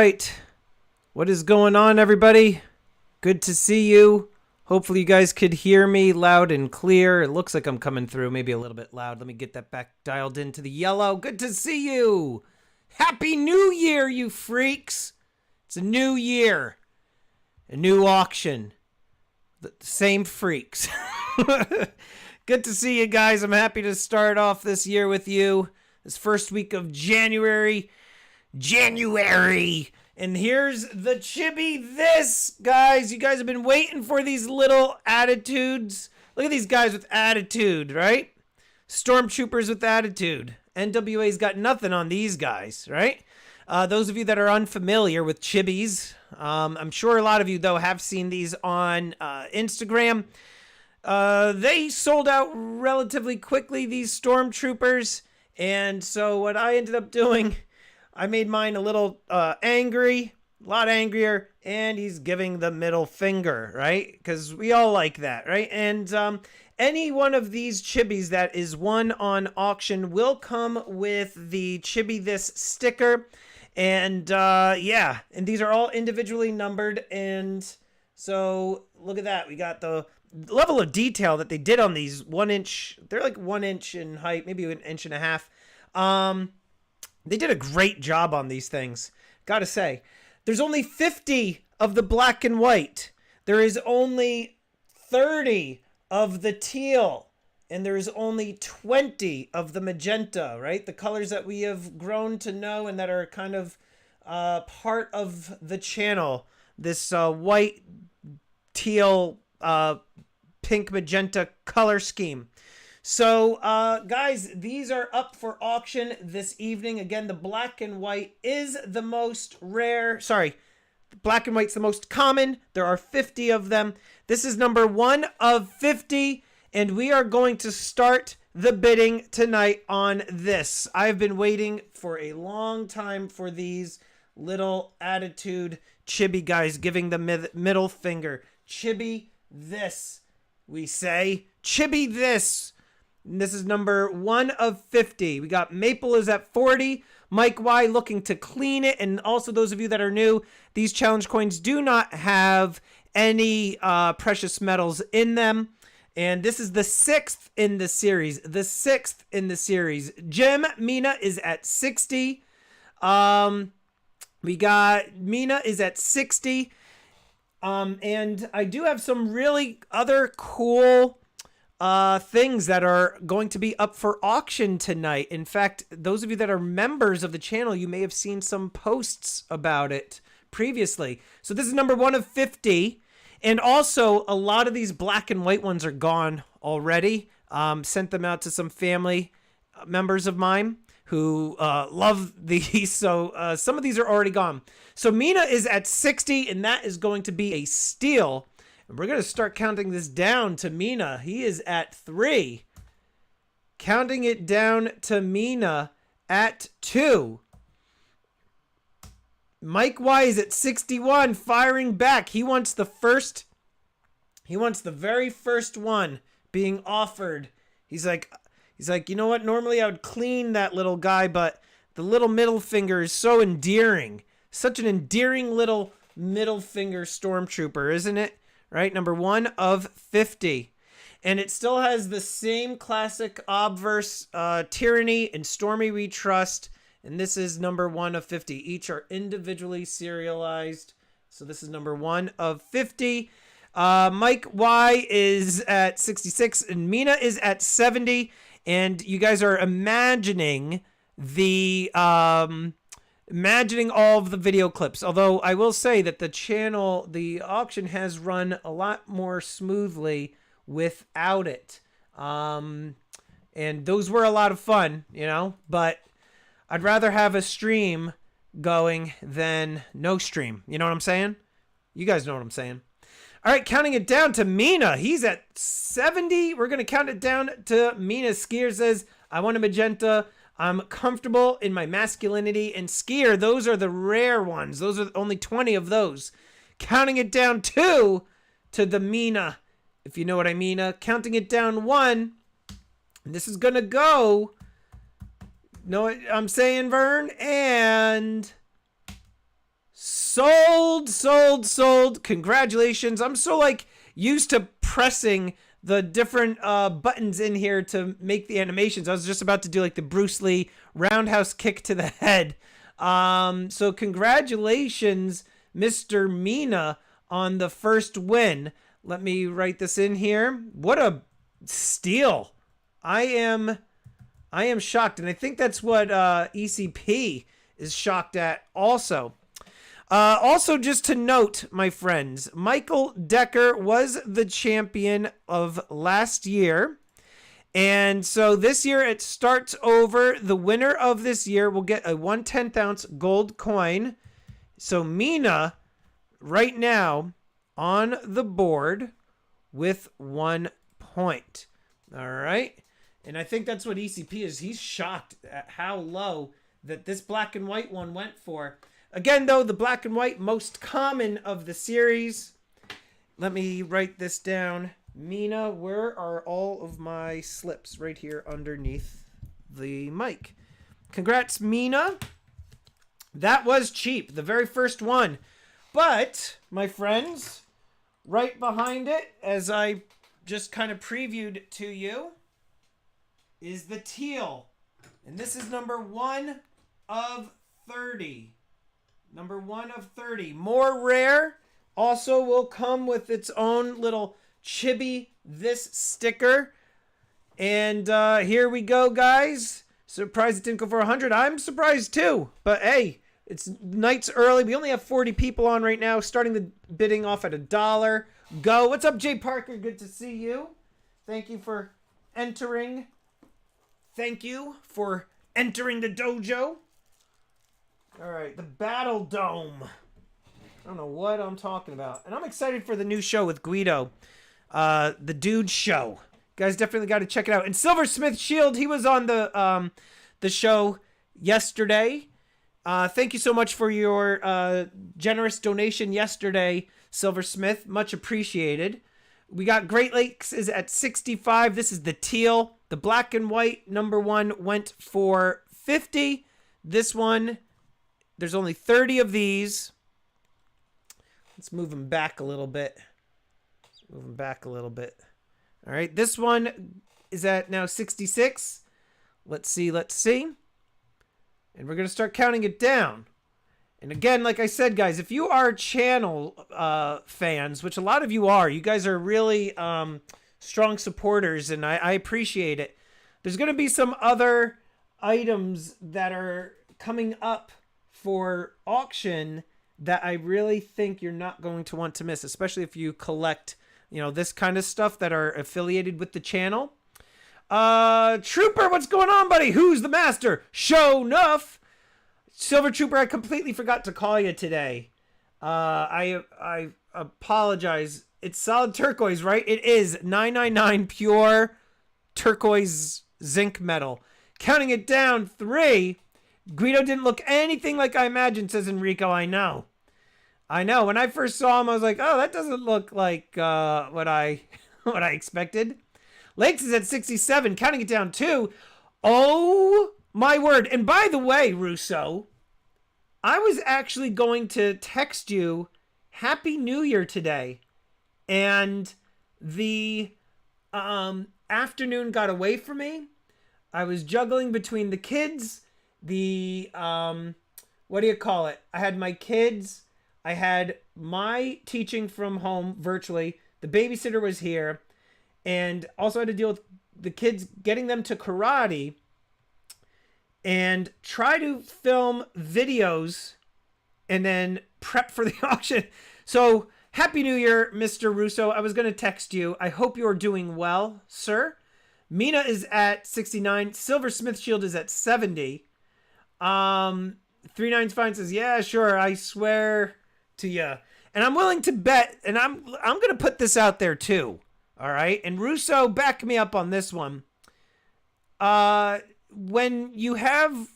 right. What is going on, everybody? Good to see you. Hopefully you guys could hear me loud and clear. It looks like I'm coming through, maybe a little bit loud. Let me get that back dialed into the yellow. Good to see you. Happy New Year, you freaks. It's a new year. A new auction. The same freaks. Good to see you guys. I'm happy to start off this year with you. This first week of January. And here's the Chibi this, guys. You guys have been waiting for these little attitudes. Look at these guys with attitude, right? Stormtroopers with attitude. NWA's got nothing on these guys, right? Those of you that are unfamiliar with Chibis, I'm sure a lot of you, though, have seen these on Instagram. They sold out relatively quickly, these Stormtroopers. And so what I ended up doing, I made mine a little angry, a lot angrier, and he's giving the middle finger, right? Because we all like that, right? And any one of these Chibis that is won on auction will come with the Chibi this sticker. And yeah, and these are all individually numbered. And so look at that. We got the level of detail that they did on these 1 inch. They're like 1 inch in height, maybe an inch and a half. They did a great job on these things. Gotta say, there's only 50 of the black and white. There is only 30 of the teal. And there's only 20 of the magenta, right? The colors that we have grown to know and that are kind of part of the channel. This white, teal, pink, magenta color scheme. So, guys, these are up for auction this evening. Again, the black and white is the most rare. Sorry, black and white's the most common. There are 50 of them. This is number 1 of 50, and we are going to start the bidding tonight on this. I've been waiting for a long time for these little attitude Chibi guys giving the middle finger. Chibi this, we say. Chibi this. And this is number 1 of 50. We got Maple is at 40. Mike Y looking to clean it. And also those of you that are new, these challenge coins do not have any precious metals in them. And this is the 6th in the series. The 6th in the series. Jim Mina is at 60. We got Mina is at 60. And I do have some really other cool things that are going to be up for auction tonight. In fact, those of you that are members of the channel, you may have seen some posts about it previously. So this is number 1 of 50. And also, a lot of these black and white ones are gone already. Sent them out to some family members of mine who love these. So some of these are already gone. So Mina is at 60, and that is going to be a steal. And we're going to start counting this down to Mina. He is at 3. Counting it down to Mina at 2. Mike Y is at 61, firing back. He wants the very first one being offered. He's like, you know what? Normally I would clean that little guy, but the little middle finger is so endearing. Such an endearing little middle finger stormtrooper, isn't it? Right? Number 1 of 50. And it still has the same classic obverse tyranny and Stormy We Trust. And this is number 1 of 50. Each are individually serialized. So this is number 1 of 50. Mike Y is at 66 and Mina is at 70. And you guys are imagining imagining all of the video clips. Although I will say that the auction has run a lot more smoothly without it. And those were a lot of fun, you know, but I'd rather have a stream going than no stream. You know what I'm saying? You guys know what I'm saying. All right, counting it down to Mina. He's at 70. We're going to count it down to Mina. Skier says, I want a magenta. I'm comfortable in my masculinity. And Skier, those are the rare ones. Those are only 20 of those. Counting it down 2 to the Mina, if you know what I mean. Counting it down 1. And this is going to go. Know what I'm saying, Vern? And Sold, sold, sold. Congratulations. I'm so like used to pressing the different buttons in here to make the animations. I was just about to do like the Bruce Lee roundhouse kick to the head. So congratulations, Mr. Mina, on the first win. Let me write this in here. What a steal. I am shocked, and I think that's what ECP is shocked at also. Also, just to note, my friends, Michael Decker was the champion of last year. And so this year it starts over. The winner of this year will get a 1/10 ounce gold coin. So Mina, right now, on the board with 1 point. All right. And I think that's what ECP is. He's shocked at how low that this black and white one went for. Again, though, the black and white, most common of the series. Let me write this down. Mina, where are all of my slips? Right here underneath the mic. Congrats, Mina. That was cheap, the very first one. But, my friends, right behind it, as I just kind of previewed to you, is the teal. And this is number 1 of 30. Number 1 of 30. More rare. Also will come with its own little Chibi this sticker. And here we go, guys. Surprised it didn't go for 100. I'm surprised too. But hey, it's night's early. We only have 40 people on right now. Starting the bidding off at $1. Go. What's up, Jay Parker? Good to see you. Thank you for entering. Thank you for entering the dojo. All right, the Battle Dome. I don't know what I'm talking about. And I'm excited for the new show with Guido. The Dude Show. You guys definitely got to check it out. And Silversmith Shield, he was on the show yesterday. Thank you so much for your generous donation yesterday, Silversmith. Much appreciated. We got Great Lakes is at 65. This is the teal. The black and white number 1 went for 50. This one, there's only 30 of these. Let's move them back a little bit. All right, this one is at now 66. Let's see. And we're going to start counting it down. And again, like I said, guys, if you are channel fans, which a lot of you are, you guys are really strong supporters, and I appreciate it. There's going to be some other items that are coming up for auction that I really think you're not going to want to miss, especially if you collect, this kind of stuff that are affiliated with the channel. Trooper, what's going on, buddy? Who's the master? Show enough. Silver Trooper, I completely forgot to call you today. I apologize. It's solid turquoise, right? It is 999 pure turquoise zinc metal. Counting it down, 3. Guido didn't look anything like I imagined, says Enrico. I know. When I first saw him, I was like, oh, that doesn't look like what I expected. Lakes is at 67. Counting it down, 2. Oh, my word. And by the way, Russo, I was actually going to text you Happy New Year today. And the afternoon got away from me. I was juggling between the kids, what do you call it? I had my kids. I had my teaching from home virtually. The babysitter was here. And also had to deal with the kids, getting them to karate. And try to film videos and then prep for the auction. So, Happy New Year, Mr. Russo. I was going to text you. I hope you're doing well, sir. Mina is at 69. Silversmith Shield is at 70. 39's Fine says, yeah, sure, I swear to you. And I'm willing to bet, and I'm going to put this out there too. All right? And Russo, back me up on this one. When you have,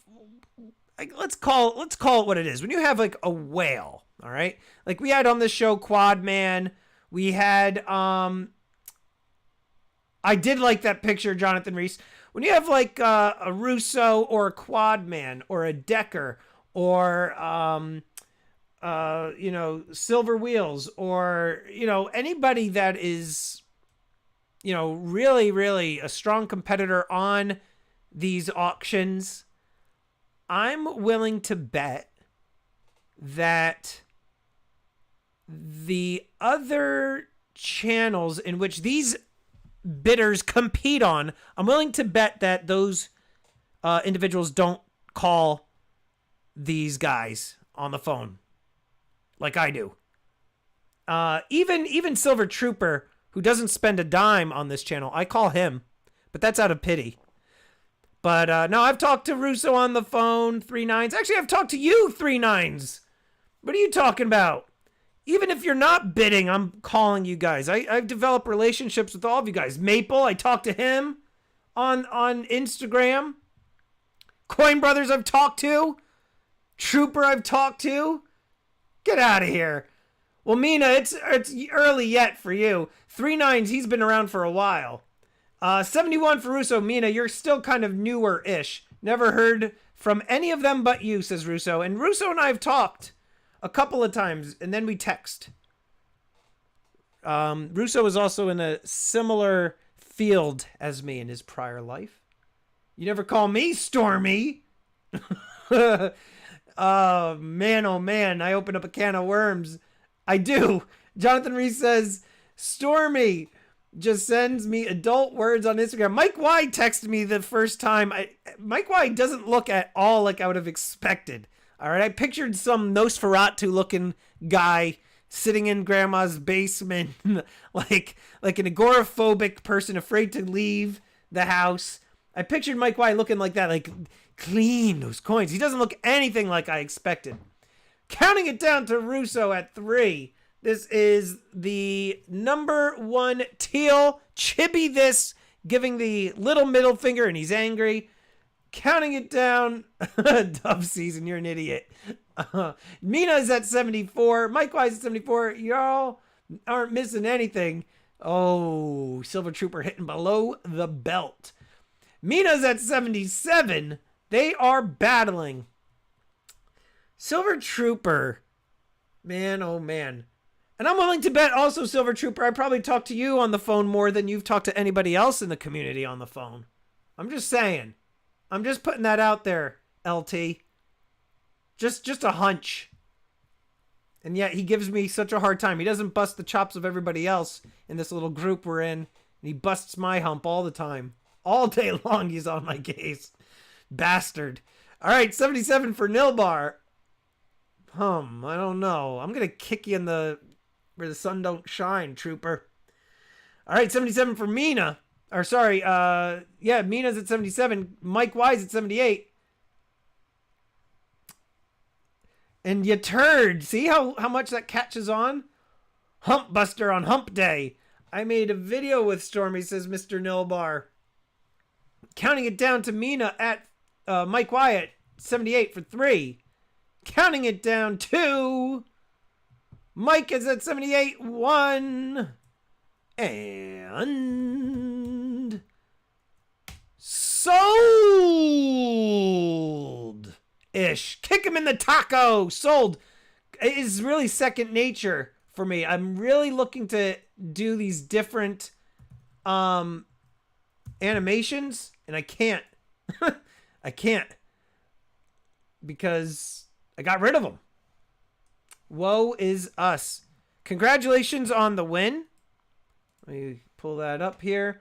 like, let's call it what it is. When you have like a whale, all right? Like we had on the show Quad Man. We had I did like that picture, Jonathan Reese. When you have like a Russo or a Quad Man or a Decker or you know, Silver Wheels, or, you know, anybody that is, you know, really, really a strong competitor on these auctions, I'm willing to bet that the other channels in which these bidders compete on, I'm willing to bet that those individuals don't call these guys on the phone like I do. Even Silver Trooper, who doesn't spend a dime on this channel, I call him, but that's out of pity. But no, I've talked to Russo on the phone, 3-9s. Actually, I've talked to you, 3-9s. What are you talking about? Even if you're not bidding, I'm calling you guys. I've developed relationships with all of you guys. Maple, I talked to him on Instagram. Coin Brothers, I've talked to. Trooper, I've talked to. Get out of here. Well, Mina, it's early yet for you. 3-9s, he's been around for a while. 71 for Russo. Mina, you're still kind of newer-ish. Never heard from any of them but you, says Russo. And Russo and I have talked a couple of times, and then we text. Russo was also in a similar field as me in his prior life. You never call me Stormy. Oh, man, I open up a can of worms. I do. Jonathan Reese says, Stormy just sends me adult words on Instagram. Mike Y texted me the first time. Mike Y doesn't look at all like I would have expected. All right, I pictured some Nosferatu-looking guy sitting in grandma's basement, like an agoraphobic person afraid to leave the house. I pictured Mike Y looking like that, like, clean those coins. He doesn't look anything like I expected. Counting it down to Russo at 3. This is the number 1 teal. Chibi this, giving the little middle finger, and he's angry. Counting it down. Dove season, you're an idiot. Mina's at 74. Mike Wise at 74. Y'all aren't missing anything. Oh, Silver Trooper hitting below the belt. Mina's at 77. They are battling. Silver Trooper. Man, oh man. And I'm willing to bet also, Silver Trooper, I probably talked to you on the phone more than you've talked to anybody else in the community on the phone. I'm just saying. I'm just putting that out there, LT. Just a hunch. And yet he gives me such a hard time. He doesn't bust the chops of everybody else in this little group we're in. And he busts my hump all the time. All day long he's on my case. Bastard. All right, 77 for Nilbar. I don't know. I'm going to kick you in the... where the sun don't shine, Trooper. All right, 77 for Mina. Or sorry, yeah, Mina's at 77. Mike Wise at 78. And you turd. See how much that catches on? Hump Buster on Hump Day. I made a video with Stormy, says Mr. Nilbar. Counting it down to Mina at Mike Wyatt, 78 for 3. Counting it down to... Mike is at 78, 1. And... sold-ish. Kick him in the taco. Sold. It is really second nature for me. I'm really looking to do these different animations, and I can't. I can't. Because I got rid of them. Woe is us. Congratulations on the win. Let me pull that up here.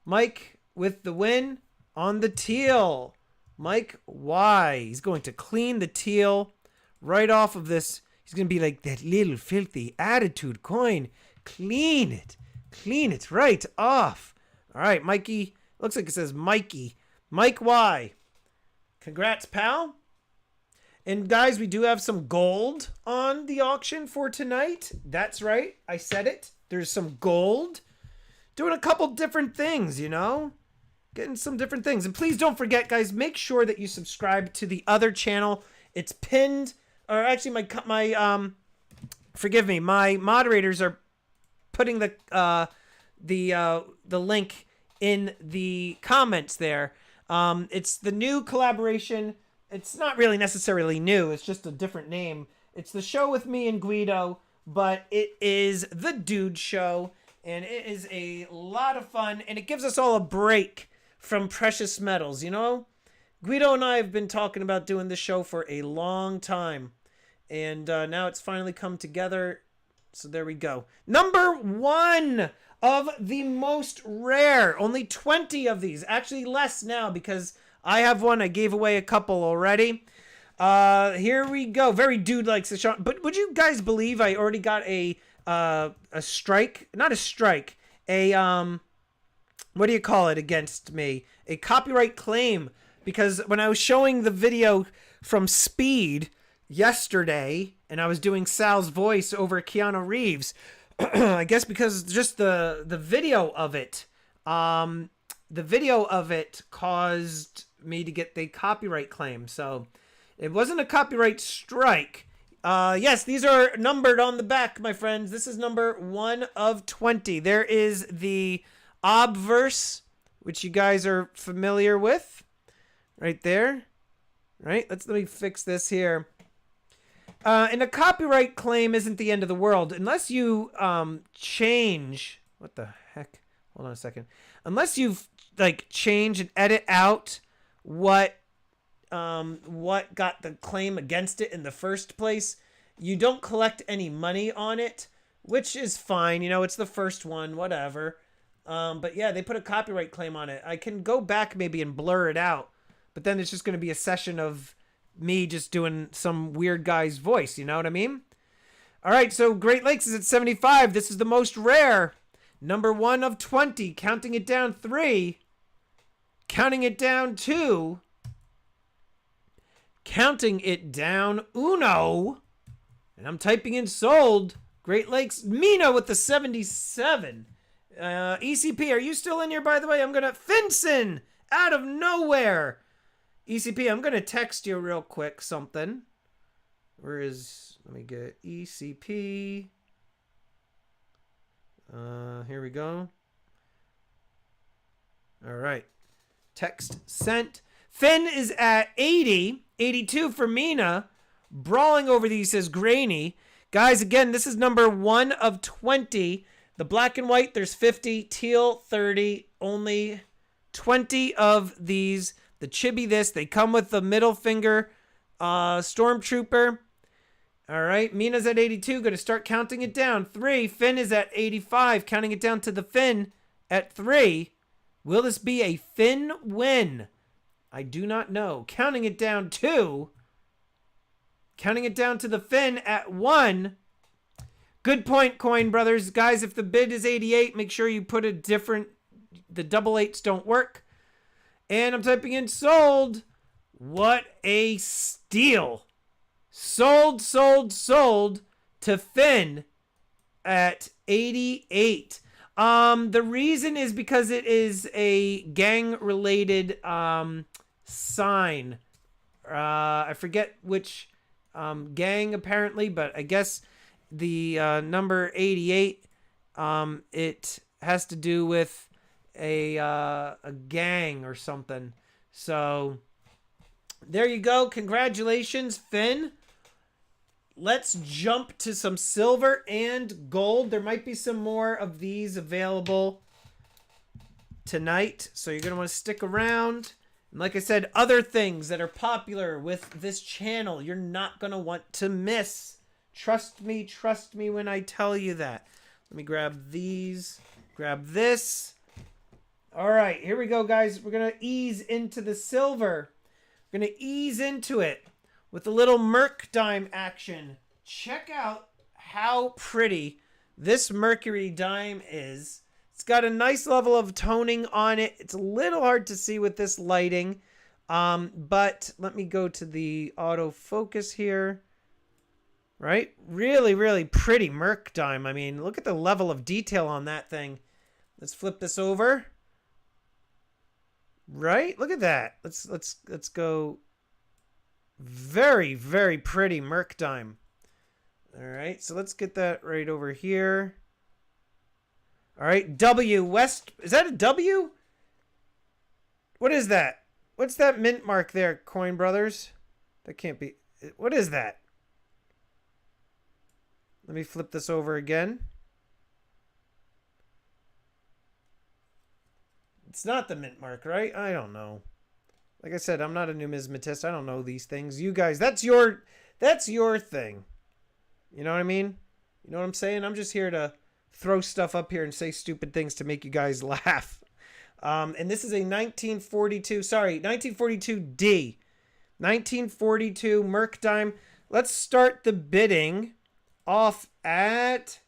Mike with the win on the teal. Mike Y. He's going to clean the teal right off of this. He's going to be like that little filthy attitude coin. Clean it. Clean it right off. All right, Mikey. Looks like it says Mikey. Mike Y. Congrats, pal. And guys, we do have some gold on the auction for tonight. That's right. I said it. There's some gold. Doing a couple different things, you know? Getting some different things. And please don't forget, guys, make sure that you subscribe to the other channel. It's pinned, or actually forgive me, my moderators are putting the link in the comments there. It's the new collaboration. It's not really necessarily new. It's just a different name. It's the show with me and Guido, but it is the dude show, and it is a lot of fun, and it gives us all a break from precious metals, you know? Guido and I have been talking about doing this show for a long time, and now it's finally come together, so there we go. Number 1 of the most rare, only 20 of these, actually less now because I have one, I gave away a couple already. Here we go. Very dude likes the show. But would you guys believe I already got a strike? Not a strike. A, what do you call it against me? A copyright claim. Because when I was showing the video from Speed yesterday, and I was doing Sal's voice over Keanu Reeves, I guess because just the video of it, caused me to get the copyright claim. So it wasn't a copyright strike. Yes, these are numbered on the back, my friends. This is number 1 of 20. There is the obverse, which you guys are familiar with. Right there. Right? Let me fix this here. And a copyright claim isn't the end of the world. Unless you change... What the heck? Hold on a second. Unless you've like change and edit out what got the claim against it in the first place, you don't collect any money on it, which is fine. You know, it's the first one, whatever. But yeah, they put a copyright claim on it. I can go back maybe and blur it out, but then it's just going to be a session of me just doing some weird guy's voice. You know what I mean? All right, so Great Lakes is at 75. This is the most rare. Number 1 of 20. Counting it down 3. Counting it down 2. Counting it down uno. And I'm typing in sold. Great Lakes. Mina with the 77. ECP, are you still in here, by the way? I'm going to... Finson! Out of nowhere! ECP, I'm going to text you real quick something. Where is... Let me get ECP. Here we go. All right. Text sent. Finn is at 80. 82 for Mina. Brawling over these, says Grainy. Guys, again, this is number 1 of 20. The black and white, there's 50. Teal, 30. Only 20 of these. The Chibi this. They come with the middle finger Stormtrooper. All right. Mina's at 82. Going to start counting it down. 3. Finn is at 85. Counting it down to the Finn at 3. Will this be a Finn win? I do not know. Counting it down 2. Counting it down to the Finn at 1. Good point, Coin Brothers. Guys, if the bid is 88, make sure you put a different... The double 8s don't work. And I'm typing in sold. What a steal. Sold, sold, sold to Finn at 88. The reason is because it is a gang-related sign. I forget which gang, apparently, but I guess the number 88, it has to do with a gang or something. So there you go. Congratulations, Finn. Let's jump to some silver and gold. There might be some more of these available tonight, so you're going to want to stick around. And like I said, other things that are popular with this channel, you're not going to want to miss. Trust me when I tell you that. Let me grab these, grab this. All right, here we go, guys. We're going to ease into the silver. We're going to ease into it with a little Merc dime action. Check out how pretty this Mercury dime is. It's got a nice level of toning on it. It's a little hard to see with this lighting. But let me go to the autofocus here. Right? Really, really pretty Merc dime. I mean, look at the level of detail on that thing. Let's flip this over. Right? Look at that. Let's go. Very, very pretty Merc dime. All right, so let's get that right over here. All right, W West. Is that a W? What is that? What's that mint mark there, Coin Brothers? That can't be. What is that? Let me flip this over again. It's not the mint mark, right? I don't know. Like I said, I'm not a numismatist. I don't know these things. You guys, that's your thing. You know what I mean? You know what I'm saying? I'm just here to throw stuff up here and say stupid things to make you guys laugh. And this is a 1942 D. 1942 Merc dime. Let's start the bidding off at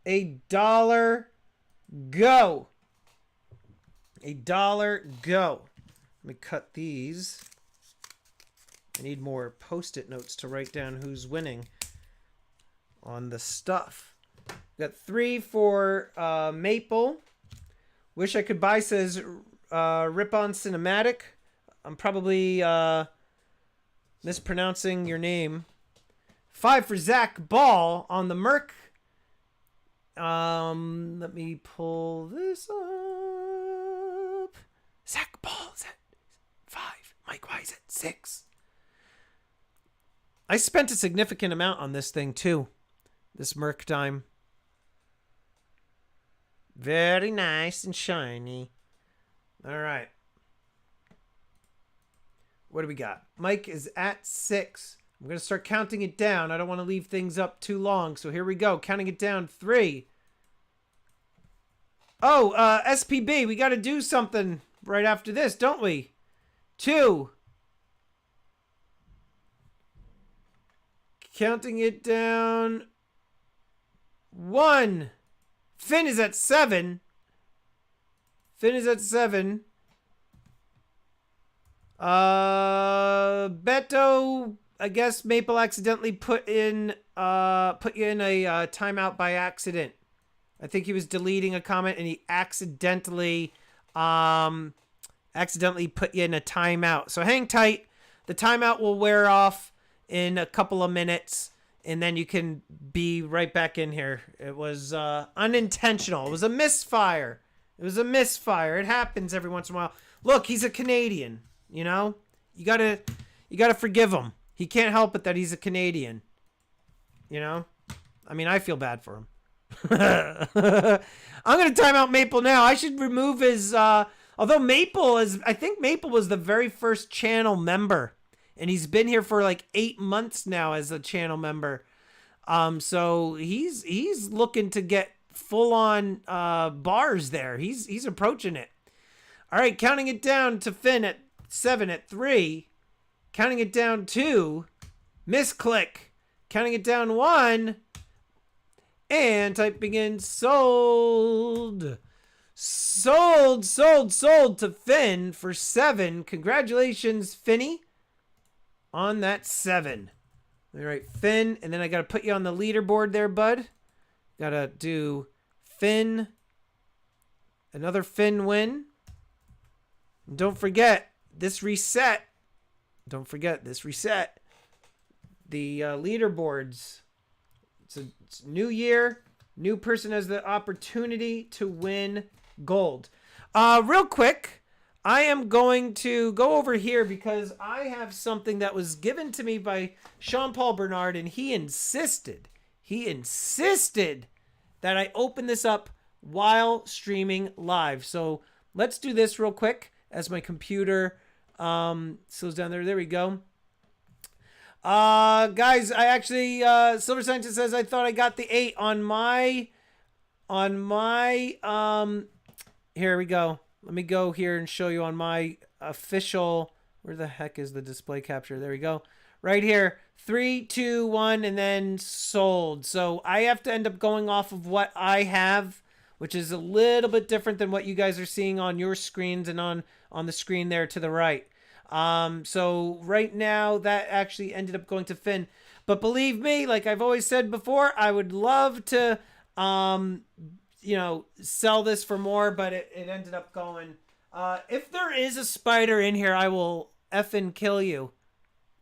$1. Go. $1. Go. Let me cut these. I need more post-it notes to write down who's winning on the stuff. Got 3 for Maple. Wish I could buy says Rip-On Cinematic. I'm probably mispronouncing your name. 5 for Zach Ball on the Merc. Let me pull this up. Zach Ball's at 5. Mike Wise at 6. I spent a significant amount on this thing too. This Merc dime. Very nice and shiny. All right. What do we got? Mike is at 6. I'm going to start counting it down. I don't want to leave things up too long. So here we go. Counting it down. 3. Oh, SPB. We got to do something right after this, don't we? 2. Counting it down. 1. Finn is at 7. Finn is at 7. Beto, I guess Maple accidentally put you in a timeout by accident. I think he was deleting a comment and he accidentally put you in a timeout. So hang tight. The timeout will wear off in a couple of minutes and then you can be right back in here. It was unintentional. It was a misfire. It happens every once in a while. Look, he's a Canadian. You know, you gotta forgive him. He can't help it that he's a Canadian. You know, I mean, I feel bad for him. I'm gonna time out Maple now. I should remove his. Although Maple is, I think Maple was the very first channel member, and he's been here for like 8 months now as a channel member. So he's looking to get full on bars there. He's approaching it. All right, counting it down to Finn at 7 at 3. Counting it down 2. Misclick. Counting it down 1. And typing in sold. Sold to Finn for 7. Congratulations, Finny, on that 7. All right, Finn. And then I got to put you on the leaderboard there, bud. Got to do Finn. Another Finn win. And don't forget, this reset. The leaderboards. It's a new year. New person has the opportunity to win gold. Real quick, I am going to go over here because I have something that was given to me by Sean Paul Bernard, and he insisted that I open this up while streaming live. So let's do this real quick as my computer slows down there. There we go. Guys, I actually, Silver Scientist says, I thought I got the 8 on my, here we go. Let me go here and show you on my official, where the heck is the display capture? There we go. Right here, 3, 2, 1, and then sold. So I have to end up going off of what I have, which is a little bit different than what you guys are seeing on your screens and on the screen there to the right. So right now that actually ended up going to Finn, but believe me, like I've always said before, I would love to, sell this for more, but it ended up going, if there is a spider in here, I will effing kill you.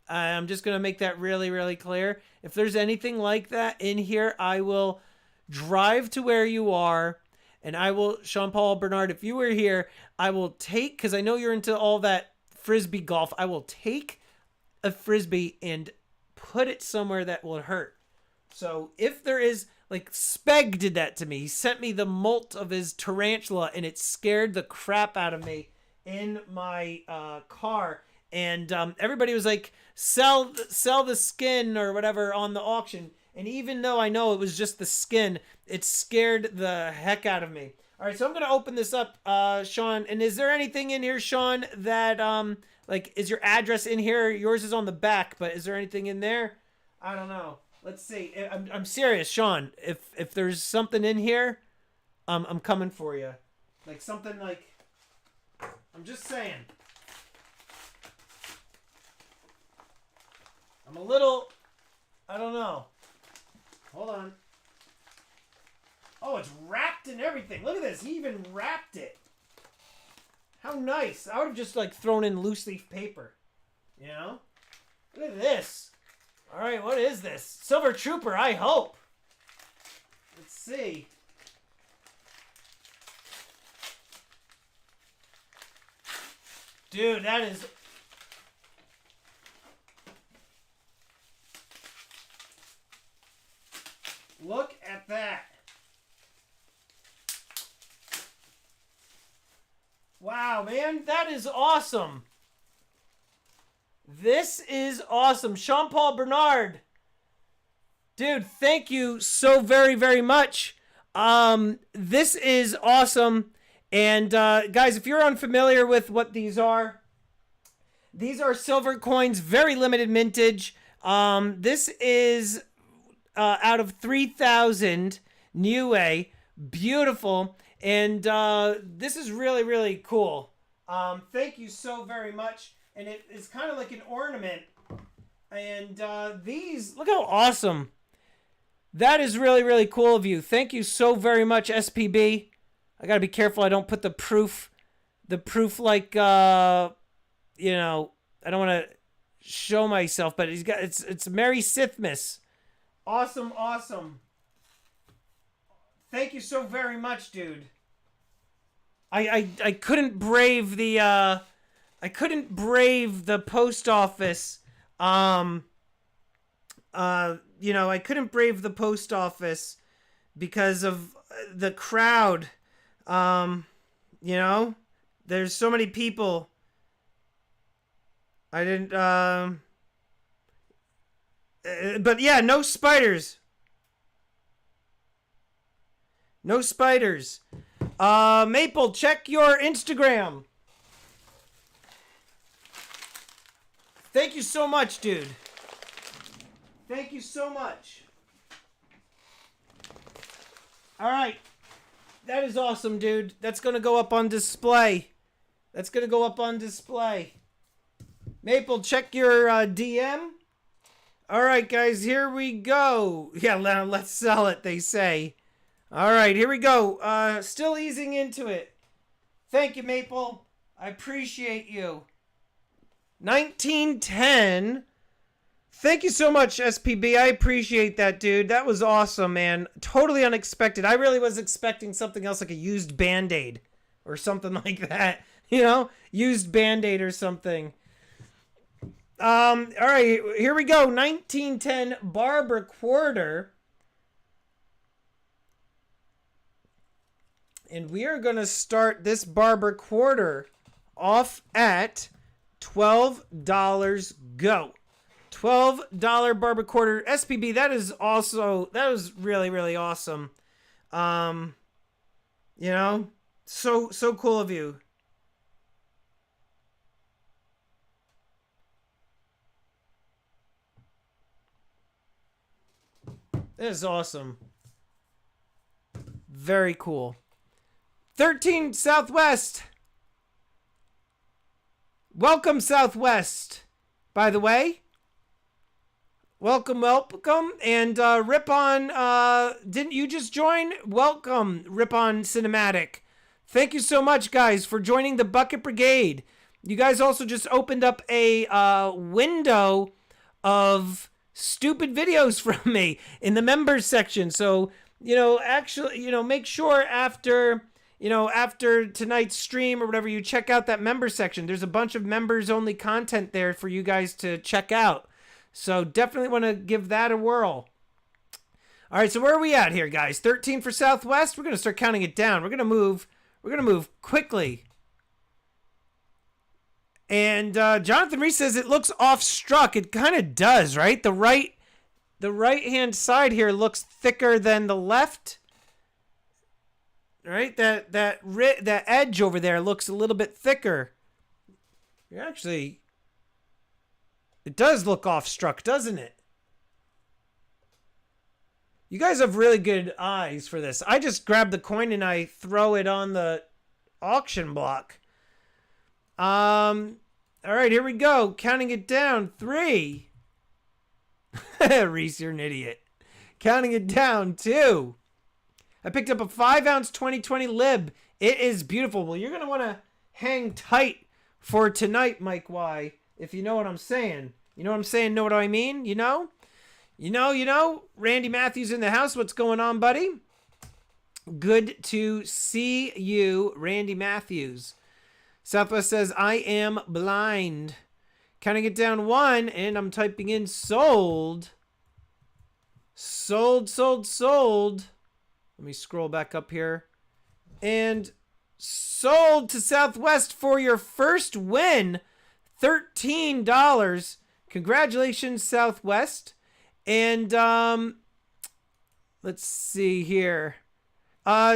I'm just going to make that really, really clear. If there's anything like that in here, I will drive to where you are. And I will, Sean Paul Bernard, if you were here, I will take, because I know you're into all that Frisbee golf, I will take a Frisbee and put it somewhere that will hurt. So if there is, like, Speg did that to me. He sent me the molt of his tarantula, and it scared the crap out of me in my car. And everybody was like, sell the skin or whatever on the auction. And even though I know it was just the skin, it scared the heck out of me. All right, so I'm going to open this up, Sean. And is there anything in here, Sean, that, like, is your address in here? Yours is on the back, but is there anything in there? I don't know. Let's see. I'm serious, Sean. If there's something in here, I'm coming for you. Like something like, I'm just saying. I'm a little, I don't know. Hold on. Oh, it's wrapped in everything. Look at this. He even wrapped it. How nice. I would have just like thrown in loose leaf paper. You know? Look at this. All right, what is this? Silver Trooper, I hope. Let's see. Dude, that is... Look at that. Wow, man, that is awesome. This is awesome. Jean-Paul Bernard. Dude, thank you so very, very much. This is awesome. And guys, if you're unfamiliar with what these are silver coins, very limited mintage. This is out of 3,000 Niue. Beautiful. And this is really, really cool. Thank you so very much. And it is kind of like an ornament. And these, look how awesome. That is really, really cool of you. Thank you so very much, SPB. I got to be careful I don't put the proof like, you know, I don't want to show myself, but he's got, it's Merry Sithmas. Awesome, awesome. Thank you so very much, dude. I couldn't brave the, post office. You know, I couldn't brave the post office because of the crowd. You know, there's so many people. I didn't, but yeah, no spiders. No spiders. Maple, check your Instagram. Thank you so much, dude. Thank you so much. All right. That is awesome, dude. That's going to go up on display. That's going to go up on display. Maple, check your DM. All right, guys, here we go. Yeah, let's sell it, they say. All right, here we go. Still easing into it. Thank you, Maple. I appreciate you. 1910. Thank you so much, SPB. I appreciate that, dude. That was awesome, man. Totally unexpected. I really was expecting something else, like a used Band-Aid or something like that. You know, used Band-Aid or something. All right, here we go. 1910 Barber quarter. And we are going to start this Barber quarter off at $12 go. $12 Barber quarter. SPB, that was really, really awesome. You know, so cool of you. That is awesome. Very cool. 13 Southwest. Welcome, Southwest. By the way. Welcome. And Rip On, didn't you just join? Welcome, Rip On Cinematic. Thank you so much, guys, for joining the Bucket Brigade. You guys also just opened up a window of stupid videos from me in the members section. So, you know, actually, you know, make sure after tonight's stream or whatever, you check out that member section. There's a bunch of members only content there for you guys to check out. So definitely want to give that a whirl. All right, so where are we at here, guys? 13 for Southwest. We're going to start counting it down. We're going to move quickly. And Jonathan Reese says it looks off struck. It kind of does, right? The right-hand side here looks thicker than the left. Right? That edge over there looks a little bit thicker. It does look off struck, doesn't it? You guys have really good eyes for this. I just grab the coin and I throw it on the auction block. All right, here we go. Counting it down. 3. Reese, you're an idiot. Counting it down. 2. I picked up a 5-ounce 2020 lib. It is beautiful. Well, you're going to want to hang tight for tonight, Mike Y, if you know what I'm saying. You know what I'm saying? Know what I mean? You know? You know. Randy Matthews in the house. What's going on, buddy? Good to see you, Randy Matthews. Southwest says, I am blind. Counting it down 1, and I'm typing in sold. Sold. Let me scroll back up here. And sold to Southwest for your first win. $13. Congratulations, Southwest. And let's see here.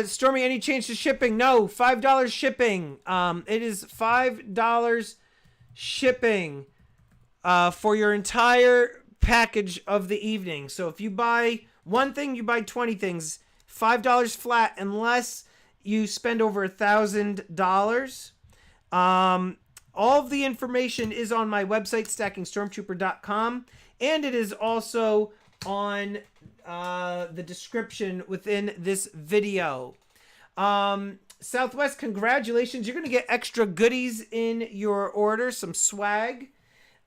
Stormy, any change to shipping? No, $5 shipping. It is $5 shipping for your entire package of the evening. So if you buy one thing, you buy 20 things. $5 flat unless you spend over $1,000. All of the information is on my website, stackingstormtrooper.com, and it is also on the description within this video. Southwest, congratulations. You're going to get extra goodies in your order, some swag.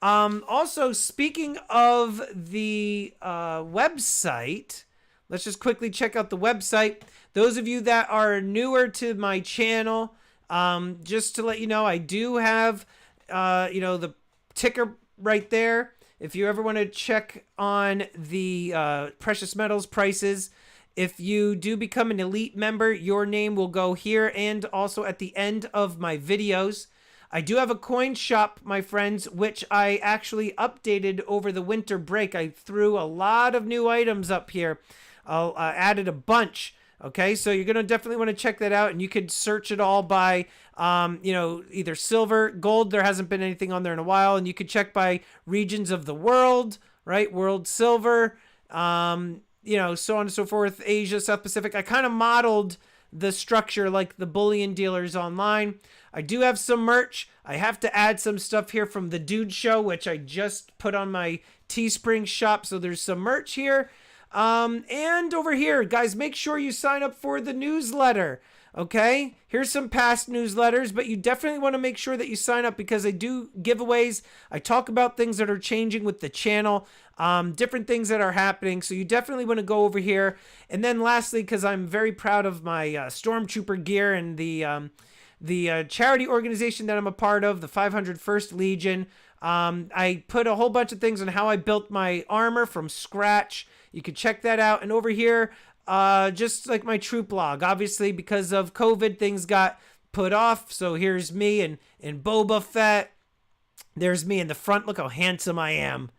Also, speaking of the website, let's just quickly check out the website. Those of you that are newer to my channel, just to let you know, I do have, the ticker right there. If you ever want to check on the precious metals prices, if you do become an elite member, your name will go here and also at the end of my videos. I do have a coin shop, my friends, which I actually updated over the winter break. I threw a lot of new items up here. I added a bunch. Okay, so you're going to definitely want to check that out, and you could search it all by, either silver, gold. There hasn't been anything on there in a while, and you could check by regions of the world, right? World silver, so on and so forth. Asia, South Pacific. I kind of modeled the structure like the bullion dealers online. I do have some merch. I have to add some stuff here from the Dude Show, which I just put on my Teespring shop. So there's some merch here. And over here, guys, make sure you sign up for the newsletter. Okay, here's some past newsletters, but you definitely want to make sure that you sign up because I do giveaways. I talk about things that are changing with the channel, different things that are happening. So you definitely want to go over here. And then lastly, because I'm very proud of my Stormtrooper gear and the charity organization that I'm a part of, the 501st Legion, I put a whole bunch of things on how I built my armor from scratch. You can check that out. And over here, just like my troop log, obviously because of COVID, things got put off. So here's me and Boba Fett. There's me in the front. Look how handsome I am.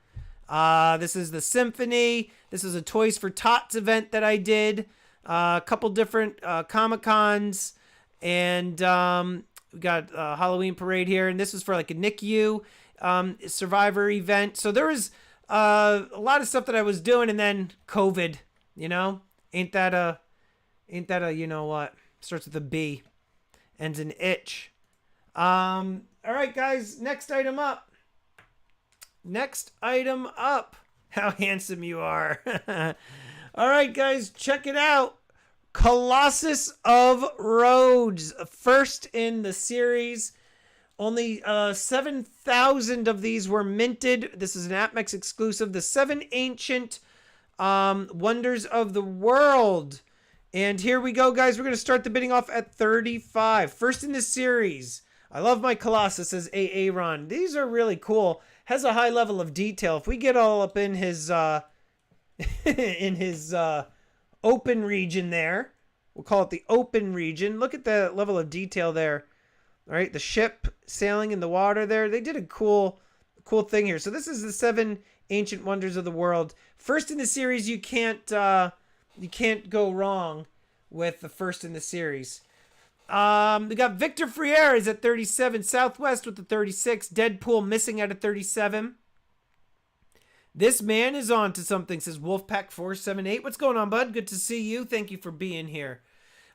This is the Symphony. This is a Toys for Tots event that I did. A couple different Comic-Cons. And we got a Halloween parade here. And this was for like a NICU Survivor event. So there was a lot of stuff that I was doing, and then COVID, ain't that a what? Starts with a B, ends in itch. All right, guys, next item up. How handsome you are. All right, guys, check it out. Colossus of Rhodes, first in the series. Only 7,000 of these were minted. This is an APMEX exclusive. The 7 Ancient Wonders of the World. And here we go, guys. We're going to start the bidding off at 35. First in the series. I love my Colossus, says Aaron. These are really cool. Has a high level of detail. If we get all up in his open region there. We'll call it the open region. Look at the level of detail there. All right, the ship sailing in the water there. They did a cool thing here. So this is the 7 ancient wonders of the world. First in the series, you can't go wrong with the first in the series. We got Victor Friere is at 37. Southwest with the 36. Deadpool missing at a 37. This man is on to something, says Wolfpack478. What's going on, bud? Good to see you. Thank you for being here.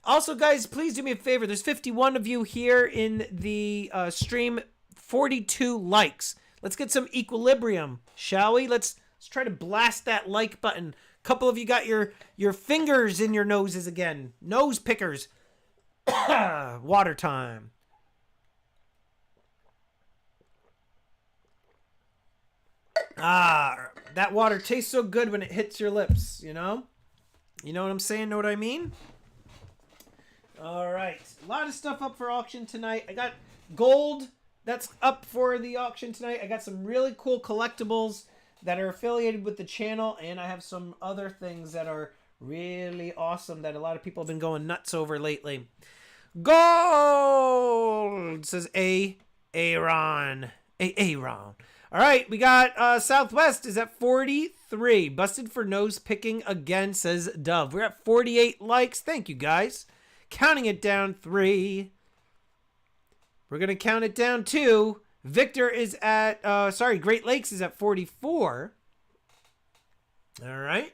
Also, guys, please do me a favor. There's 51 of you here in the stream. 42 likes. Let's get some equilibrium, shall we? Let's try to blast that like button. A couple of you got your fingers in your noses again. Nose pickers. Water time. That water tastes so good when it hits your lips, you know? You know what I'm saying? Know what I mean? All right. A lot of stuff up for auction tonight. I got gold that's up for the auction tonight. I got some really cool collectibles that are affiliated with the channel, and I have some other things that are really awesome that a lot of people have been going nuts over lately. Gold, says Aaron. Aaron. All right, we got Southwest is at 43. Busted for nose picking again, says Dove. We're at 48 likes. Thank you, guys. Counting it down 3. We're going to count it down 2. Victor is at, Great Lakes is at 44. All right.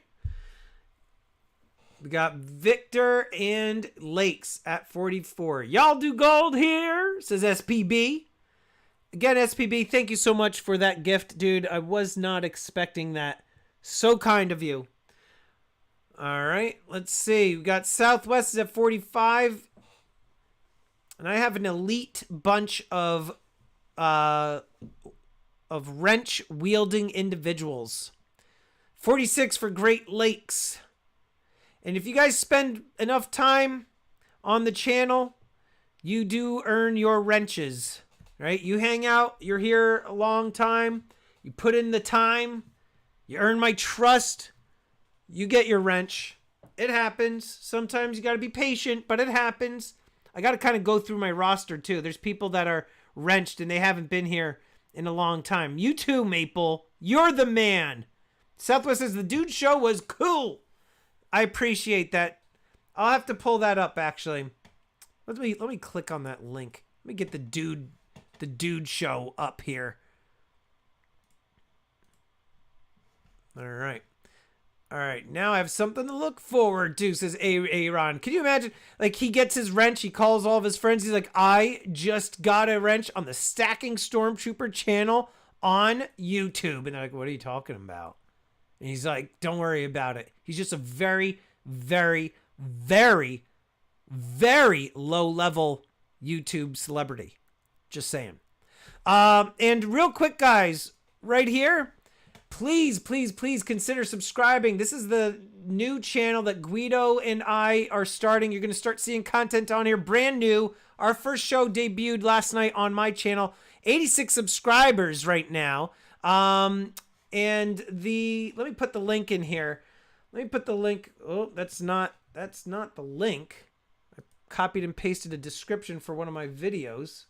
We got Victor and Lakes at 44. Y'all do gold here, says SPB. Again, SPB, thank you so much for that gift, dude. I was not expecting that. So kind of you. All right, let's see. We got Southwest is at 45. And I have an elite bunch of wrench-wielding individuals. 46 for Great Lakes. And if you guys spend enough time on the channel, you do earn your wrenches, right? You hang out, you're here a long time, you put in the time, you earn my trust, you get your wrench. It happens. Sometimes you got to be patient, but it happens. I got to kind of go through my roster too. There's people that are wrenched and they haven't been here in a long time. You too, Maple. You're the man. Southwest says the dude show was cool. I appreciate that. I'll have to pull that up actually. Let me click on that link. Let me get the dude show up here. All right. All right, now I have something to look forward to, says Aaron. Can you imagine? Like, he gets his wrench, he calls all of his friends, he's like, I just got a wrench on the Stacking Stormtrooper channel on YouTube. And they're like, what are you talking about? And he's like, don't worry about it. He's just a very, very, very, very low-level YouTube celebrity. Just saying. And real quick, guys, right here, please, please, please consider subscribing. This is the new channel that Guido and I are starting. You're going to start seeing content on here, brand new. Our first show debuted last night on my channel. 86 subscribers right now. And let me put the link in here. Let me put the link. Oh, that's not the link. I copied and pasted a description for one of my videos.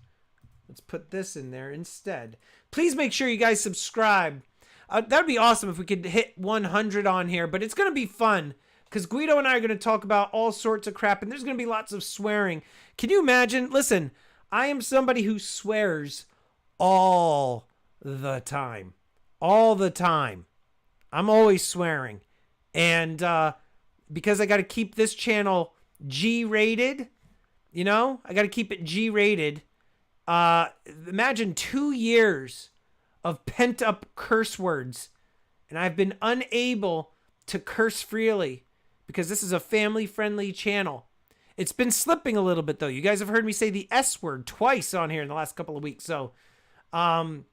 Let's put this in there instead. Please make sure you guys subscribe. That'd be awesome if we could hit 100 on here, but it's going to be fun because Guido and I are going to talk about all sorts of crap, and there's going to be lots of swearing. Can you imagine? Listen, I am somebody who swears all the time. All the time. I'm always swearing. And because I got to keep this channel G-rated, you know, I got to keep it G-rated. Imagine 2 years of pent-up curse words, and I've been unable to curse freely because this is a family-friendly channel. It's been slipping a little bit, though. You guys have heard me say the S word twice on here in the last couple of weeks, so Brass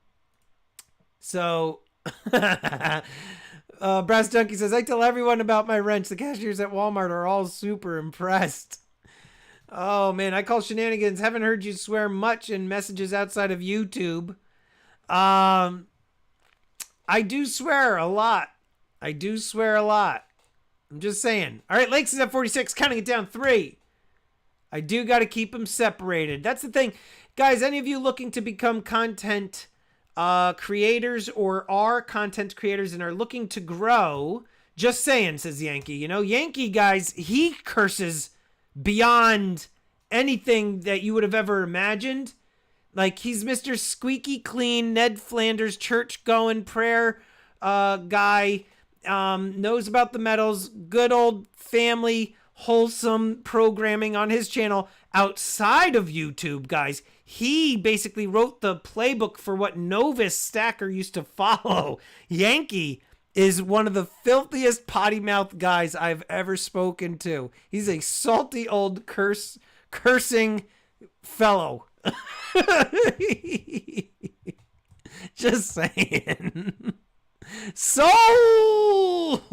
Junkie says, I tell everyone about my wrench. The cashiers at Walmart are all super impressed. Oh, man, I call shenanigans. Haven't heard you swear much in messages outside of YouTube. I do swear a lot. I do swear a lot. I'm just saying. All right, Lakes is at 46, counting it down. 3. I do got to keep them separated. That's the thing. Guys, any of you looking to become content creators or are content creators and are looking to grow, just saying, says Yankee. You know, Yankee, guys, he curses beyond anything that you would have ever imagined. Like, he's Mr. Squeaky Clean, Ned Flanders, church-going, prayer guy, knows about the medals, good old family, wholesome programming on his channel outside of YouTube, guys. He basically wrote the playbook for what Novice Stacker used to follow. Yankee is one of the filthiest potty mouth guys I've ever spoken to. He's a salty old cursing fellow. Just saying. Sold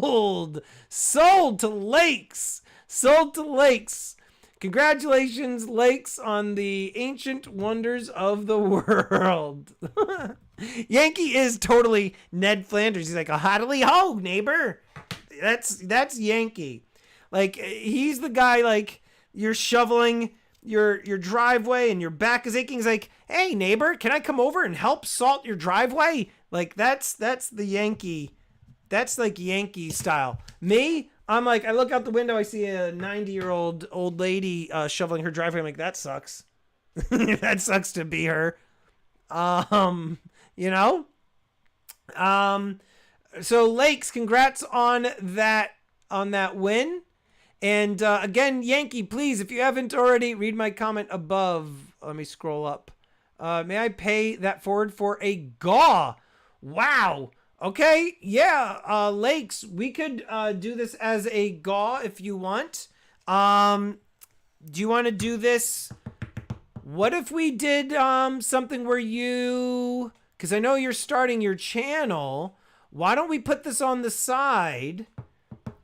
to Lakes. Sold to Lakes. Congratulations, Lakes, on the ancient wonders of the world. Yankee is totally Ned Flanders. He's like, a hoddly ho, neighbor. That's Yankee. Like, he's the guy, like, you're shoveling your driveway and your back is aching. He's like, hey, neighbor, can I come over and help salt your driveway? Like, that's the Yankee. That's like Yankee style. Me, I'm like, I look out the window, I see a 90-year-old old lady shoveling her driveway. I'm like, that sucks. That sucks to be her. You know? So Lakes, congrats on that win. And again, Yankee, please, if you haven't already, read my comment above. Let me scroll up. May I pay that forward for a gaw? Wow. Okay. Yeah. Lakes, we could do this as a gaw if you want. Do you want to do this? What if we did something where you... Because I know you're starting your channel. Why don't we put this on the side?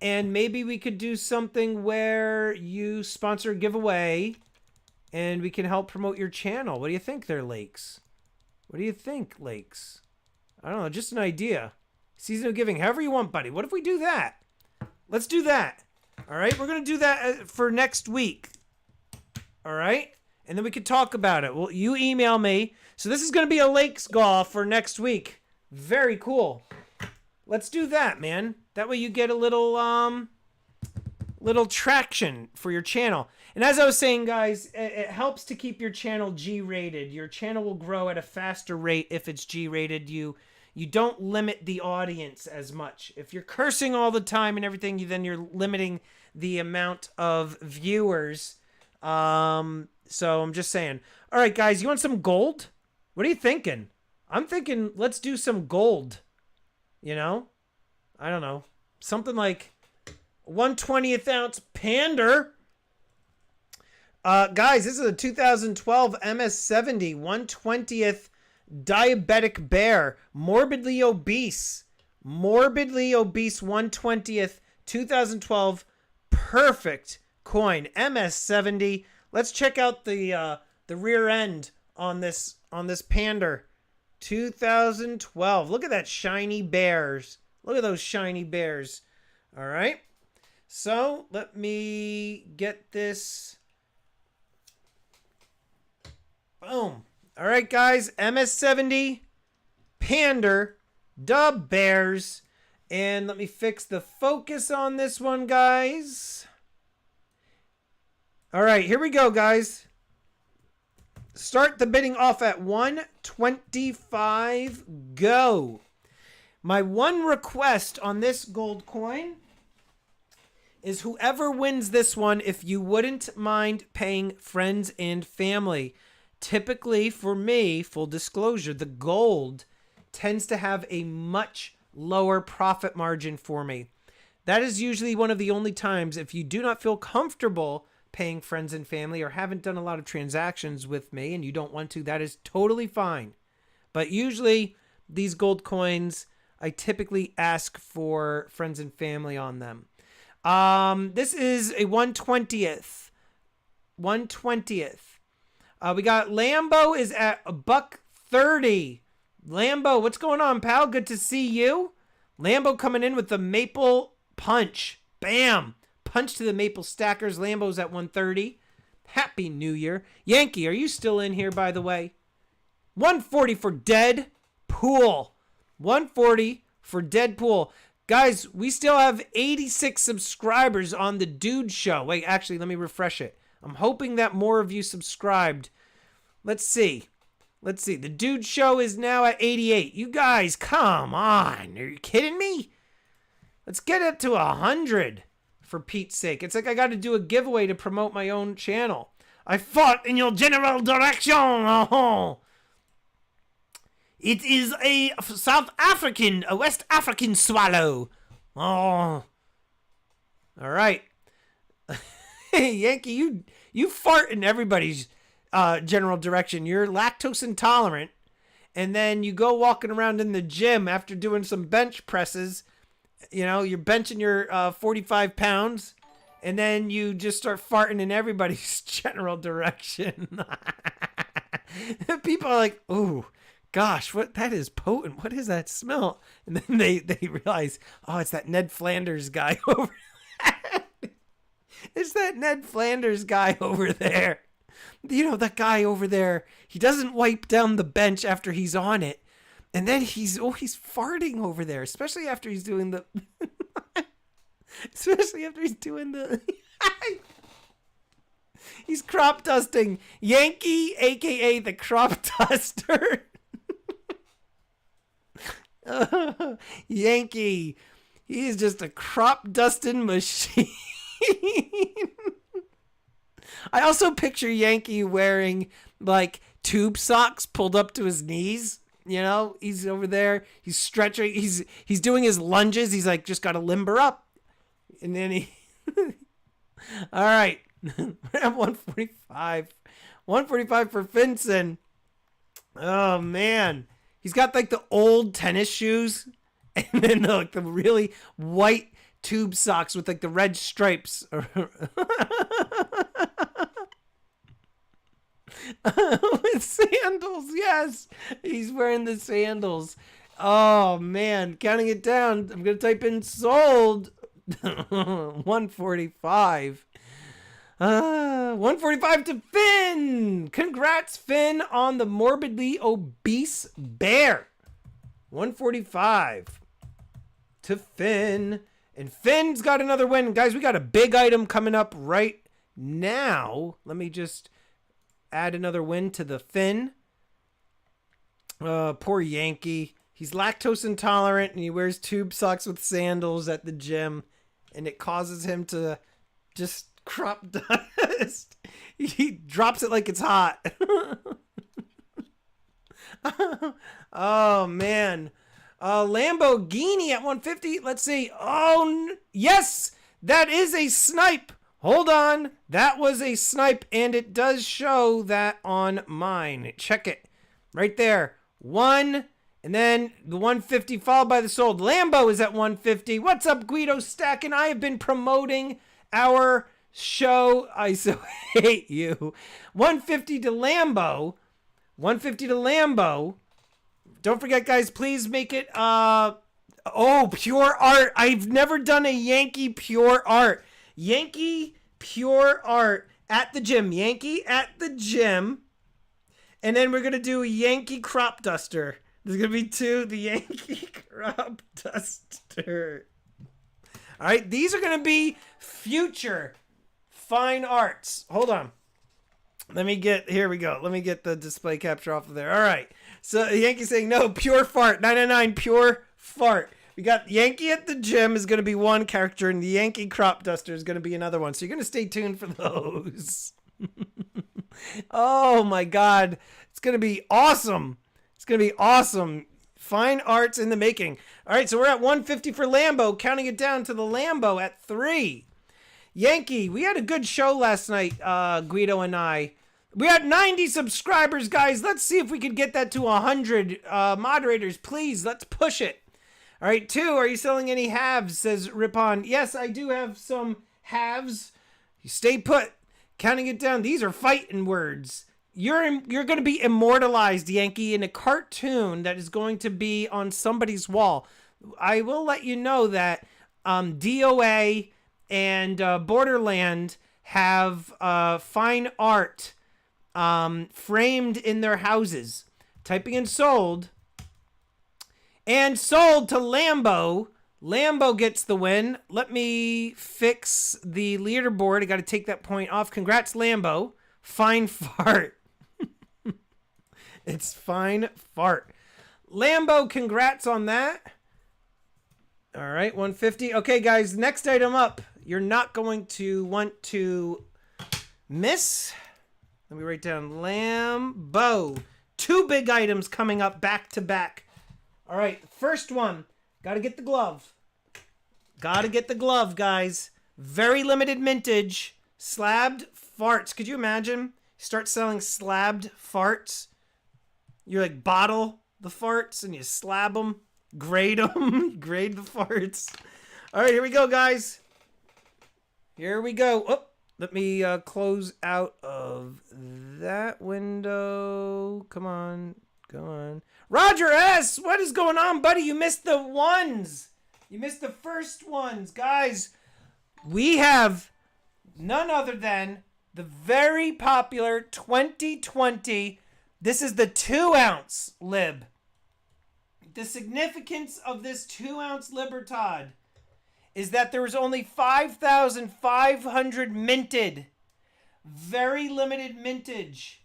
And maybe we could do something where you sponsor a giveaway and we can help promote your channel. What do you think there, Lakes? What do you think, Lakes? I don't know, just an idea. Season of giving, however you want, buddy. What if we do that? Let's do that. All right, we're going to do that for next week. All right? And then we could talk about it. Well, you email me. So this is going to be a Lakes golf for next week. Very cool. Let's do that, man. That way you get a little traction for your channel. And as I was saying, guys, it helps to keep your channel G-rated. Your channel will grow at a faster rate if it's G-rated. You don't limit the audience as much. If you're cursing all the time and everything, then you're limiting the amount of viewers. So I'm just saying. All right, guys, you want some gold? What are you thinking? I'm thinking let's do some gold. You know? I don't know. Something like 1/20th ounce panda. Guys, this is a 2012 MS70 1/20th diabetic bear. Morbidly obese. Morbidly obese 1/20th 2012 perfect coin. MS70. Let's check out the rear end on this panda. 2012. Look at that shiny bears. Look at those shiny bears. All right. So let me get this. Boom. All right, guys. MS70 panda dub bears. And let me fix the focus on this one, guys. All right, here we go, guys. Start the bidding off at 125. Go. My one request on this gold coin is whoever wins this one, if you wouldn't mind paying friends and family. Typically, for me, full disclosure, the gold tends to have a much lower profit margin for me. That is usually one of the only times, if you do not feel comfortable paying friends and family or haven't done a lot of transactions with me and you don't want to, that is totally fine. But usually these gold coins, I typically ask for friends and family on them. This is a 1/20th. 1/20th. We got Lambo is at $1.30. Lambo, what's going on, pal? Good to see you. Lambo coming in with the maple punch. Bam. Punch to the maple stackers. Lambo's at 130. Happy New Year. Yankee, are you still in here, by the way? 140 for Deadpool. 140 for Deadpool. Guys, we still have 86 subscribers on the Dude Show. Wait, actually, let me refresh it. I'm hoping that more of you subscribed. Let's see. Let's see. The Dude Show is now at 88. You guys, come on. Are you kidding me? Let's get it to 100, for Pete's sake. It's like I got to do a giveaway to promote my own channel. I fought in your general direction. Oh. It is a South African, a West African swallow. Oh. All right. Hey, Yankee, you fart in everybody's general direction. You're lactose intolerant, and then you go walking around in the gym after doing some bench presses. You know, you're benching your 45 pounds, and then you just start farting in everybody's general direction. People are like, ooh, gosh, that is potent. What is that smell? And then they realize, oh, it's that Ned Flanders guy over there. It's that Ned Flanders guy over there. You know, that guy over there, he doesn't wipe down the bench after he's on it. And then he's farting over there, especially after he's doing the he's crop dusting. Yankee, aka the crop duster. Yankee, he is just a crop dusting machine. I also picture Yankee wearing like tube socks pulled up to his knees. You know, he's over there, he's stretching, he's doing his lunges. He's like, just got to limber up. And then he, all right, we're at 145. 145 for Finson. Oh man. He's got like the old tennis shoes and then like the really white tube socks with like the red stripes. With sandals, yes. He's wearing the sandals. Oh man, counting it down. I'm gonna type in sold. 145. 145 to Finn. Congrats, Finn, on the morbidly obese bear. 145 to Finn. And Finn's got another win. Guys, we got a big item coming up right now. Let me just add another win to the Finn. Poor Yankee. He's lactose intolerant and he wears tube socks with sandals at the gym. And it causes him to just crop dust. He drops it like it's hot. Oh, man. Lamborghini at 150. Let's see. Oh, yes. That is a snipe. Hold on. That was a snipe, and it does show that on mine. Check it. Right there. One, and then the 150 followed by the sold. Lambo is at 150. What's up, Guido Stackin'? I have been promoting our show. I so hate you. 150 to Lambo. 150 to Lambo. Don't forget, guys, please make it, pure art. I've never done a Yankee pure art. Yankee pure art at the gym. Yankee at the gym. And then we're going to do a Yankee crop duster. There's going to be two. The Yankee crop duster. All right. These are going to be future fine arts. Hold on. Here we go. Let me get the display capture off of there. All right. So Yankee saying, no, pure fart. 999, pure fart. We got Yankee at the gym is going to be one character, and the Yankee crop duster is going to be another one. So you're going to stay tuned for those. Oh, my God. It's going to be awesome. It's going to be awesome. Fine arts in the making. All right, so we're at 150 for Lambo, counting it down to the Lambo at 3. Yankee, we had a good show last night, Guido and I. We had 90 subscribers, guys. Let's see if we could get that to 100. Moderators, please, let's push it. All right, 2, are you selling any halves, says Ripon. Yes, I do have some halves. You stay put. Counting it down. These are fighting words. You're going to be immortalized, Yankee, in a cartoon that is going to be on somebody's wall. I will let you know that DOA and Borderland have fine art framed in their houses. Typing in sold. And sold to Lambo. Lambo gets the win. Let me fix the leaderboard. I got to take that point off. Congrats, Lambo. Fine fart. It's fine fart. Lambo, congrats on that. All right, 150. Okay, guys, next item up. You're not going to want to miss. Let me write down Lambo. 2 big items coming up back to back. All right, first one. Got to get the glove. Got to get the glove, guys. Very limited mintage. Slabbed farts. Could you imagine? Start selling slabbed farts. You like bottle the farts and you slab them. Grade them. Grade the farts. All right, here we go, guys. Here we go. Oh, let me close out of that window. Come on. Come on. Roger S., what is going on, buddy? You missed the ones. You missed the first ones. Guys, we have none other than the very popular 2020. This is the 2-ounce lib. The significance of this 2-ounce Libertad is that there was only 5,500 minted. Very limited mintage.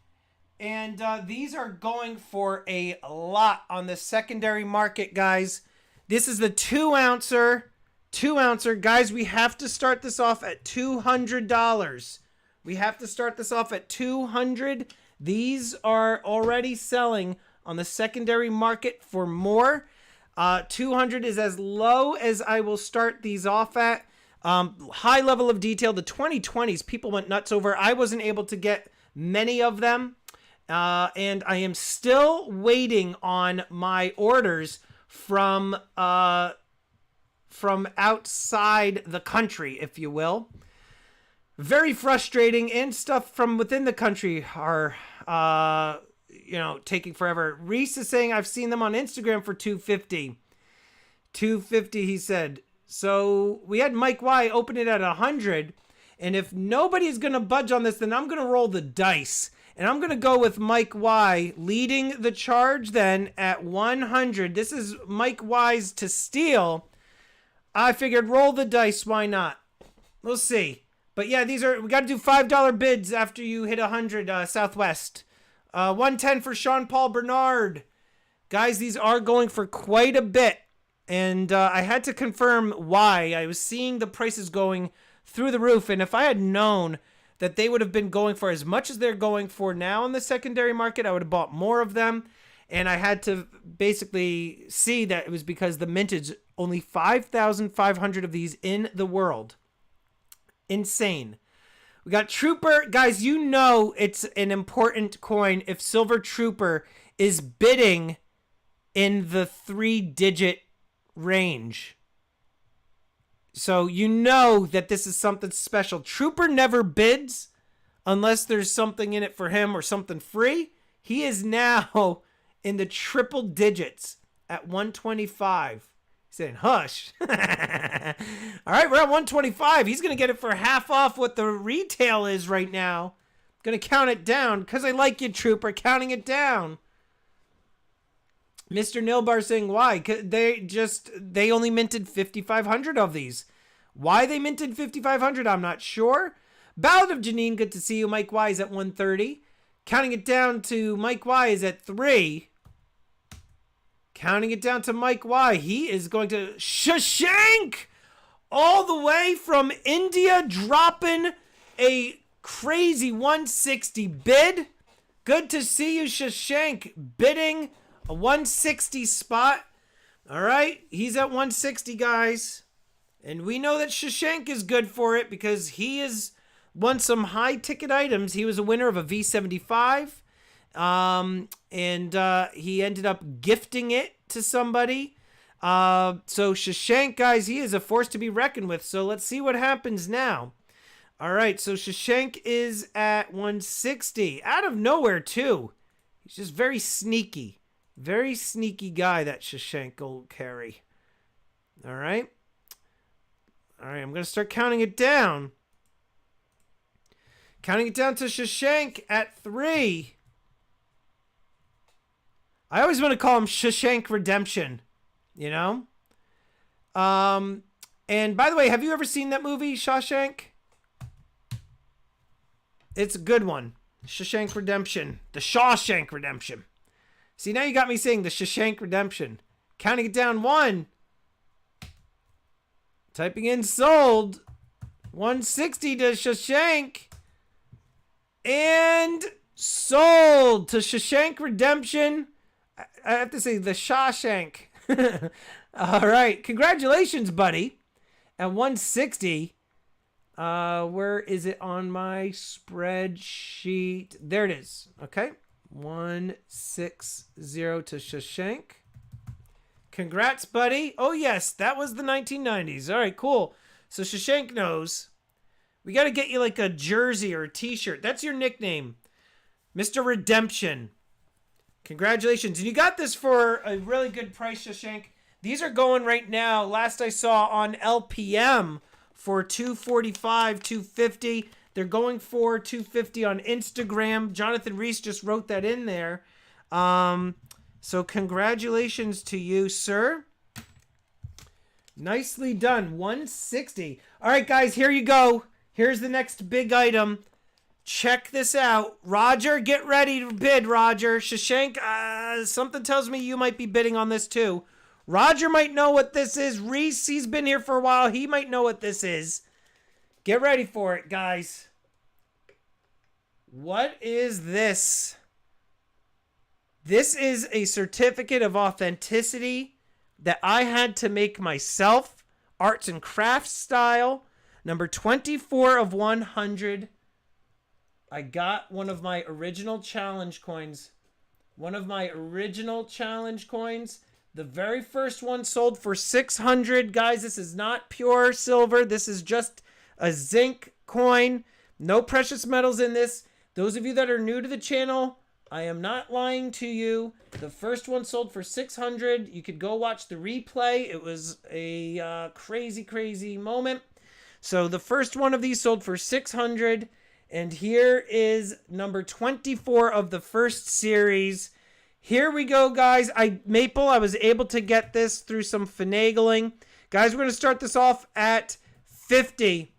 And these are going for a lot on the secondary market, guys. This is the 2-ouncer. 2-ouncer. Guys, we have to start this off at $200. We have to start this off at $200. These are already selling on the secondary market for more. 200 is as low as I will start these off at. High level of detail. The 2020s, people went nuts over. I wasn't able to get many of them. And I am still waiting on my orders from outside the country, if you will. Very frustrating, and stuff from within the country are, taking forever. Reese is saying I've seen them on Instagram for $250. $250, he said. So we had Mike Y open it at $100, and if nobody's gonna budge on this, then I'm gonna roll the dice. And I'm going to go with Mike Y leading the charge then at 100. This is Mike Y's to steal. I figured roll the dice. Why not? We'll see. But yeah, we got to do $5 bids after you hit 100 Southwest. 110 for Sean Paul Bernard. Guys, these are going for quite a bit. And I had to confirm why. I was seeing the prices going through the roof. And if I had known that they would have been going for as much as they're going for now in the secondary market, I would have bought more of them. And I had to basically see that it was because the mintage, only 5,500 of these in the world. Insane. We got Trooper. Guys, you know it's an important coin if Silver Trooper is bidding in the 3-digit range. So you know that this is something special. Trooper never bids unless there's something in it for him or something free. He is now in the triple digits at 125. He's saying, hush. All right, we're at 125. He's going to get it for half off what the retail is right now. Going to count it down because I like you, Trooper, counting it down. Mr. Nilbar saying why? They only minted 5,500 of these. Why they minted 5,500, I'm not sure. Ballad of Janine, good to see you. Mike Y is at 130. Counting it down to Mike Y is at 3. Counting it down to Mike Y, he is going to Shashank all the way from India, dropping a crazy 160 bid. Good to see you, Shashank, bidding a 160 spot. All right, he's at 160, guys. And we know that Shashank is good for it because he has won some high-ticket items. He was a winner of a V75. And he ended up gifting it to somebody. So Shashank, guys, he is a force to be reckoned with. So let's see what happens now. All right, so Shashank is at 160. Out of nowhere, too. He's just very sneaky. Very sneaky guy, that Shashank will carry. All right. All right, I'm going to start counting it down. Counting it down to Shashank at 3. I always want to call him Shashank Redemption, you know? And by the way, have you ever seen that movie, Shawshank? It's a good one. Shawshank Redemption. The Shawshank Redemption. See, now you got me saying the Shawshank Redemption. Counting it down 1. Typing in sold. 160 to Shawshank. And sold to Shawshank Redemption. I have to say the Shawshank. All right. Congratulations, buddy. At 160. Where is it on my spreadsheet? There it is. Okay. 160 to Shashank. Congrats, buddy. Oh, yes. That was the 1990s. All right, cool. So Shashank knows. We got to get you like a jersey or a t-shirt. That's your nickname. Mr. Redemption. Congratulations. And you got this for a really good price, Shashank. These are going right now, last I saw, on LPM for $245, $250. They're going for $250 on Instagram. Jonathan Reese just wrote that in there. So congratulations to you, sir. Nicely done. 160. All right, guys, here you go. Here's the next big item. Check this out. Roger, get ready to bid, Roger. Shashank, something tells me you might be bidding on this too. Roger might know what this is. Reese, he's been here for a while. He might know what this is. Get ready for it, guys. What is this? This is a certificate of authenticity that I had to make myself. Arts and crafts style. Number 24 of 100. I got one of my original challenge coins. The very first one sold for $600. Guys, this is not pure silver. This is just a zinc coin. No precious metals in this. Those of you that are new to the channel, I am not lying to you. The first one sold for $600. You could go watch the replay. It was a crazy, crazy moment. So the first one of these sold for $600. And here is number 24 of the first series. Here we go, guys. Maple, I was able to get this through some finagling. Guys, we're going to start this off at 50.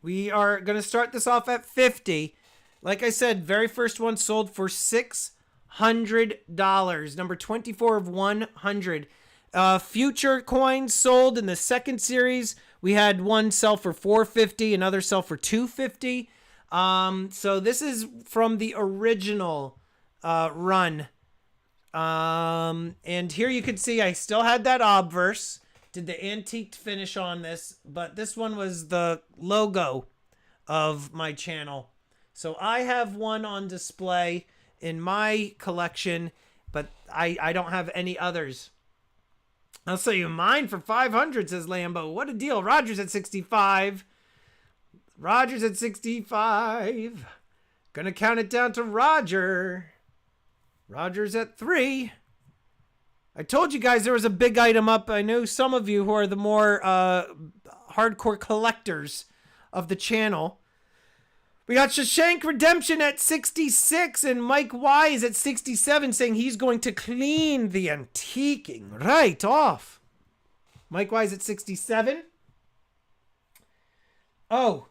We are going to start this off at 50. Like I said, very first one sold for $600. Number 24 of 100. Future coins sold in the second series. We had one sell for $450, another sell for $250. So this is from the original run. And here you can see I still had that obverse. Did the antiqued finish on this, but this one was the logo of my channel. So I have one on display in my collection, but I don't have any others. I'll sell you mine for $500, says Lambo. What a deal. Roger's at 65. Roger's at 65. Gonna count it down to Roger. Roger's at 3. I told you guys there was a big item up. I know some of you who are the more hardcore collectors of the channel. We got Shashank Redemption at 66 and Mike Y is at 67 saying he's going to clean the antiquing right off. Mike Y is at 67. Oh,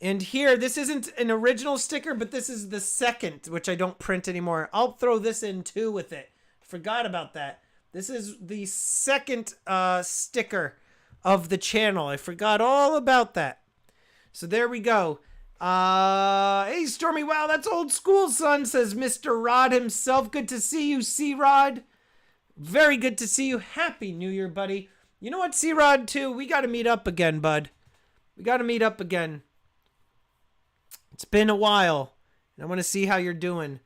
and here, this isn't an original sticker, but this is the second, which I don't print anymore. I'll throw this in too with it. Forgot about that. This is the second sticker of the channel. I forgot all about that. So there we go. Hey, Stormy, wow, that's old school, son, says Mr. Rod himself. Good to see you, C-Rod. Very good to see you. Happy New Year, buddy. You know what, C-Rod, too? We got to meet up again, bud. We got to meet up again. It's been a while, and I want to see how you're doing.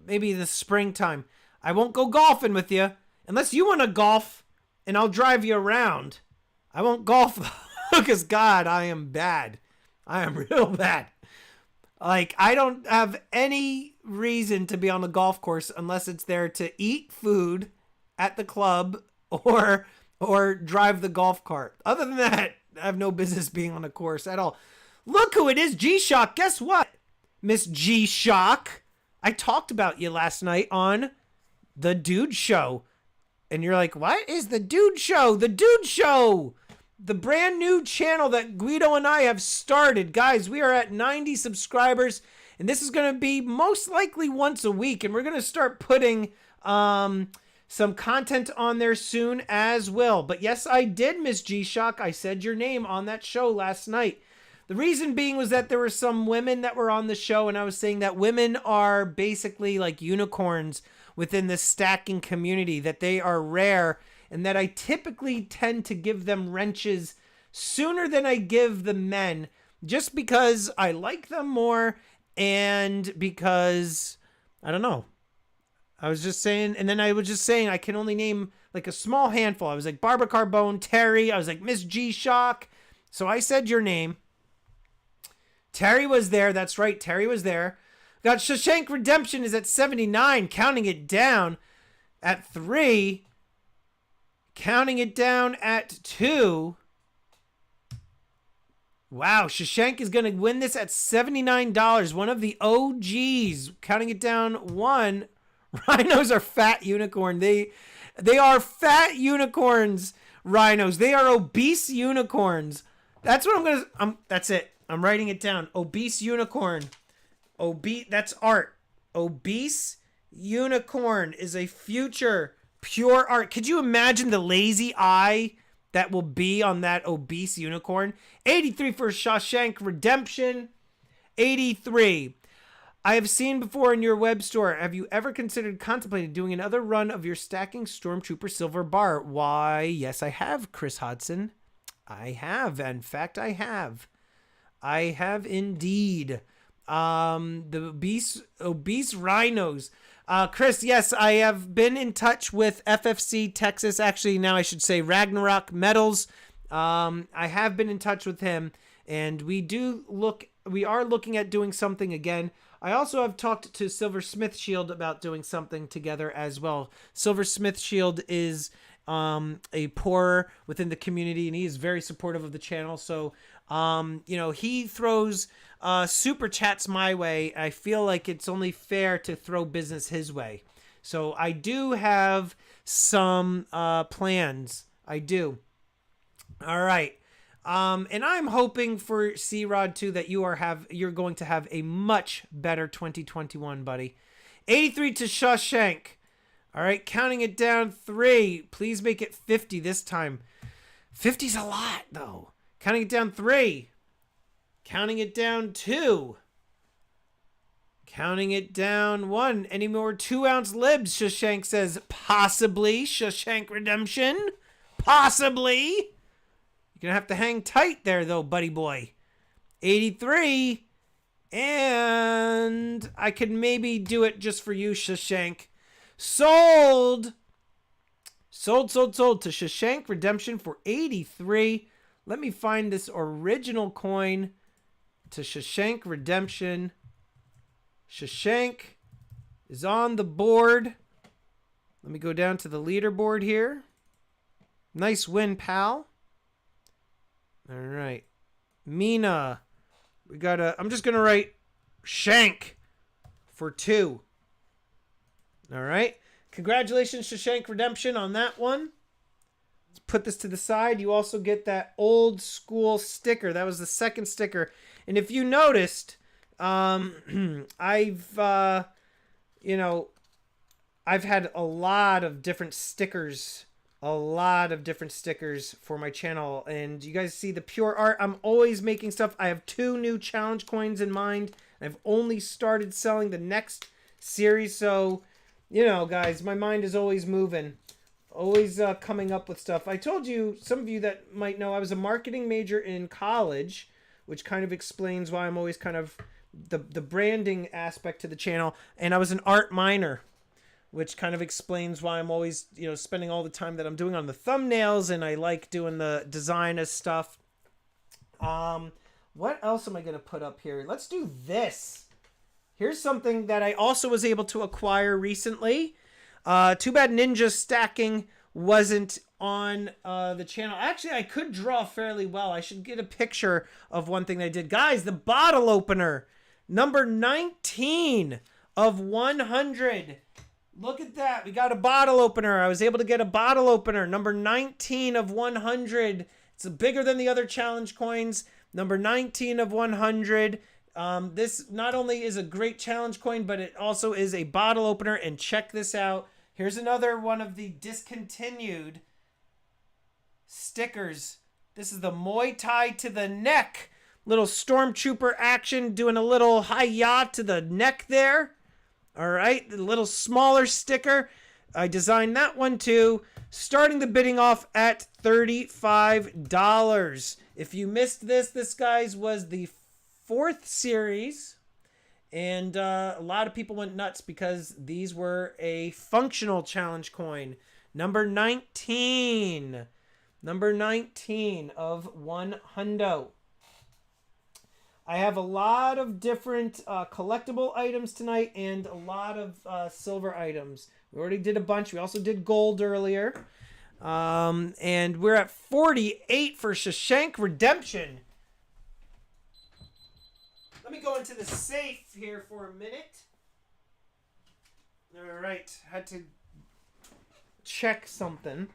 Maybe the springtime. I won't go golfing with you unless you want to golf, and I'll drive you around. I won't golf because, God, I am bad. I am real bad. Like, I don't have any reason to be on the golf course unless it's there to eat food at the club or drive the golf cart. Other than that, have no business being on a course at all. Look who it is, G-Shock. Guess what, Miss G-Shock? I talked about you last night on The Dude Show. And you're like, what is The Dude Show? The Dude Show! The brand new channel that Guido and I have started. Guys, we are at 90 subscribers. And this is going to be most likely once a week. And we're going to start putting some content on there soon as well. But yes, I did, Miss G-Shock. I said your name on that show last night. The reason being was that there were some women that were on the show, and I was saying that women are basically like unicorns within the stacking community, that they are rare, and that I typically tend to give them wrenches sooner than I give the men, just because I like them more, and because, I don't know. I was just saying, and then I was just saying I can only name like a small handful. I was like Barber Carbone, Terry, I was like Miss G-Shock. So I said your name. Terry was there. That's right. Terry was there. Got Shawshank Redemption is at 79. Counting it down at 3. Counting it down at 2. Wow. Shawshank is going to win this at $79. One of the OGs. Counting it down 1. Rhinos are fat unicorn. They are fat unicorns, rhinos. They are obese unicorns. That's what that's it. I'm writing it down. Obese unicorn. That's art. Obese unicorn is a future pure art. Could you imagine the lazy eye that will be on that obese unicorn? 83 for Shawshank Redemption. 83. I have seen before in your web store. Have you ever contemplated doing another run of your stacking Stormtrooper silver bar? Why, yes, I have, Chris Hodson. I have. In fact, I have. I have indeed. The obese rhinos. Chris, yes, I have been in touch with FFC Texas. Actually, now I should say Ragnarok Metals. I have been in touch with him, and we are looking at doing something again. I also have talked to Silver Smith Shield about doing something together as well. Silver Smith Shield is a pourer within the community, and he is very supportive of the channel. So, he throws super chats my way. I feel like it's only fair to throw business his way. So I do have some plans. I do. All right. And I'm hoping for C-Rod too that you're going to have a much better 2021, buddy. 83 to Shawshank. All right, counting it down 3. Please make it 50 this time. 50's a lot though. Counting it down 3. Counting it down 2. Counting it down 1. Any more 2-ounce libs? Shawshank says possibly. Shawshank Redemption. Possibly. You're going to have to hang tight there, though, buddy boy. 83. And I could maybe do it just for you, Shawshank. Sold to Shawshank Redemption for 83. Let me find this original coin to Shawshank Redemption. Shawshank is on the board. Let me go down to the leaderboard here. Nice win, pal. All right. Mina. I'm just going to write Shank for 2. All right. Congratulations, Shawshank Redemption, on that one. Let's put this to the side. You also get that old school sticker. That was the second sticker. And if you noticed, I've had a lot of different stickers. For my channel, and you guys see the pure art. I'm always making stuff. I have 2 new challenge coins in mind. I've only started selling the next series, so guys, my mind is always moving, always coming up with stuff. I told you, some of you that might know, I was a marketing major in college, which kind of explains why I'm always kind of the branding aspect to the channel, and I was an art minor, which kind of explains why I'm always, spending all the time that I'm doing on the thumbnails, and I like doing the design of stuff. What else am I going to put up here? Let's do this. Here's something that I also was able to acquire recently. Too Bad Ninja Stacking wasn't on the channel. Actually, I could draw fairly well. I should get a picture of one thing I did. Guys, the bottle opener, number 19 of 100. Look at that. We got a bottle opener. I was able to get a bottle opener, number 19 of 100. It's bigger than the other challenge coins. Number 19 of 100. This not only is a great challenge coin, but it also is a bottle opener. And check this out. Here's another one of the discontinued stickers. This is the Muay Thai to the neck. Little Stormtrooper action, doing a little hi-ya to the neck there. All right, the little smaller sticker. I designed that one too. Starting the bidding off at $35. If you missed this, guys, was the 4th series. And a lot of people went nuts because these were a functional challenge coin. Number 19. Number 19 of 100. I have a lot of different collectible items tonight and a lot of silver items. We already did a bunch. We also did gold earlier. And we're at 48 for Shashank Redemption. Let me go into the safe here for a minute. All right. Had to check something.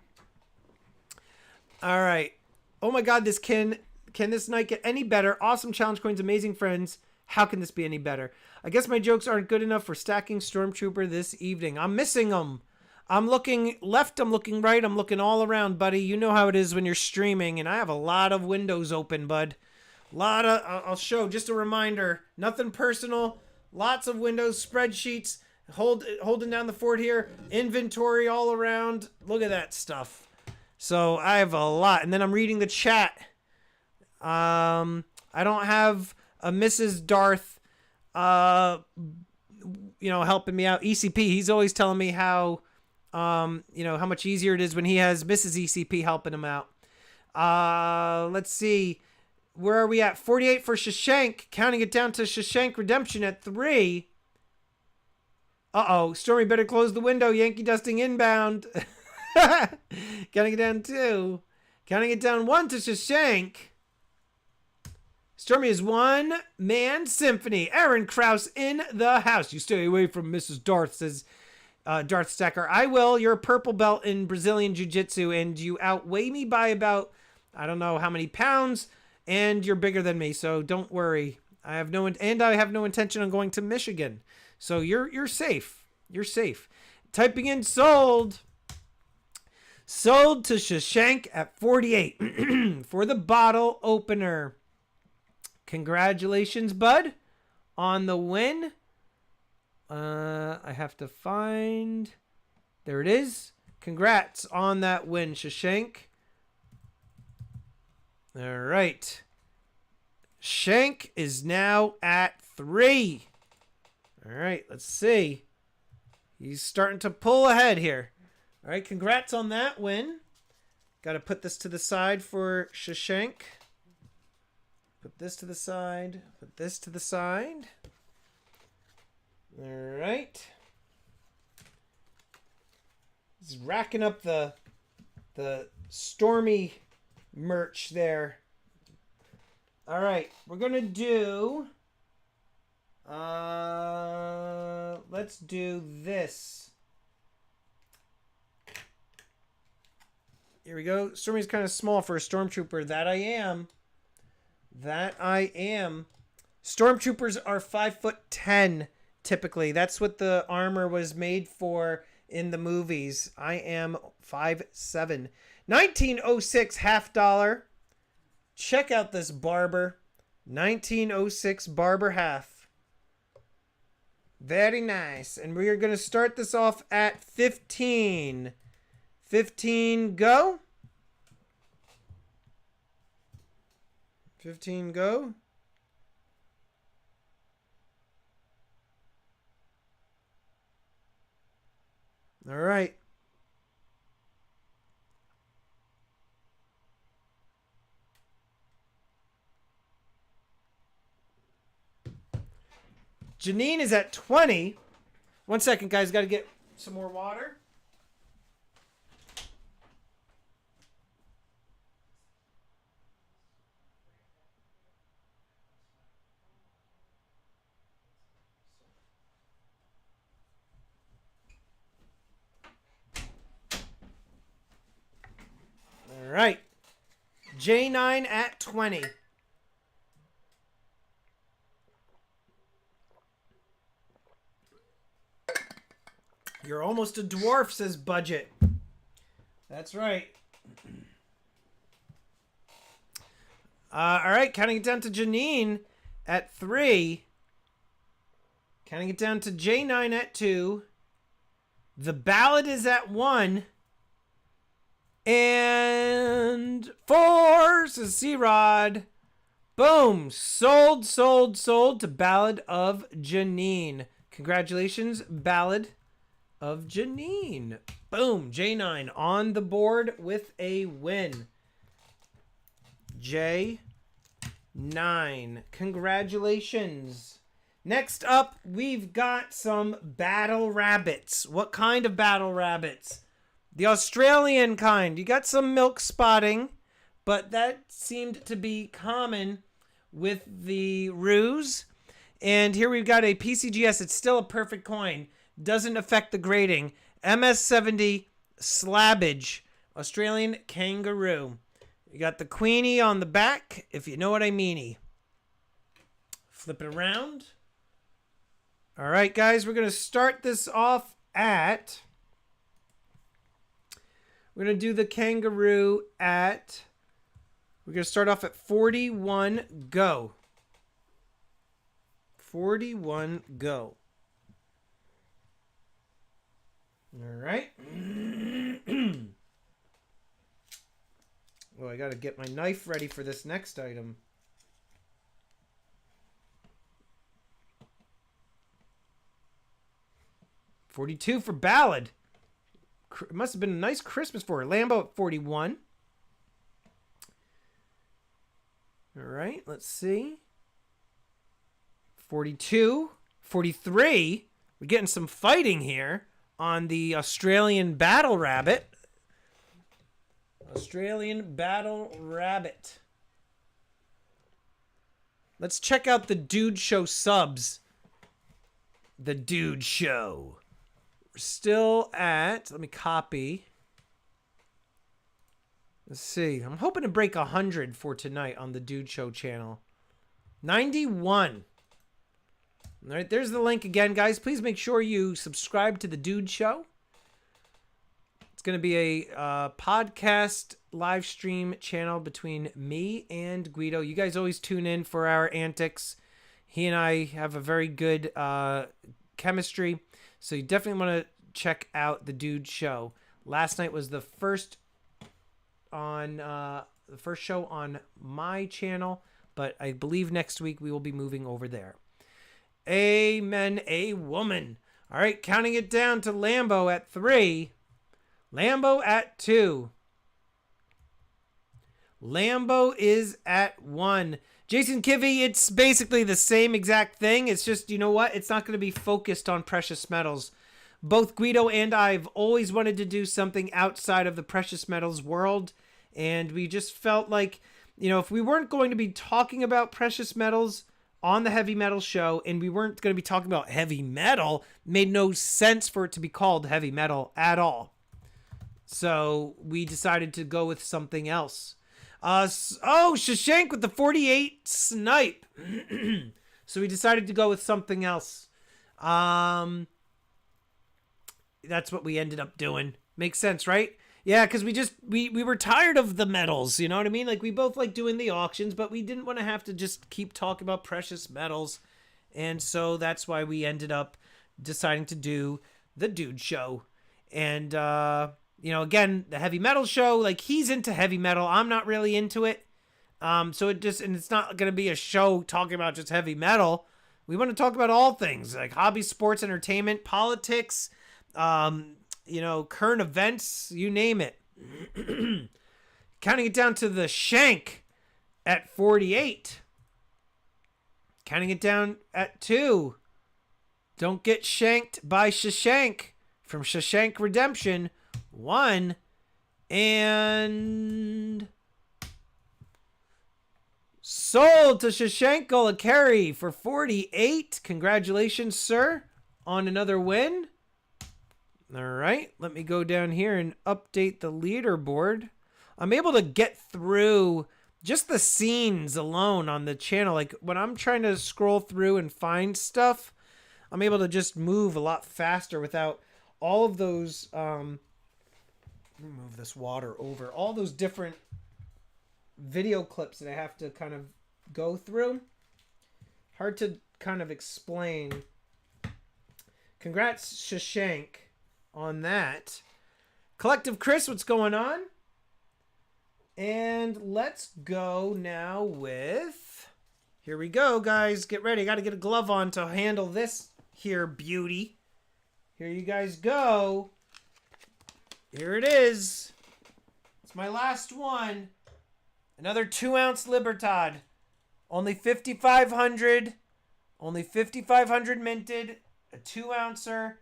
All right. Oh my God, this can this night get any better? Awesome challenge coins, amazing friends. How can this be any better? I guess my jokes aren't good enough for stacking Stormtrooper this evening. I'm missing them. I'm looking left, I'm looking right, I'm looking all around, buddy. You know how it is when you're streaming, and I have a lot of windows open, bud. I'll show, just a reminder, nothing personal, lots of windows, spreadsheets, holding down the fort here, inventory all around. Look at that stuff. So I have a lot, and then I'm reading the chat. I don't have a Mrs. Darth, helping me out. ECP, he's always telling me how, how much easier it is when he has Mrs. ECP helping him out. Let's see. Where are we at? 48 for Shashank. Counting it down to Shashank Redemption at 3. Uh-oh. Stormy better close the window. Yankee dusting inbound. Counting it down 2. Counting it down 1 to Shashank. Stormy is one-man symphony. Aaron Krause in the house. You stay away from Mrs. Darth, says Darth Stacker. I will. You're a purple belt in Brazilian Jiu-Jitsu, and you outweigh me by about, I don't know how many pounds. And you're bigger than me, so don't worry. I have no intention on going to Michigan. So you're safe. You're safe. Typing in sold. Sold to Shashank at 48 for the bottle opener. Congratulations, bud, on the win. I have to find. There it is. Congrats on that win, Shashank. All right. Shank is now at 3. All right, let's see. He's starting to pull ahead here. All right, congrats on that win. Got to put this to the side for Shashank. Put this to the side. Put this to the side. All right. He's racking up the Stormy merch there. All right, we're gonna do let's do this. Here we go. Stormy's kind of small for a Stormtrooper. That I am. Stormtroopers are 5'10" typically. That's what the armor was made for in the movies. I am 5'7". 1906 $50. Check out this Barber. 1906 Barber half. Very nice. And we are going to start this off at 15. 15 go. 15 go. All right. Janine is at 20. 1 second, guys. Got to get some more water. right. J9 at 20. You're almost a dwarf, says Budget. That's right. All right, counting it down to Janine at 3. Counting it down to J9 at 2. The ballad is at 1. And 4, says C-Rod. Boom. Sold to Ballad of Janine. Congratulations, Ballad of Janine. Boom. J9 on the board with a win. J9. Congratulations. Next up, we've got some battle rabbits. What kind of battle rabbits? The Australian kind. You got some milk spotting, but that seemed to be common with the ruse. And here we've got a PCGS. It's still a perfect coin. Doesn't affect the grading. MS70 Slabbage. Australian kangaroo. You got the Queenie on the back, if you know what I meanie. Flip it around. All right, guys, we're going to start this off at... We're going to do the kangaroo at... We're going to start off at 41, go. 41, go. All right. Oh, I got to get my knife ready for this next item. $42 for Ballad. It must have been a nice Christmas for her. Lambo at 41. All right, let's see. 42. 43. We're getting some fighting here on the Australian Battle Rabbit. Australian Battle Rabbit. Let's check out the Dude Show subs. The Dude Show. We're still at... Let me copy. Let's see. I'm hoping to break 100 for tonight on the Dude Show channel. 91. All right, there's the link again, guys. Please make sure you subscribe to the Dude Show. It's going to be a podcast live stream channel between me and Guido. You guys always tune in for our antics. He and I have a very good chemistry, so you definitely want to check out the Dude Show. Last night was the first show on my channel, but I believe next week we will be moving over there. Amen, a woman. All right, counting it down to Lambo at 3. Lambo at 2. Lambo is at 1. Jason Kivy, it's basically the same exact thing. It's just, you know what? It's not going to be focused on precious metals. Both Guido and I have always wanted to do something outside of the precious metals world. And we just felt like, you know, if we weren't going to be talking about precious metals on the Heavy Metal Show, and we weren't going to be talking about heavy metal, it made no sense for it to be called heavy metal at all. So we decided to go with something else. Shashank with the 48 snipe. So we decided to go with something else. That's what we ended up doing. Makes sense, right? Yeah, because we were tired of the metals, you know what I mean? Like, we both like doing the auctions, but we didn't want to have to just keep talking about precious metals. And so that's why we ended up deciding to do the Dude Show. And, you know, again, the Heavy Metal Show, like, he's into heavy metal. I'm not really into it. So it's not going to be a show talking about just heavy metal. We want to talk about all things, like hobby, sports, entertainment, politics, you know, current events, you name it. Counting it down to the Shank at 48. Counting it down at 2. Don't get shanked by Shashank from Shashank Redemption. 1. And sold to Shashank Golakari for 48. Congratulations, sir, on another win. All right, let me go down here and update the leaderboard. I'm able to get through just the scenes alone on the channel. Like when I'm trying to scroll through and find stuff, I'm able to just move a lot faster without all of those, move this water over, all those different video clips that I have to kind of go through. Hard to kind of explain. Congrats, Shashank, on that. Collective Chris, what's going on? And let's go now with... Here we go, guys. Get ready. I got to get a glove on to handle this here beauty. Here you guys go. Here it is. It's my last one. Another 2-ounce Libertad. Only 5,500. Only 5,500 minted. A 2-ouncer.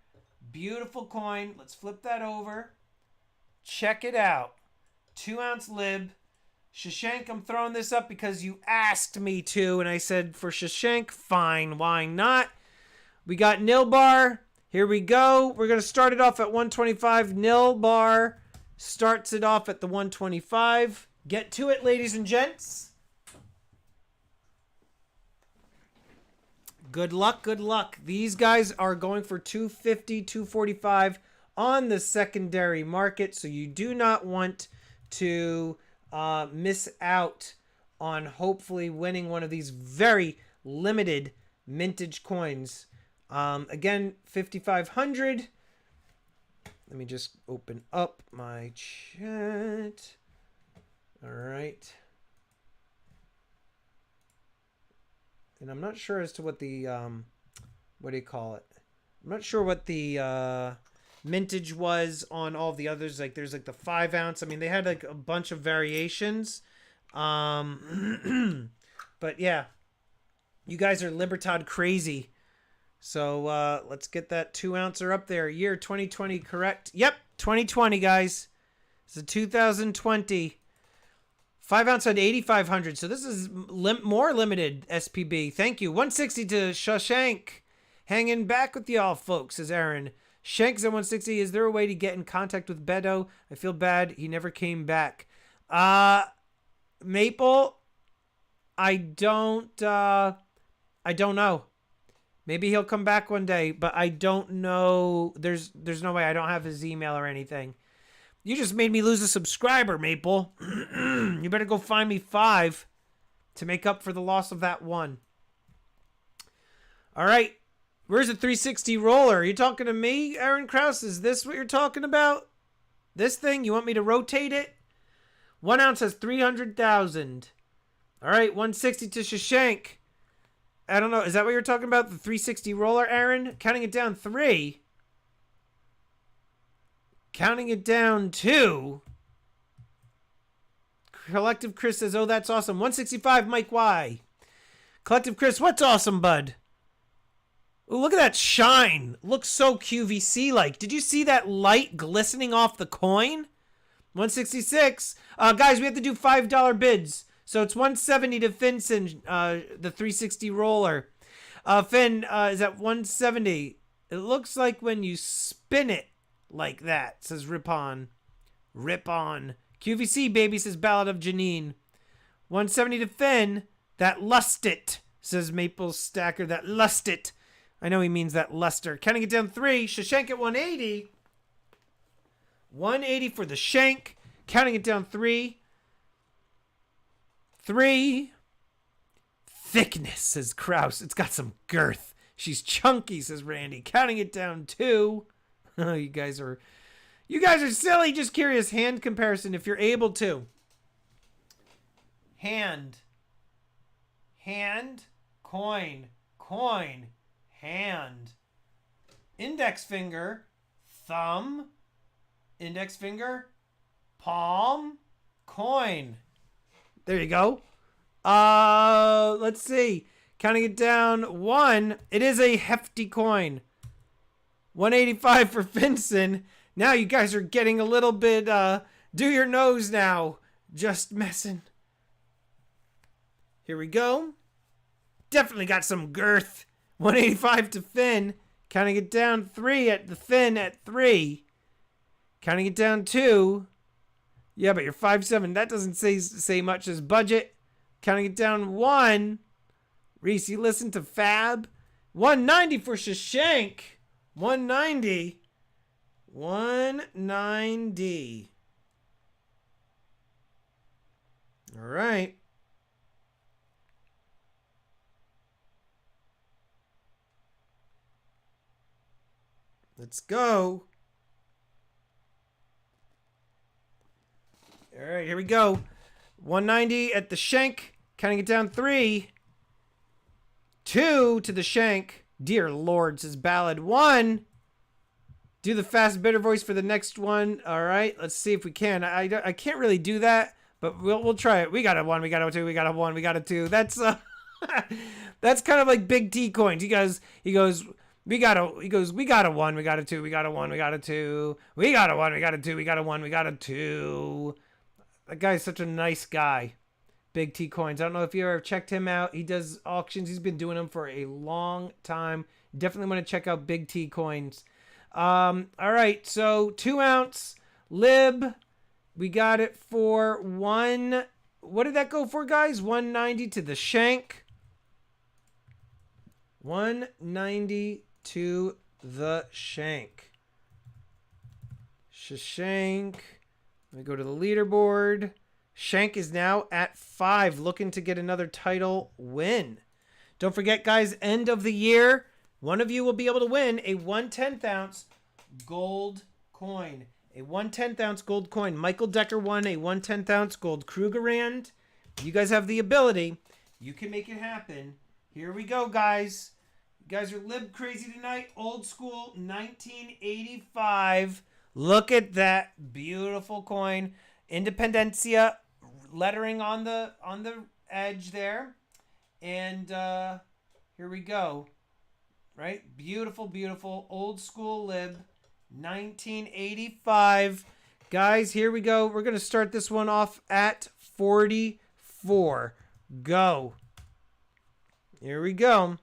Beautiful coin. Let's flip that over. Check it out. 2-ounce lib. Shashank, I'm throwing this up because you asked me to. And I said, for Shashank, fine. Why not? We got nil bar. Here we go. We're going to start it off at 125. Nil bar starts it off at the 125. Get to it, ladies and gents. Good luck, good luck. These guys are going for 250, 245 on the secondary market, so you do not want to miss out on hopefully winning one of these very limited mintage coins. Again, 5,500. Let me just open up my chat. All right. And I'm not sure as to what the, what do you call it? I'm not sure what the mintage was on all the others. Like there's like the 5-ounce. I mean, they had like a bunch of variations. But yeah, you guys are Libertad crazy. So let's get that 2-ouncer up there. Year 2020, correct? Yep, 2020, guys. It's a 2020. 5-ounce had 8,500. So this is more limited SPB. Thank you. 160 to Shashank. Hanging back with y'all, folks, says Aaron. Shank's at 160. Is there a way to get in contact with Beto? I feel bad. He never came back. Maple, I don't know. Maybe he'll come back one day, but I don't know. There's no way. I don't have his email or anything. You just made me lose a subscriber, Maple. You better go find me 5 to make up for the loss of that 1. All right. Where's the 360 roller? Are you talking to me, Aaron Krause? Is this what you're talking about? This thing? You want me to rotate it? 1 ounce has 300,000. All right. 160 to Shashank. I don't know. Is that what you're talking about? The 360 roller, Aaron? Counting it down 3. Counting it down 2. Collective Chris says, oh, that's awesome. 165, Mike Y. Collective Chris, what's awesome, bud? Ooh, look at that shine. Looks so QVC-like. Did you see that light glistening off the coin? 166. Guys, we have to do $5 bids. So it's 170 to Finson, the 360 roller. Finn is at 170. It looks like when you spin it like that, says Rip On. Rip On. QVC, baby, says Ballad of Janine. 170 to Finn. That lust it, says Maple Stacker. That lust it. I know he means that luster. Counting it down 3. Shashank at 180. 180 for the shank. Counting it down 3. 3. Thickness, says Kraus. It's got some girth. She's chunky, says Randy. Counting it down 2. Oh, you guys are silly. Just curious. Hand comparison, if you're able to. Hand. Coin. Hand. Index finger. Thumb. Index finger. Palm. Coin. There you go. Let's see. Counting it down 1. It is a hefty coin. 185 for Finson. Now you guys are getting a little bit, do your nose now. Just messing. Here we go. Definitely got some girth. 185 to Finn. Counting it down 3 at the Finn at 3. Counting it down 2. Yeah, but you're 5'7". That doesn't say much as budget. Counting it down 1. Reese, you listen to Fab. 190 for Shashank. 190. 190. All right. Let's go. All right, here we go. 190 at the shank. Counting it down 3. 2 to the shank. Dear Lord, says Ballad. 1. Do the fast bitter voice for the next one. All right, let's see if we can. I can't really do that, but we'll try it. We got a 1, we got a 2, we got a 1, we got a 2. That's that's kind of like Big T coins. He goes, we got a 1, we got a 2, we got a 1, we got a 2, we got a 1, we got a 2, we got a 1, we got a 2. That guy's such a nice guy. Big T Coins. I don't know if you ever checked him out. He does auctions. He's been doing them for a long time. Definitely want to check out Big T Coins. All right, so 2 ounce lib. We got it for 1. What did that go for, guys? 190 to the shank. 190 to the shank. Shashank. Let me go to the leaderboard. Shank is now at 5, looking to get another title win. Don't forget, guys, end of the year, one of you will be able to win a 1/10 ounce gold coin. A 1/10 ounce gold coin. Michael Decker won a 1/10 ounce gold Krugerrand. You guys have the ability. You can make it happen. Here we go, guys. You guys are lib crazy tonight. Old school 1985. Look at that beautiful coin. Independencia lettering on the edge there. And here we go. Right? Beautiful, beautiful old school lib 1985. Guys, here we go. We're going to start this one off at 44. Go. Here we go.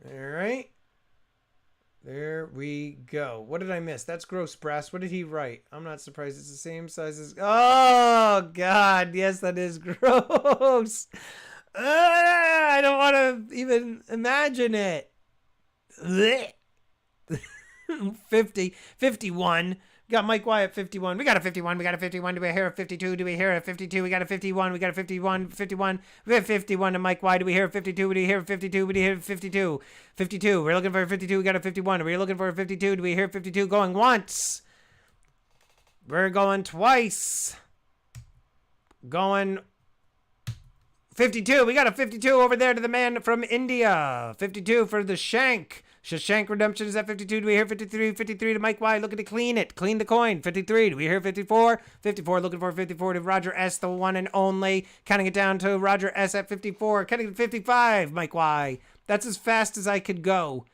All right. There we go. What did I miss? That's gross brass. What did he write? I'm not surprised. It's the same size as... Oh, God. Yes, that is gross. I don't want to even imagine it. 50. 51. We got Mike Y at 51. We got a 51. We got a 51. Do we hear a 52? Do we hear a 52? We got a 51. We got a 51. 51. We have 51 to Mike Y. Do we hear a 52? Do we hear a 52? Do we hear a 52? 52. We're looking for a 52. We got a 51. Are we looking for a 52? Do we hear 52? Going once. We're going twice. Going 52. We got a 52 over there to the man from India. 52 for the shank. Shashank Redemption is at 52. Do we hear 53? 53 to Mike Y. Looking to clean it. Clean the coin. 53. Do we hear 54? 54. Looking for 54 to Roger S., the one and only. Counting it down to Roger S. at 54. Counting to 55. Mike Y. That's as fast as I could go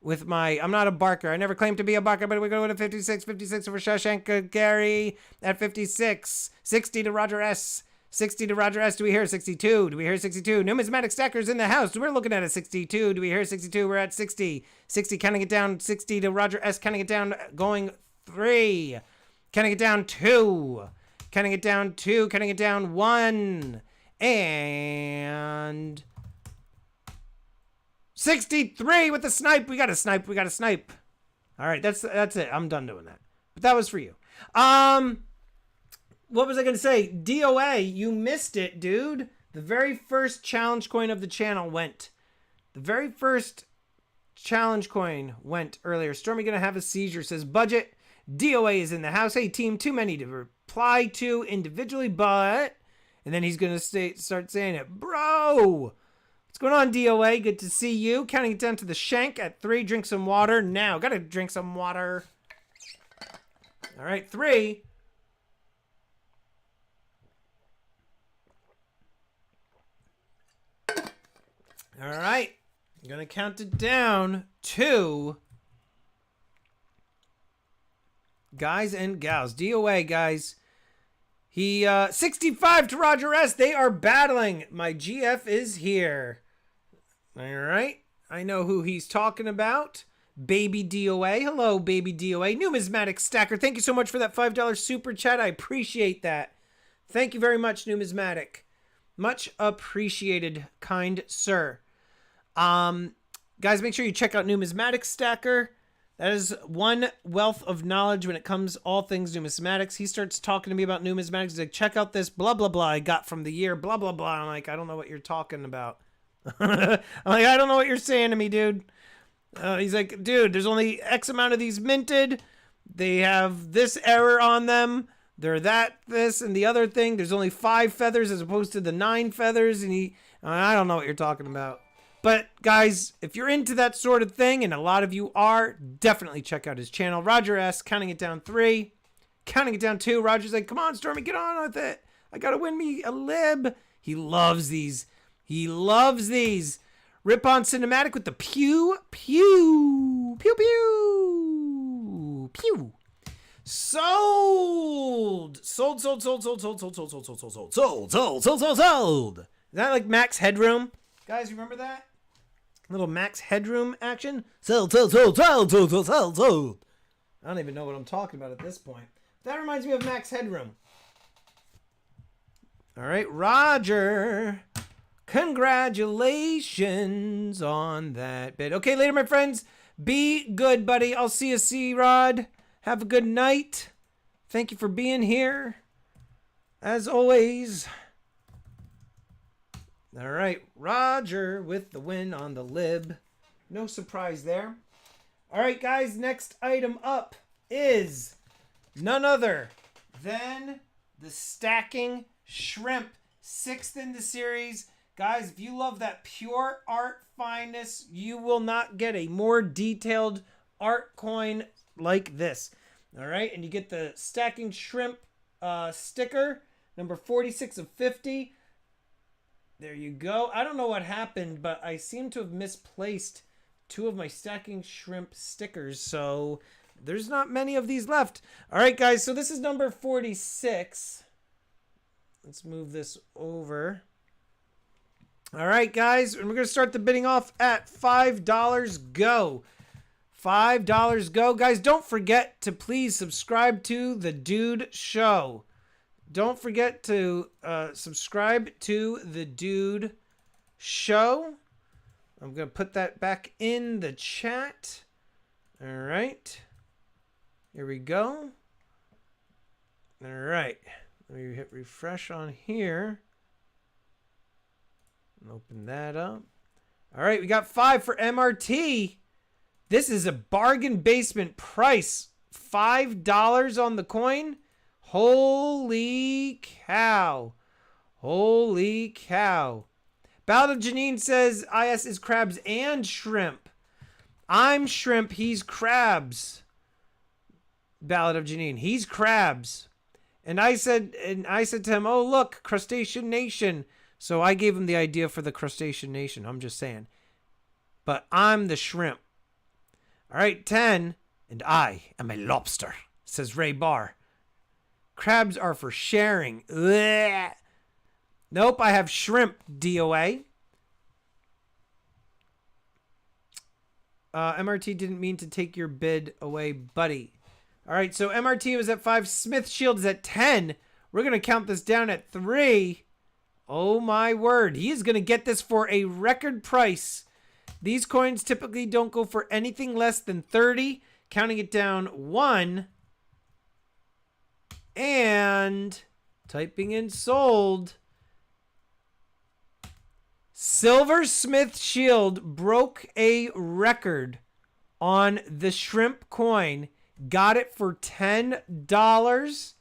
with my... I'm not a barker. I never claimed to be a barker, but we're going to 56. 56 for Shashank Gary at 56. 60 to Roger S. 60 to Roger S. Do we hear 62? Do we hear 62? Numismatic Stackers in the house. We're looking at a 62. Do we hear 62? We're at 60. 60, counting it down. 60 to Roger S. Counting it down. Going 3. Counting it down 2. Counting it down 2. Counting it down 1. And 63 with the snipe. We got a snipe. We got a snipe. All right, that's it. I'm done doing that. But that was for you. What was I going to say? DOA, you missed it, dude. The very first challenge coin of the channel went. The very first challenge coin went earlier. Stormy going to have a seizure, says budget. DOA is in the house. Hey, team, too many to reply to individually, but... And then he's going to start saying it. Bro! What's going on, DOA? Good to see you. Counting it down to the shank at 3. Drink some water now. Got to drink some water. All right, 3. All right, I'm going to count it down to guys and gals. DOA, guys. He, 65 to Roger S. They are battling. My GF is here. All right. I know who he's talking about. Baby DOA. Hello, Baby DOA. Numismatic Stacker. Thank you so much for that $5 super chat. I appreciate that. Thank you very much, Numismatic. Much appreciated, kind sir. Guys, make sure you check out Numismatic Stacker. That is one wealth of knowledge when it comes all things numismatics. He starts talking to me about numismatics. He's like, check out this blah, blah, blah I got from the year, blah, blah, blah. I'm like, I don't know what you're talking about. I'm like, I don't know what you're saying to me, dude. He's like, dude, there's only X amount of these minted. They have this error on them. They're that, this, and the other thing. There's only 5 feathers as opposed to the 9 feathers. And I don't know what you're talking about. But guys, if you're into that sort of thing, and a lot of you are, definitely check out his channel. Roger S, counting it down 3, counting it down 2. Roger's like, come on, Stormy, get on with it. I gotta win me a lib. He loves these. He loves these. Rip on cinematic with the pew, pew, pew, pew, pew. Sold. Sold. Is that like Max Headroom? Guys, you remember that? Little Max Headroom action? Sold. I don't even know what I'm talking about at this point. That reminds me of Max Headroom. All right, Roger. Congratulations on that bid. Okay, later, my friends. Be good, buddy. I'll see you, C-Rod. Have a good night. Thank you for being here. As always. All right, Roger with the win on the lib. No surprise there. All right, guys, next item up is none other than the stacking shrimp. 6th in the series. Guys, if you love that pure art fineness, you will not get a more detailed art coin like this. All right, and you get the stacking shrimp sticker, number 46 of 50. There you go. I don't know what happened, but I seem to have misplaced 2 of my stacking shrimp stickers, so there's not many of these left. All right, guys, so this is number 46. Let's move this over. All right, guys, and we're going to start the bidding off at $5 go. $5 go. Guys, don't forget to please subscribe to The Dude Show. Don't forget to subscribe to The Dude Show. I'm going to put that back in the chat. All right. Here we go. All right. Let me hit refresh on here. And open that up. All right, we got 5 for MRT. This is a bargain basement price. $5 on the coin. Holy cow. Holy cow. Ballad of Janine says IS is crabs and shrimp. I'm shrimp, he's crabs. Ballad of Janine, he's crabs. And I said to him, oh, look, Crustacean Nation. So I gave him the idea for the Crustacean Nation. I'm just saying. But I'm the shrimp. All right, 10. And I am a lobster, says Ray Barr. Crabs are for sharing. Ugh. Nope, I have shrimp, DOA. MRT didn't mean to take your bid away, buddy. All right, so MRT was at 5. Smith Shield is at 10. We're going to count this down at 3. Oh, my word. He is going to get this for a record price. These coins typically don't go for anything less than 30. Counting it down, 1. And typing in sold. Silver Smith Shield broke a record on the shrimp coin. Got it for $10.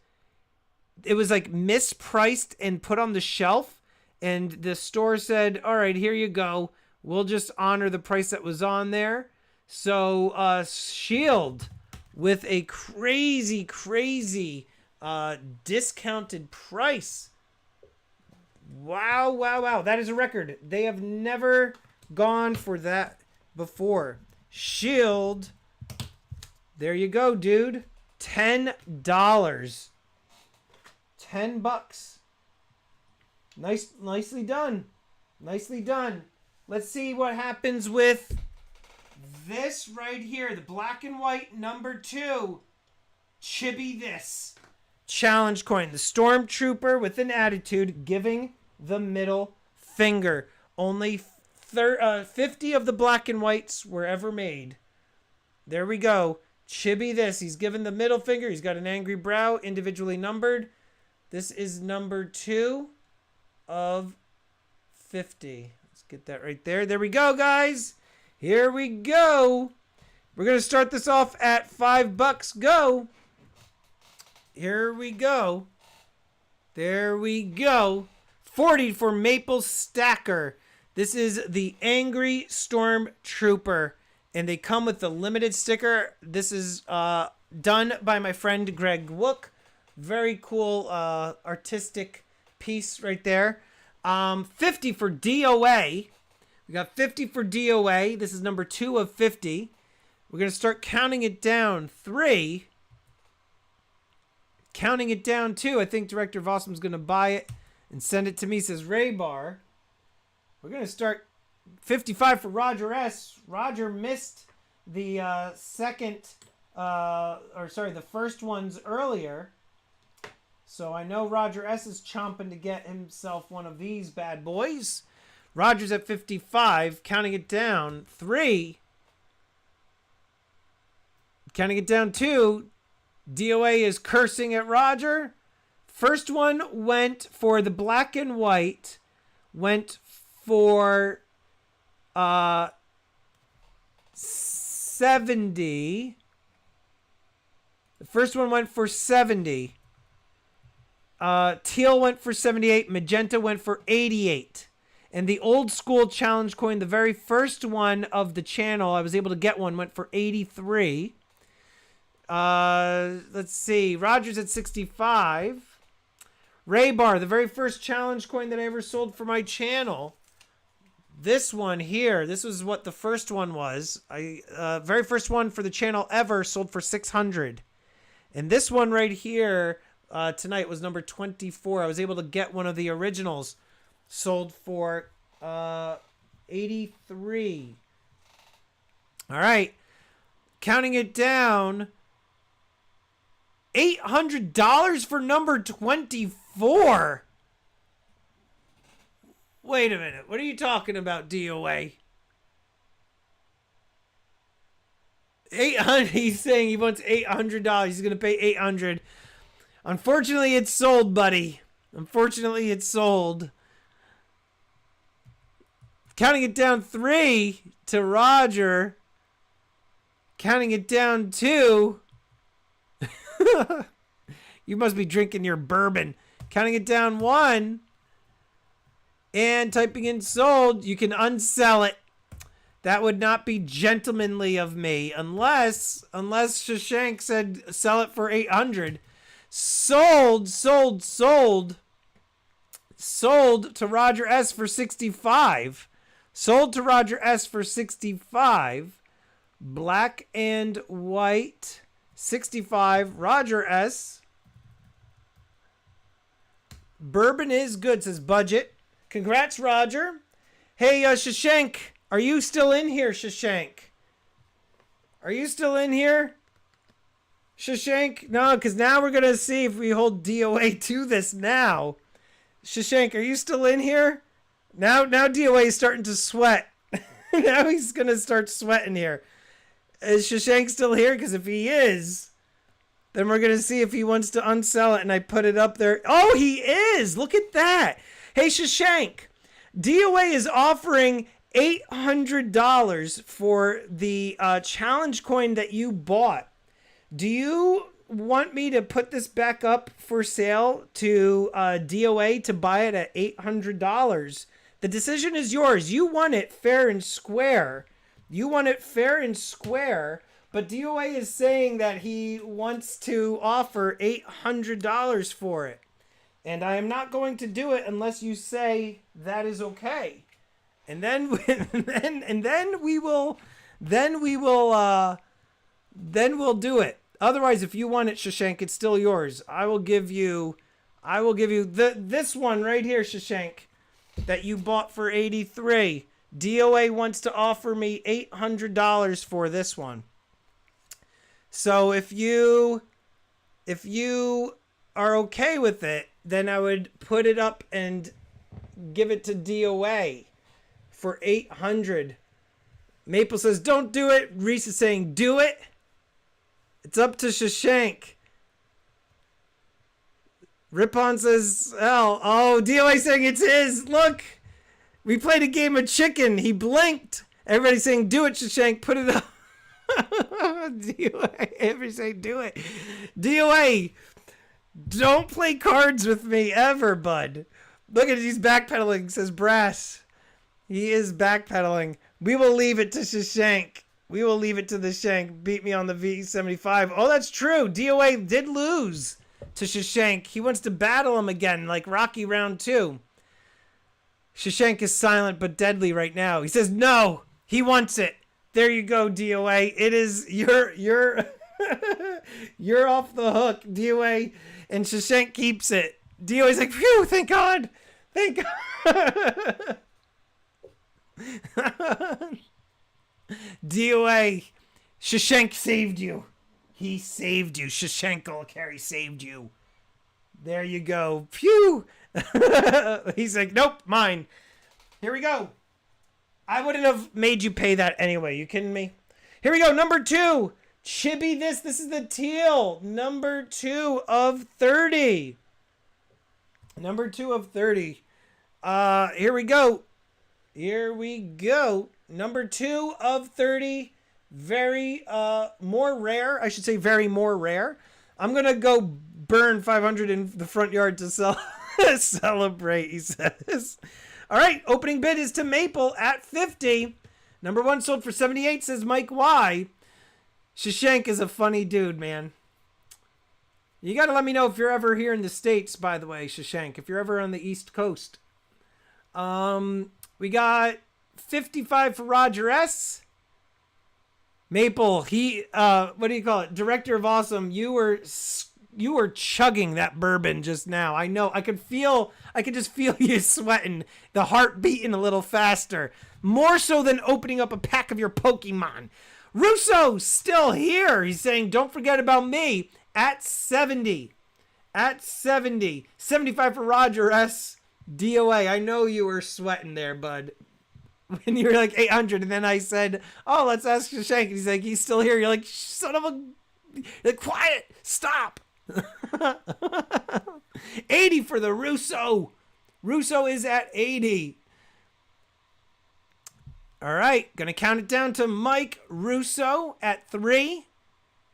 It was like mispriced and put on the shelf. And the store said, all right, here you go. We'll just honor the price that was on there. So Shield with a crazy, crazy discounted price. Wow, wow, wow. That is a record. They have never gone for that before. Shield. There you go, dude. $10. $10. Nicely done. Nicely done. Let's see what happens with this right here, the black and white number 2, Chibi this. Challenge coin. The Stormtrooper with an attitude giving the middle finger. Only 50 of the black and whites were ever made. There we go. Chibi this. He's given the middle finger. He's got an angry brow, individually numbered. This is number 2 of 50. Let's get that right there. There we go, guys. Here we go. We're going to start this off at $5. Go. Here we go. There we go. 40 for Maple Stacker. This is the Angry Stormtrooper. And they come with the limited sticker. This is done by my friend Greg Wook. Very cool artistic piece right there. 50 for DOA. We got 50 for DOA. This is number 2 of 50. We're going to start counting it down. 3. Counting it down 2. I think Director of Awesome's going to buy it and send it to me, says Ray Bar. We're going to start 55 for Roger S. Roger missed the the first ones earlier. So I know Roger S is chomping to get himself one of these bad boys. Roger's at 55, counting it down. 3. Counting it down 2. DOA is cursing at Roger. First one went for the black and white. Went for 70. The first one went for 70. Teal went for 78. Magenta went for 88. And the old school challenge coin, the very first one of the channel, I was able to get one, went for 83. Let's see. Roger's at 65. Ray Bar, the very first challenge coin that I ever sold for my channel. This one here, this was what the first one was. Very first one for the channel ever, sold for 600. And this one right here tonight was number 24. I was able to get one of the originals, sold for 83. All right, counting it down. $800 for number 24. Wait a minute. What are you talking about, DOA? 800. He's saying he wants $800. He's going to pay $800. Unfortunately, it's sold, buddy. Unfortunately, it's sold. Counting it down 3 to Roger. Counting it down 2. You must be drinking your bourbon. Counting it down 1. And typing in sold. You can unsell it. That would not be gentlemanly of me. Unless Shashank said sell it for 800. Sold to Roger S for 65. Sold to Roger S for 65. Black and white 65. Roger S. Bourbon is good, says Budget. Congrats, Roger. Hey, Shashank, are you still in here, Shashank? Are you still in here? Shashank? No, because now we're going to see if we hold DOA to this now. Shashank, are you still in here? Now DOA is starting to sweat. Now he's going to start sweating here. Is Shashank still here? Because if he is, then we're going to see if he wants to unsell it. And I put it up there. Oh, he is. Look at that. Hey, Shashank, DOA is offering $800 for the challenge coin that you bought. Do you want me to put this back up for sale to DOA to buy it at $800? The decision is yours. You want it fair and square. But DOA is saying that he wants to offer $800 for it. And I am not going to do it unless you say that is okay. And then we'll do it. Otherwise, if you want it, Shashank, it's still yours. I will give you this one right here, Shashank, that you bought for 83. DOA wants to offer me $800 for this one. So if you are okay with it, then I would put it up and give it to DOA for $800. Maple says, don't do it. Reese is saying, do it. It's up to Shashank. Ripon says, oh, DOA saying it's his. Look, we played a game of chicken. He blinked. Everybody's saying, do it, Shashank. Put it up. DOA. Everybody's saying, do it. DOA, don't play cards with me ever, bud. Look at it. He's backpedaling, says Brass. He is backpedaling. We will leave it to Shashank. We will leave it to the Shank. Beat me on the V75. Oh, that's true. DOA did lose to Shashank. He wants to battle him again, like Rocky round 2. Shashank is silent but deadly right now. He says no. He wants it. There you go, DOA. It is you're you're off the hook, DOA, and Shashank keeps it. DOA's like, phew, thank God. Thank God. DOA, Shashank saved you. He saved you. Shashank Carry saved you. There you go. Phew. He's like, nope, mine. Here we go. I wouldn't have made you pay that anyway. You kidding me? Here we go. Number 2. Chibi this. This is the teal. Number 2 of 30. Number 2 of 30. Here we go. Here we go. Number 2 of 30. Very more rare. I should say very more rare. I'm going to go burn 500 in the front yard to celebrate, he says. All right, opening bid is to Maple at 50. Number 1 sold for 78, says Mike Y. Shashank is a funny dude, man. You got to let me know if you're ever here in the States, by the way, Shashank. If you're ever on the East Coast. We got 55 for Roger S. Maple, he, what do you call it? Director of Awesome. You were chugging that bourbon just now. I know. I could just feel you sweating. The heart beating a little faster. More so than opening up a pack of your Pokemon. Russo, still here. He's saying, don't forget about me. At 70. At 70. 75 for Roger S. DOA. I know you were sweating there, bud. When you were like 800, and then I said, oh, let's ask Shashank. And he's like, he's still here. You're like, son of a... You're like, quiet. Stop. 80 for the Russo. Russo is at 80. All right. Going to count it down to Mike Russo at 3.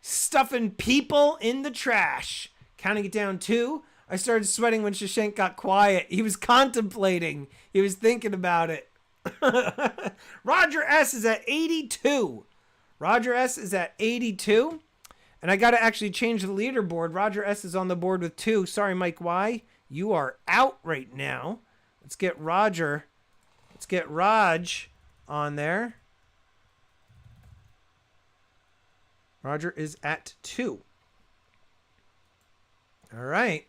Stuffing people in the trash. Counting it down 2. I started sweating when Shashank got quiet. He was contemplating. He was thinking about it. Roger S is at 82. Roger S is at 82. And I got to actually change the leaderboard. Roger S is on the board with 2. Sorry, Mike Y. You are out right now. Let's get Roger. Let's get Raj on there. Roger is at 2. All right.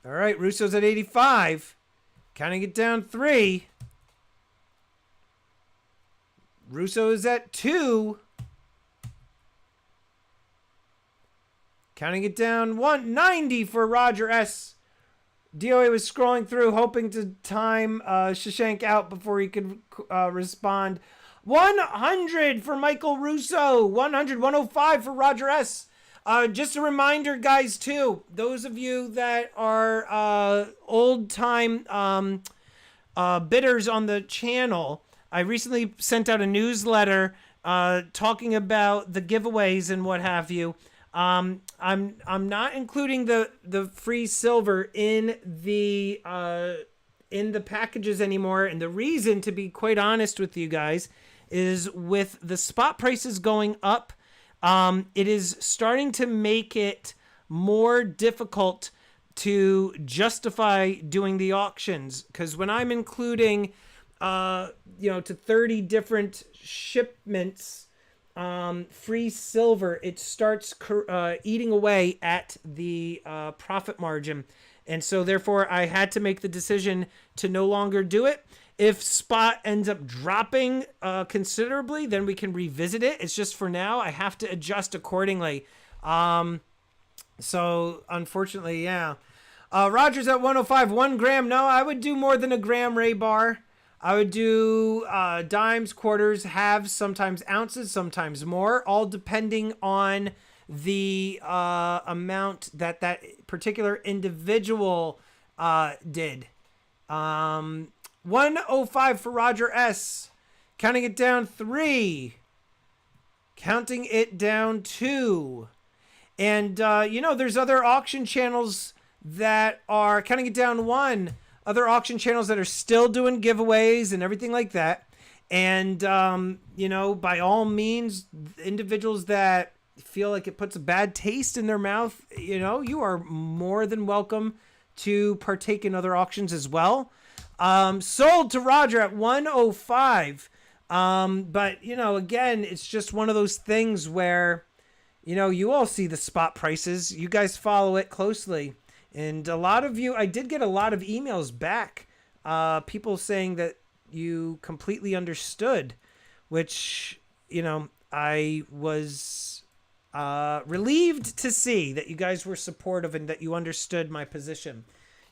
All right, Russo's at 85. Counting it down 3. Russo is at 2. Counting it down 190 for Roger S. DOA was scrolling through, hoping to time Shashank out before he could respond. 100 for Michael Russo. 105 for Roger S. Just a reminder, guys, too, those of you that are old-time bidders on the channel, I recently sent out a newsletter talking about the giveaways and what have you. I'm not including the free silver in the packages anymore, and the reason, to be quite honest with you guys, is with the spot prices going up. It is starting to make it more difficult to justify doing the auctions, because when I'm including, to 30 different shipments, free silver, it starts eating away at the profit margin. And so therefore I had to make the decision to no longer do it. If spot ends up dropping considerably, then we can revisit it. It's just for now, I have to adjust accordingly. So unfortunately, yeah. Roger's at 105, 1 gram. No, I would do more than a gram, Ray Bar. I would do dimes, quarters, halves, sometimes ounces, sometimes more, all depending on the amount that particular individual did. 105 for Roger S. Counting it down 3. Counting it down 2. And, there's other auction channels that are counting it down 1. Other auction channels that are still doing giveaways and everything like that. And, by all means, individuals that feel like it puts a bad taste in their mouth, you are more than welcome to partake in other auctions as well. Sold to Roger at 105. But, again, it's just one of those things where, you all see the spot prices. You guys follow it closely. And a lot of you, I did get a lot of emails back. People saying that you completely understood, which, I was relieved to see that you guys were supportive and that you understood my position.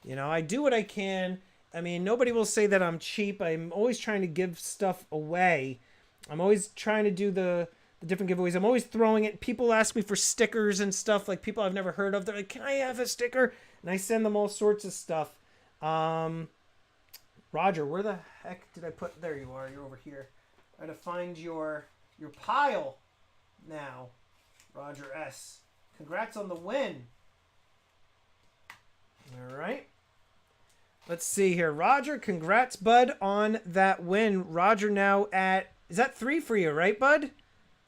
I do what I can. I mean, nobody will say that I'm cheap. I'm always trying to give stuff away. I'm always trying to do the different giveaways. I'm always throwing it. People ask me for stickers and stuff, like people I've never heard of. They're like, can I have a sticker? And I send them all sorts of stuff. Roger, where the heck did I put? There you are. You're over here. I gotta find your pile now. Roger S. Congrats on the win. All right. Let's see here. Roger, congrats, bud, on that win. Roger now at... Is that 3 for you, right, bud?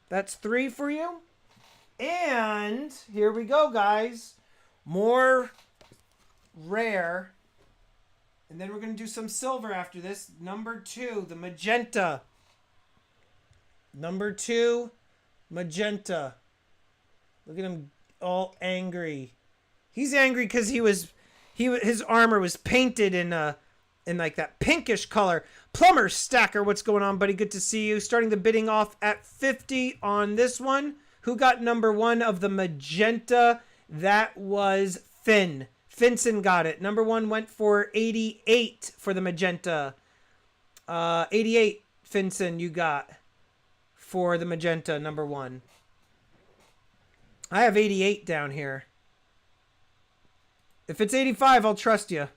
That's 3 for you. And here we go, guys. More rare. And then we're going to do some silver after this. Number 2, the magenta. Number 2, magenta. Look at him all angry. He's angry because his armor was painted in like that pinkish color. Plumber Stacker, what's going on, buddy? Good to see you. Starting the bidding off at 50 on this one. Who got number 1 of the magenta? That was Finn. Finson got it. Number 1 went for 88 for the magenta. 88, Finson, you got for the magenta, number 1. I have 88 down here. If it's 85, I'll trust you.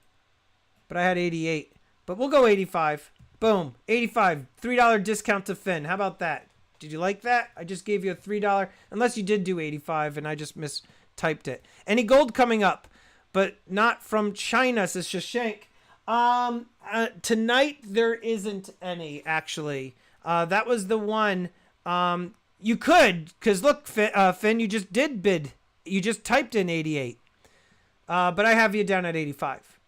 But I had 88. But we'll go 85. Boom. 85. $3 discount to Finn. How about that? Did you like that? I just gave you a $3. Unless you did do 85 and I just mistyped it. Any gold coming up? But not from China, says Shashank. Tonight, there isn't any, actually. That was the one. You could, because look, Finn, you just did bid. You just typed in 88. But I have you down at 85.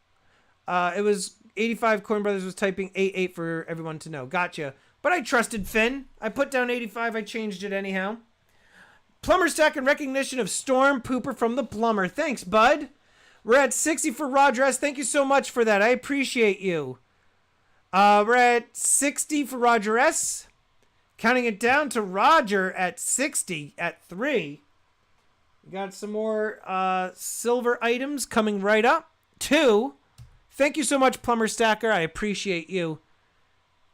It was 85. Coin Brothers was typing 88 for everyone to know. Gotcha. But I trusted Finn. I put down 85. I changed it anyhow. Plumber Stack in recognition of Stormtrooper from the Plumber. Thanks, bud. We're at 60 for Roger S. Thank you so much for that. I appreciate you. We're at 60 for Roger S. Counting it down to Roger at 60 at 3. We got some more silver items coming right up. 2. Thank you so much, Plumber Stacker. I appreciate you.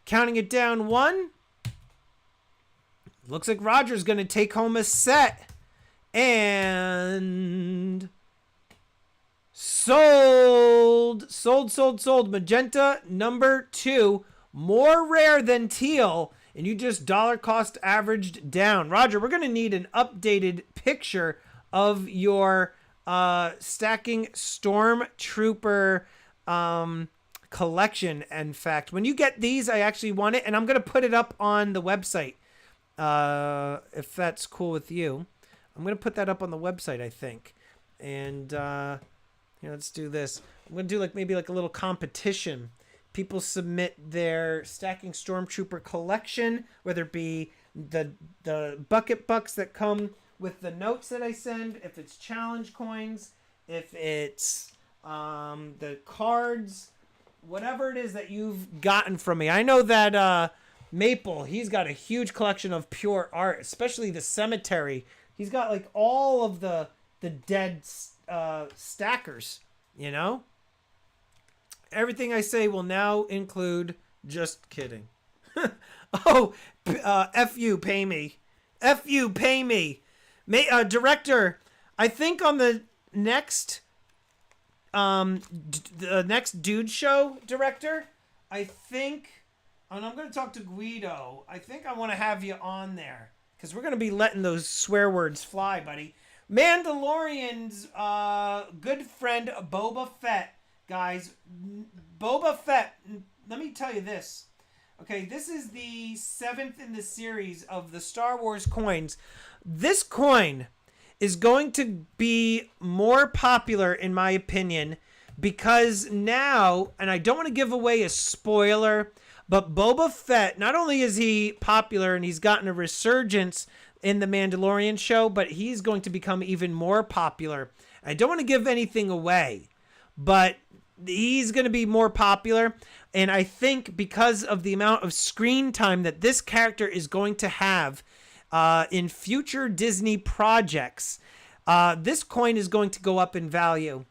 Counting it down 1. Looks like Roger's going to take home a set. And... Sold. Magenta number 2. More rare than teal. And you just dollar cost averaged down. Roger, we're going to need an updated picture of your stacking Stormtrooper collection. In fact, when you get these, I actually want it. And I'm going to put it up on the website. If that's cool with you. I'm going to put that up on the website, I think. And... let's do this. I'm going to do maybe a little competition. People submit their stacking Stormtrooper collection, whether it be the bucket bucks that come with the notes that I send, if it's challenge coins, if it's the cards, whatever it is that you've gotten from me. I know that Maple, he's got a huge collection of pure art, especially the cemetery. He's got like all of the dead stackers, you know? Everything I say will now include... Just kidding. Oh, F you, pay me. F you, pay me. Director, I think on the next dude show, director, I think, and I'm going to talk to Guido, I think I want to have you on there, because we're going to be letting those swear words fly, buddy. Mandalorian's good friend Boba Fett, guys. Boba Fett, let me tell you this. Okay, this is the 7th in the series of the Star Wars coins. This coin is going to be more popular, in my opinion, because now, and I don't want to give away a spoiler, but Boba Fett, not only is he popular and he's gotten a resurgence in the Mandalorian show, but he's going to become even more popular. I don't want to give anything away, but he's going to be more popular. And I think because of the amount of screen time that this character is going to have in future Disney projects, this coin is going to go up in value.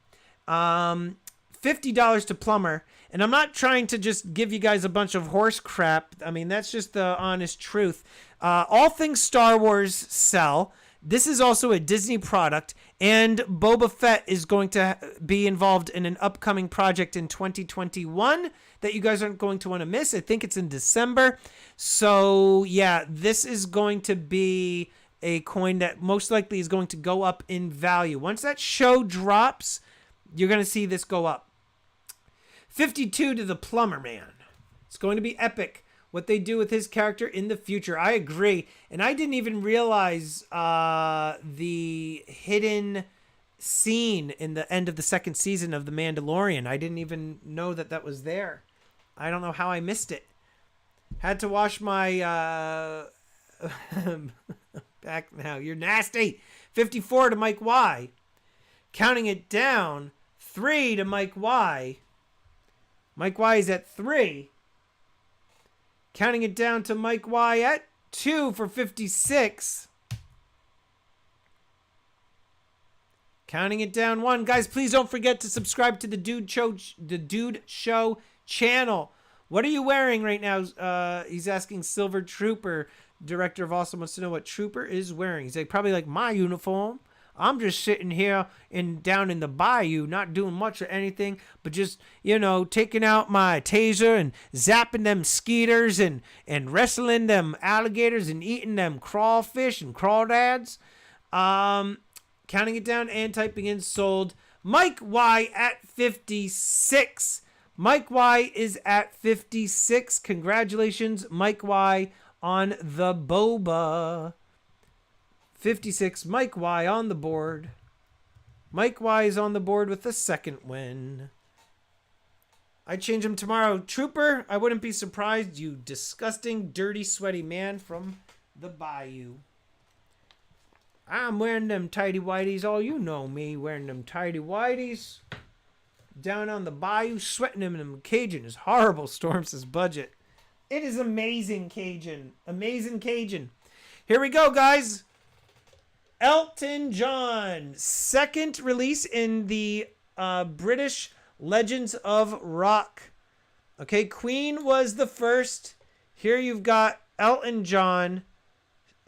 $50 to Plumber. And I'm not trying to just give you guys a bunch of horse crap. I mean, that's just the honest truth. All things Star Wars sell. This is also a Disney product, and Boba Fett is going to be involved in an upcoming project in 2021 that you guys aren't going to want to miss. I think it's in December. So, yeah, this is going to be a coin that most likely is going to go up in value. Once that show drops, you're going to see this go up. 52 to the Plumber Man. It's going to be epic what they do with his character in the future. I agree. And I didn't even realize the hidden scene in the end of the second season of The Mandalorian. I didn't even know that that was there. I don't know how I missed it. Had to wash my... back now. You're nasty. 54 to Mike Y. Counting it down. 3 to Mike Y. Mike Y is at 3. Counting it down to Mike Y at 2 for 56. Counting it down 1. Guys, please don't forget to subscribe to the Dude Show channel. What are you wearing right now? He's asking Silver Trooper. Director of Awesome wants to know what Trooper is wearing. He's like, probably like my uniform. I'm just sitting here down in the bayou, not doing much or anything, but just, you know, taking out my taser and zapping them skeeters and wrestling them alligators and eating them crawfish and crawdads. Counting it down and typing in sold. Mike Y at 56. Mike Y is at 56. Congratulations, Mike Y, on the boba. 56, Mike Y on the board. Mike Y is on the board with the second win. I'd change him tomorrow. Trooper, I wouldn't be surprised, you disgusting, dirty, sweaty man from the bayou. I'm wearing them tighty whities. Oh, you know me wearing them tighty whities. Down on the bayou, sweating him in them Cajun is horrible, Storm says budget. It is amazing, Cajun. Amazing Cajun. Here we go, guys. Elton John, second release in the British Legends of Rock. Okay, Queen was the first. Here you've got Elton John,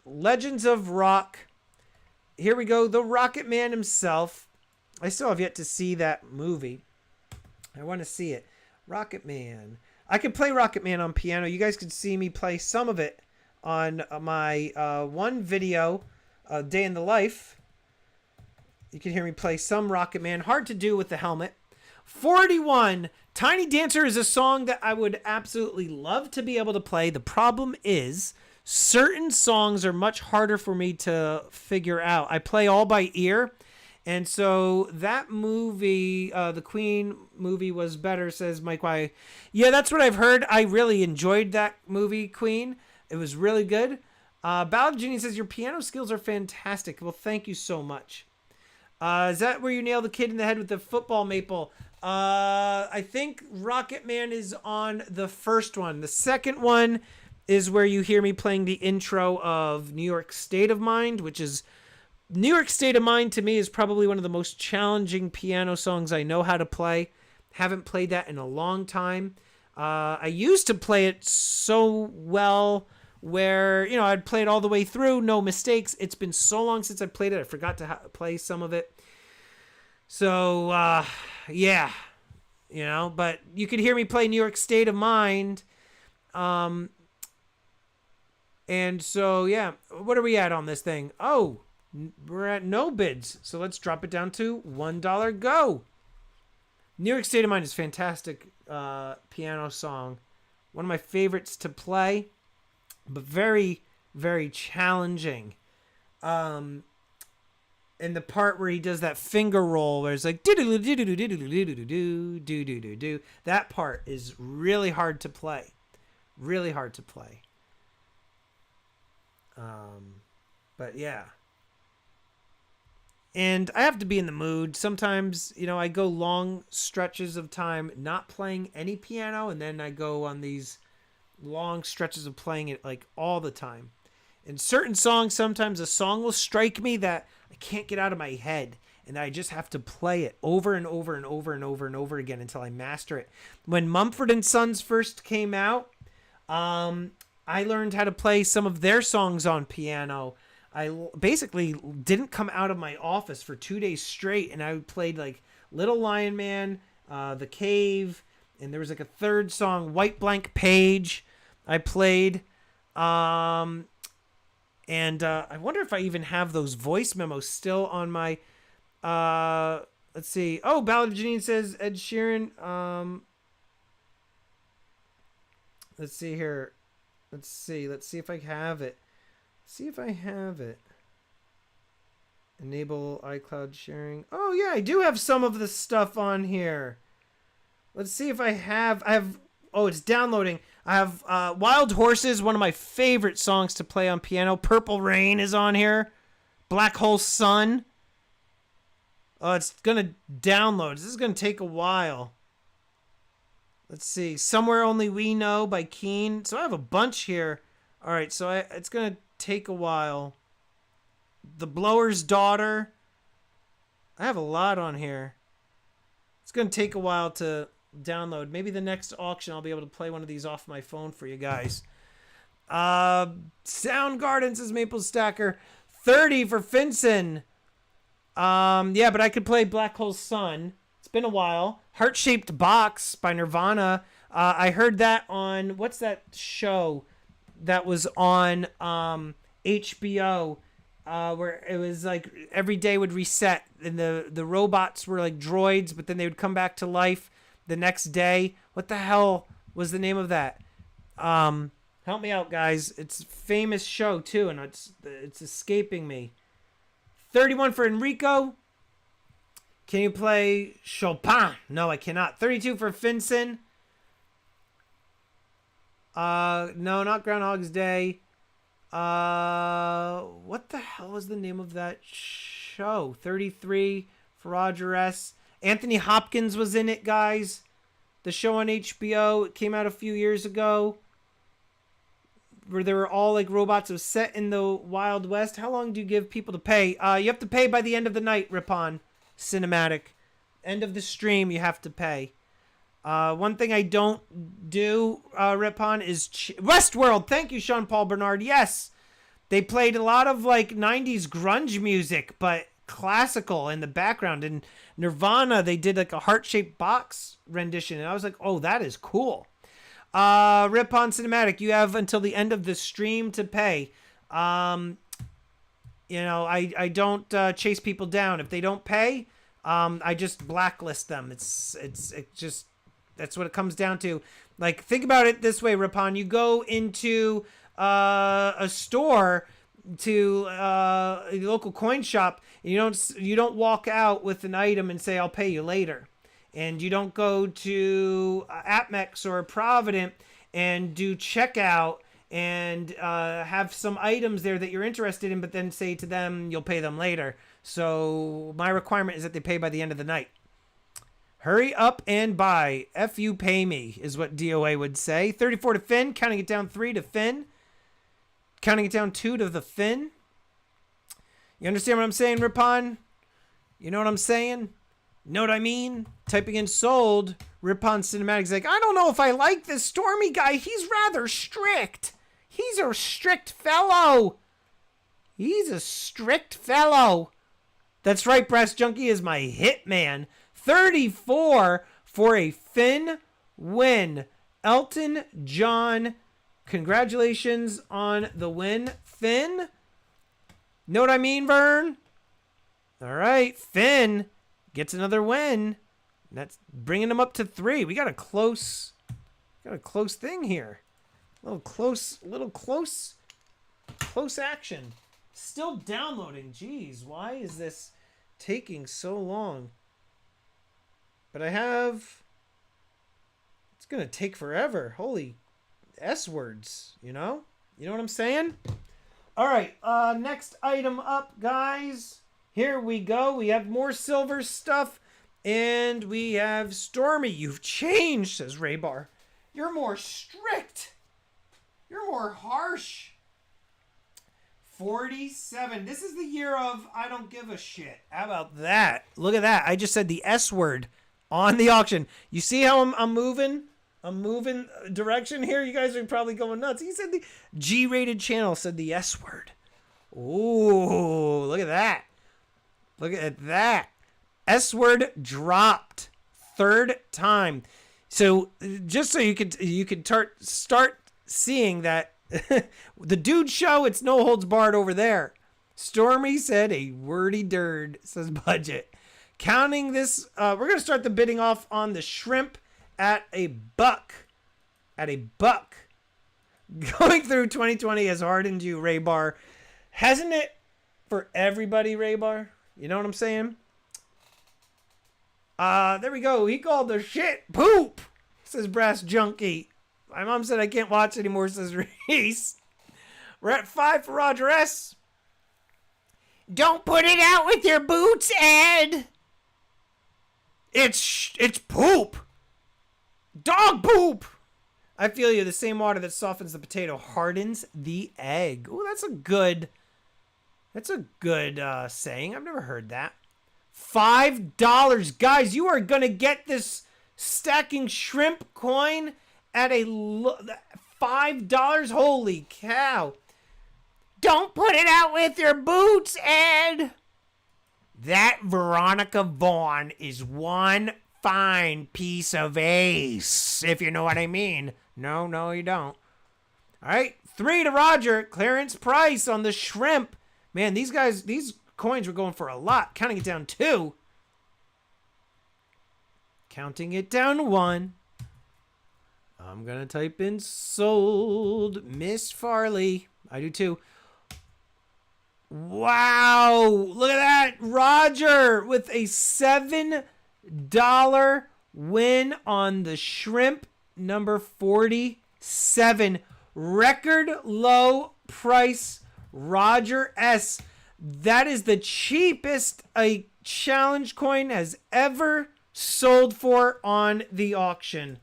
Legends of Rock. Here we go, the Rocket Man himself. I still have yet to see that movie. I want to see it. Rocket Man. I can play Rocket Man on piano. You guys can see me play some of it on my one video, Day in the Life. You can hear me play some Rocket Man. Hard to do with the helmet. 41. Tiny Dancer is a song that I would absolutely love to be able to play. The problem is certain songs are much harder for me to figure out. I play all by ear. And so that movie, the Queen movie, was better, says Mike Y. Yeah, that's what I've heard. I really enjoyed that movie, Queen. It was really good. Ballad Genie says, your piano skills are fantastic. Well, thank you so much. Is that where you nail the kid in the head with the football maple? I think Rocket Man is on the first one. The second one is where you hear me playing the intro of New York State of Mind, which is New York State of Mind to me is probably one of the most challenging piano songs I know how to play. Haven't played that in a long time. I used to play it so well where, I'd play it all the way through, no mistakes. It's been so long since I played it, I forgot to play some of it. So, yeah, but you could hear me play New York State of Mind. And so, yeah, what are we at on this thing? Oh, we're at no bids. So let's drop it down to $1. Go. New York State of Mind is a fantastic piano song. One of my favorites to play, but very, very challenging. And the part where he does that finger roll where it's like do, that part is really hard to play. Really hard to play. But yeah. And I have to be in the mood. Sometimes, I go long stretches of time not playing any piano, and then I go on these long stretches of playing it like all the time. In certain songs, sometimes a song will strike me that I can't get out of my head, and I just have to play it over and over and over and over and over again until I master it. When Mumford & Sons first came out, I learned how to play some of their songs on piano. I basically didn't come out of my office for 2 days straight, and I played like Little Lion Man, The Cave, and there was like a third song, White Blank Page, I played. And I wonder if I even have those voice memos still on my, let's see. Oh, Ballad of Janine says Ed Sheeran. Let's see here. Let's see if I have it. See if I have it. Enable iCloud sharing. Oh yeah, I do have some of the stuff on here. Let's see if I have. Oh, it's downloading. I have Wild Horses, one of my favorite songs to play on piano. Purple Rain is on here. Black Hole Sun. Oh, it's gonna download. This is gonna take a while. Let's see. Somewhere Only We Know by Keen. So I have a bunch here. All right, so it's gonna take a while. The Blower's Daughter. I have a lot on here. It's going to take a while to download. Maybe the next auction I'll be able to play one of these off my phone for you guys. Soundgarden says Maple Stacker. 30 for Finson. Yeah, but I could play Black Hole Sun. It's been a while. Heart-Shaped Box by Nirvana. I heard that on, what's that show that was on HBO, where it was like every day would reset and the robots were like droids, but then they would come back to life the next day. What the hell was the name of that? Help me out, guys. It's a famous show too, and it's escaping me. 31 for Enrico. Can you play Chopin? No, I cannot. 32 for Finson. No, not Groundhog's Day. What the hell was the name of that show? 33 for Roger S. Anthony Hopkins was in it, guys. The show on HBO. It came out a few years ago, where they were all like robots. It was set in the Wild West. How long do you give people to pay? You have to pay by the end of the night, Ripon. Cinematic. End of the stream, you have to pay. One thing I don't do, Ripon, is Westworld. Thank you, Sean Paul Bernard. Yes, they played a lot of like 90s grunge music, but classical in the background. And Nirvana, they did like a heart-shaped box rendition, and I was like, oh, that is cool. Ripon Cinematic, you have until the end of the stream to pay. I don't chase people down. If they don't pay, I just blacklist them. It's just, that's what it comes down to. Like, think about it this way, Ripon. You go into a store, to a local coin shop, and you don't walk out with an item and say, I'll pay you later. And you don't go to Atmex or Provident and do checkout and have some items there that you're interested in, but then say to them, you'll pay them later. So my requirement is that they pay by the end of the night. Hurry up and buy. F you pay me is what DOA would say. 34 to Finn. Counting it down 3 to Finn. Counting it down 2 to the Finn. You understand what I'm saying, Ripon? You know what I'm saying? Know what I mean? Typing in sold. Ripon Cinematics like, I don't know if I like this Stormy guy. He's rather strict. He's a strict fellow. He's a strict fellow. That's right, Brass Junkie is my hitman. 34 for a Finn win. Elton John, congratulations on the win, Finn. Know what I mean, Vern? All right, Finn gets another win. That's bringing him up to 3. We got a close thing here. A little close action. Still downloading. Jeez, why is this taking so long? But it's going to take forever. Holy S words, you know? You know what I'm saying? All right, next item up, guys. Here we go. We have more silver stuff. And we have Stormy. You've changed, says Raybar. You're more strict. You're more harsh. 47. This is the year of I don't give a shit. How about that? Look at that. I just said the S word on the auction. You see how I'm moving? I'm moving direction here. You guys are probably going nuts. He said the G-rated channel said the S word. Ooh, look at that. Look at that. S word dropped. 3rd time. So just so you could start seeing that the dude show, it's no holds barred over there. Stormy said a wordy dird, says Budget. Counting this, we're going to start the bidding off on the shrimp at $1. At $1. Going through 2020 has hardened you, Raybar. Hasn't it for everybody, Raybar? You know what I'm saying? There we go. He called the shit poop, says Brass Junkie. My mom said I can't watch anymore, says Reese. We're at 5 for Roger S. Don't put it out with your boots, Ed. It's poop. Dog poop. I feel you. The same water that softens the potato hardens the egg. Oh, that's a good saying. I've never heard that. $5. Guys, you are going to get this stacking shrimp coin at $5. Holy cow. Don't put it out with your boots, Ed. That Veronica Vaughn is one fine piece of ace, if you know what I mean. No, you don't. All right, 3 to Roger. Clearance price on the shrimp. Man, these coins were going for a lot. Counting it down 2. Counting it down 1. I'm going to type in sold. Miss Farley. I do too. Wow. Look at that. Roger with a $7 win on the shrimp. Number 47. Record low price. Roger S. That is the cheapest a challenge coin has ever sold for on the auction.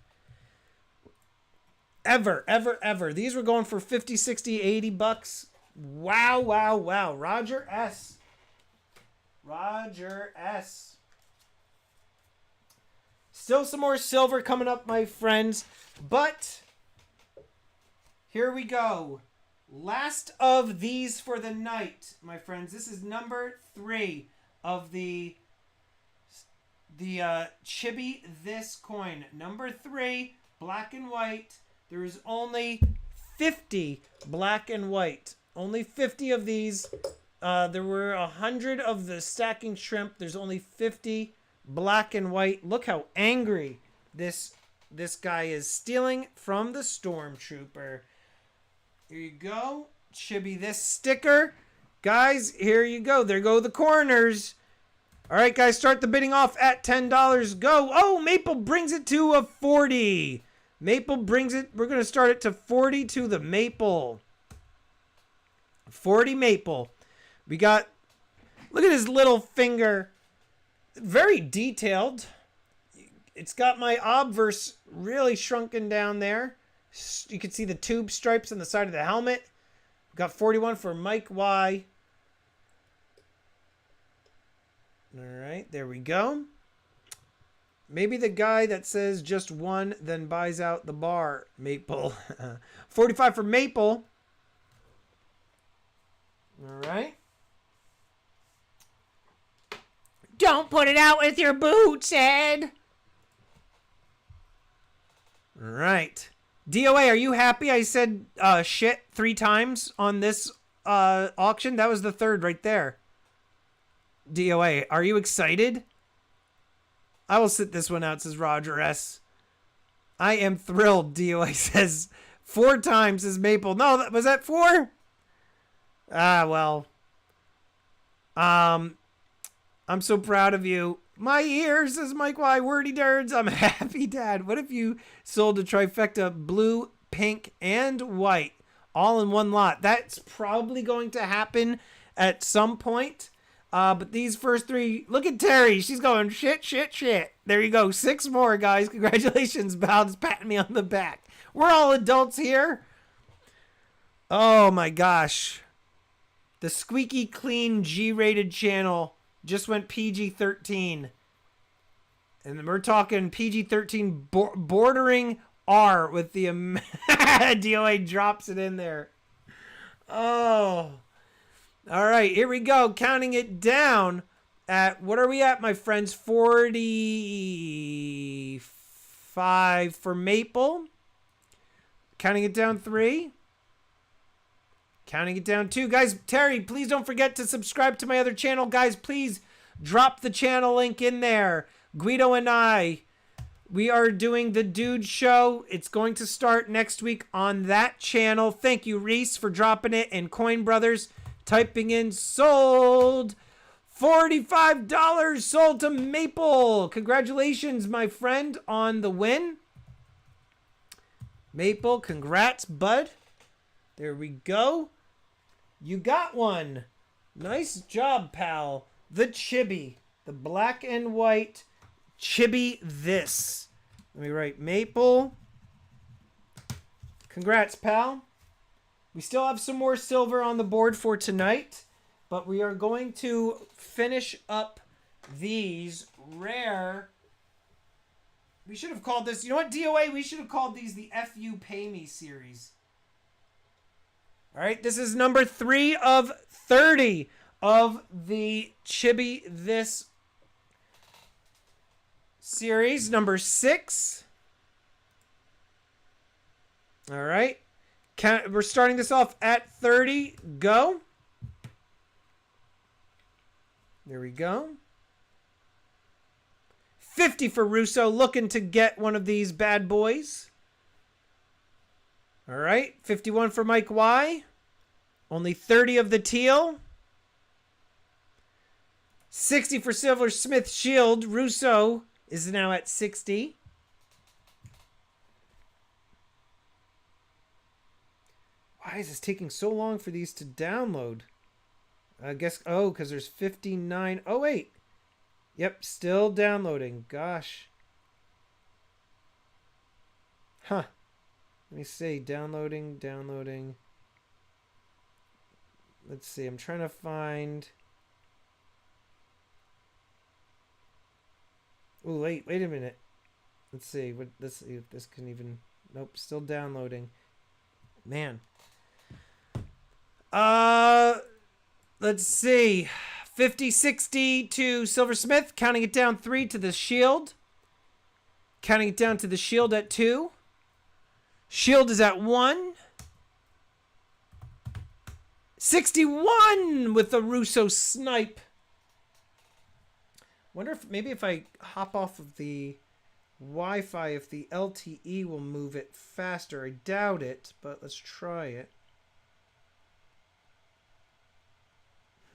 Ever. These were going for 50, 60, 80 bucks. Wow. Roger S. Still some more silver coming up, my friends. But here we go. Last of these for the night, my friends. This is number 3 of the Chibi this coin. Number 3, black and white. There is only 50 black and white. Only 50 of these. There were 100 of the stacking shrimp. There's only 50 black and white. Look how angry this guy is, stealing from the Stormtrooper. Here you go. Chibi this sticker. Guys, here you go. There go the corners. All right, guys, start the bidding off at $10. Go. Oh, Maple brings it to a 40. Maple brings it. We're going to start it to 40 to the Maple. 40 Maple. We got Look at his little finger. Very detailed. It's got my obverse really shrunken down there. You can see the tube stripes on the side of the helmet. Got 41 for Mike Y. All right, there we go. Maybe the guy that says just one, then buys out the bar. Maple. 45 for Maple. All right. Don't put it out with your boots, Ed. All right. DOA, are you happy I said shit 3 times on this auction? That was the third right there. DOA, are you excited? I will sit this one out, says Roger S. I am thrilled, DOA says. 4 times, says Maple. No, was that 4? Ah, well. I'm so proud of you. My ears, says Mike Y. Wordy Durds. I'm happy, Dad. What if you sold a trifecta blue, pink, and white all in one lot? That's probably going to happen at some point. But these first 3, look at Terry. She's going shit, shit, shit. There you go. 6 more, guys. Congratulations. Bal's patting me on the back. We're all adults here. Oh, my gosh. The squeaky clean G-rated channel just went PG-13. And we're talking PG-13 bordering R with the DOA drops it in there. Oh. All right, here we go. Counting it down at, what are we at, my friends? 45 for Maple. Counting it down 3. Counting it down 2. Guys, Terry, please don't forget to subscribe to my other channel. Guys, please drop the channel link in there. Guido and I, we are doing the Dude Show. It's going to start next week on that channel. Thank you, Reese, for dropping it. And Coin Brothers typing in sold. $45 sold to Maple. Congratulations, my friend, on the win. Maple, congrats, bud. There we go. You got one. Nice job, pal. The Chibi. The black and white Chibi this. Let me write Maple. Congrats, pal. We still have some more silver on the board for tonight, but we are going to finish up these rare. We should have called this, you know what, DOA? We should have called these the F You Pay Me series. All right, this is number 3 of 30 of the Chibi this series. Number 6. All right. We're starting this off at 30. Go. There we go. 50 for Russo, looking to get one of these bad boys. All right. 51 for Mike Y. Only 30 of the teal. 60 for Silver Smith Shield. Russo is now at 60. Why is this taking so long for these to download? I guess, oh, because there's 59. Oh, wait. Yep, still downloading. Gosh. Huh. Let me see. Downloading. Let's see. I'm trying to find. Oh, wait a minute. Let's see. Let's see if this can even. Nope, still downloading. Man. Let's see. 50, 60 to Silversmith. Counting it down 3 to the Shield. Counting it down to the Shield at 2. Shield is at 1. 61 with the Russo snipe. Wonder if maybe if I hop off of the Wi-Fi, if the LTE will move it faster. I doubt it, but let's try it.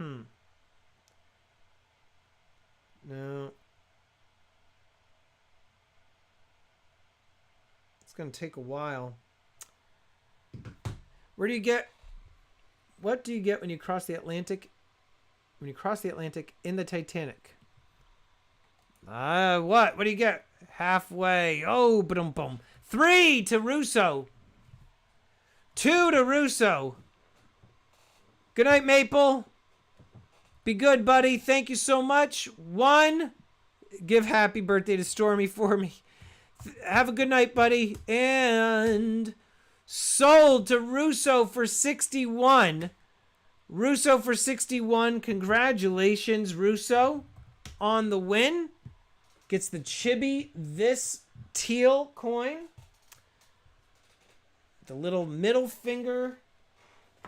No. It's going to take a while. What do you get when you cross the Atlantic when you cross the Atlantic in the Titanic. What? What do you get? Halfway. Oh, boom, boom. 3 to Russo. 2 to Russo. Good night, Maple. Be good, buddy. Thank you so much. 1. Give happy birthday to Stormy for me. Have a good night, buddy. And sold to Russo for 61. Russo for 61. Congratulations, Russo, on the win. Gets the Chibi this teal coin. The little middle finger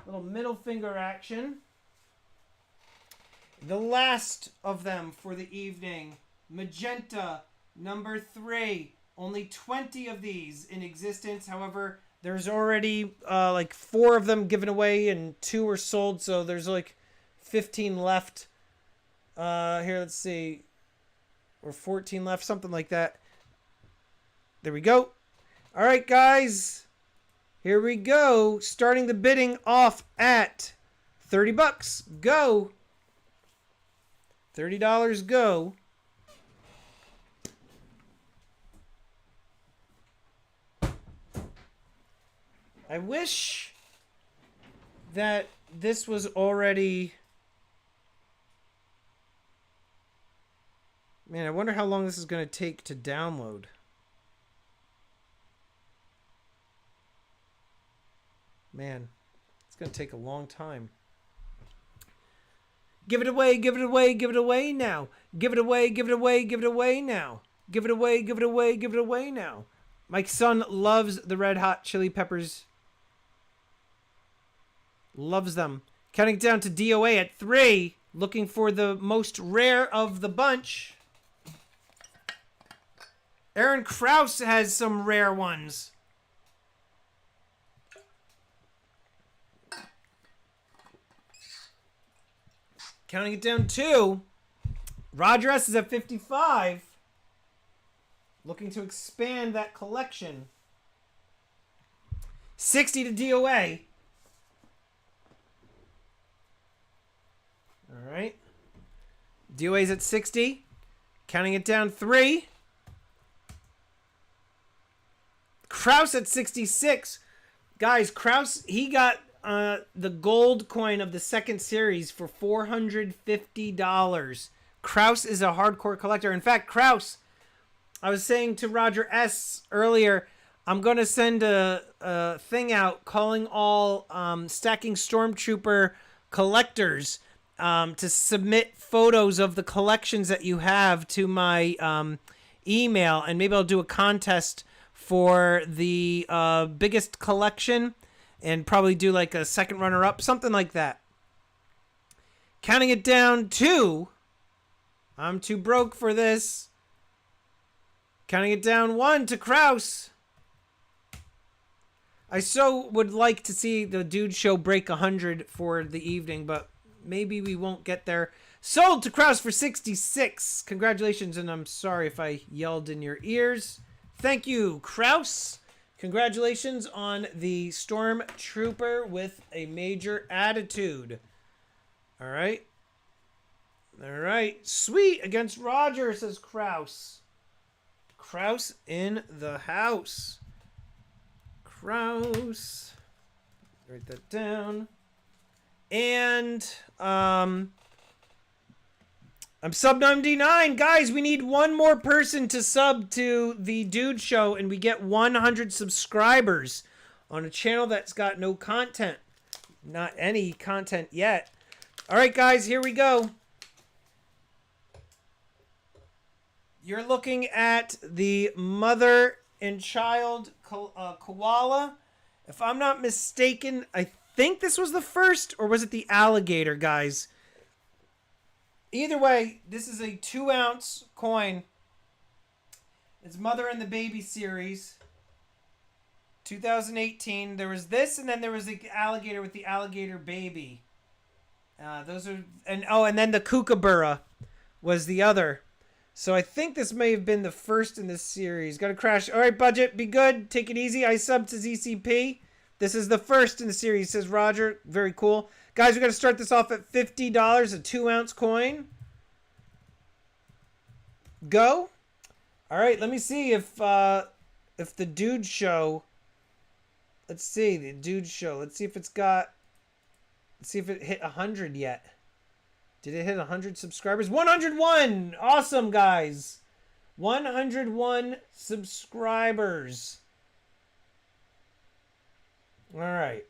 action. The last of them for the evening. Magenta number 3. Only 20 of these in existence. However, there's already like 4 of them given away and 2 are sold. So there's like 15 left. Here, let's see. Or 14 left, something like that. There we go. All right, guys. Here we go. Starting the bidding off at $30. Go. $30 go. I wish that this was already... Man, I wonder how long this is going to take to download. Man, it's going to take a long time. Give it away, give it away, give it away now. Give it away, give it away, give it away now. Give it away, give it away, give it away now. My son loves the Red Hot Chili Peppers. Loves them. Counting down to DOA at 3. Looking for the most rare of the bunch. Aaron Krause has some rare ones. Counting it down 2. Roger S is at 55. Looking to expand that collection. 60 to DOA. All right. DOA's at 60. Counting it down 3. Krause at 66. Guys, Krause, he got the gold coin of the second series for $450. Krause is a hardcore collector. In fact, Krause, I was saying to Roger S earlier, I'm going to send a thing out calling all Stacking Stormtrooper collectors to submit photos of the collections that you have to my email, and maybe I'll do a contest for the biggest collection and probably do like a second runner-up, something like that. Counting it down 2. I'm too broke for this. Counting it down 1 to Krause. I so would like to see the Dude Show break 100 for the evening, but maybe we won't get there. Sold to Krause for 66. Congratulations, and I'm sorry if I yelled in your ears. Thank you, Krause. Congratulations on the Stormtrooper with a major attitude. All right. All right. Sweet. Against Roger, says Krause. Krause in the house. Krause. Write that down. And I'm sub 99. Guys, we need one more person to sub to the Dude Show, and we get 100 subscribers on a channel that's got no content. Not any content yet. All right, guys, here we go. You're looking at the mother and child koala. If I'm not mistaken, I think this was the first, or was it the alligator, guys? Either way, this is a 2-ounce coin. It's Mother and the Baby series. 2018. There was this, and then there was the alligator with the alligator baby. Those are, and then the kookaburra was the other. So I think this may have been the first in this series. Got to crash. All right, budget, be good. Take it easy. I sub to ZCP. This is the first in the series, says Roger. Very cool. Guys, we got to start this off at $50, a 2-ounce coin. Go. All right, let me see if the dude show. Let's see the dude show. Let's see if it's got. Let's see if it hit 100 yet. Did it hit 100 subscribers? 101. Awesome, guys. 101 subscribers. All right.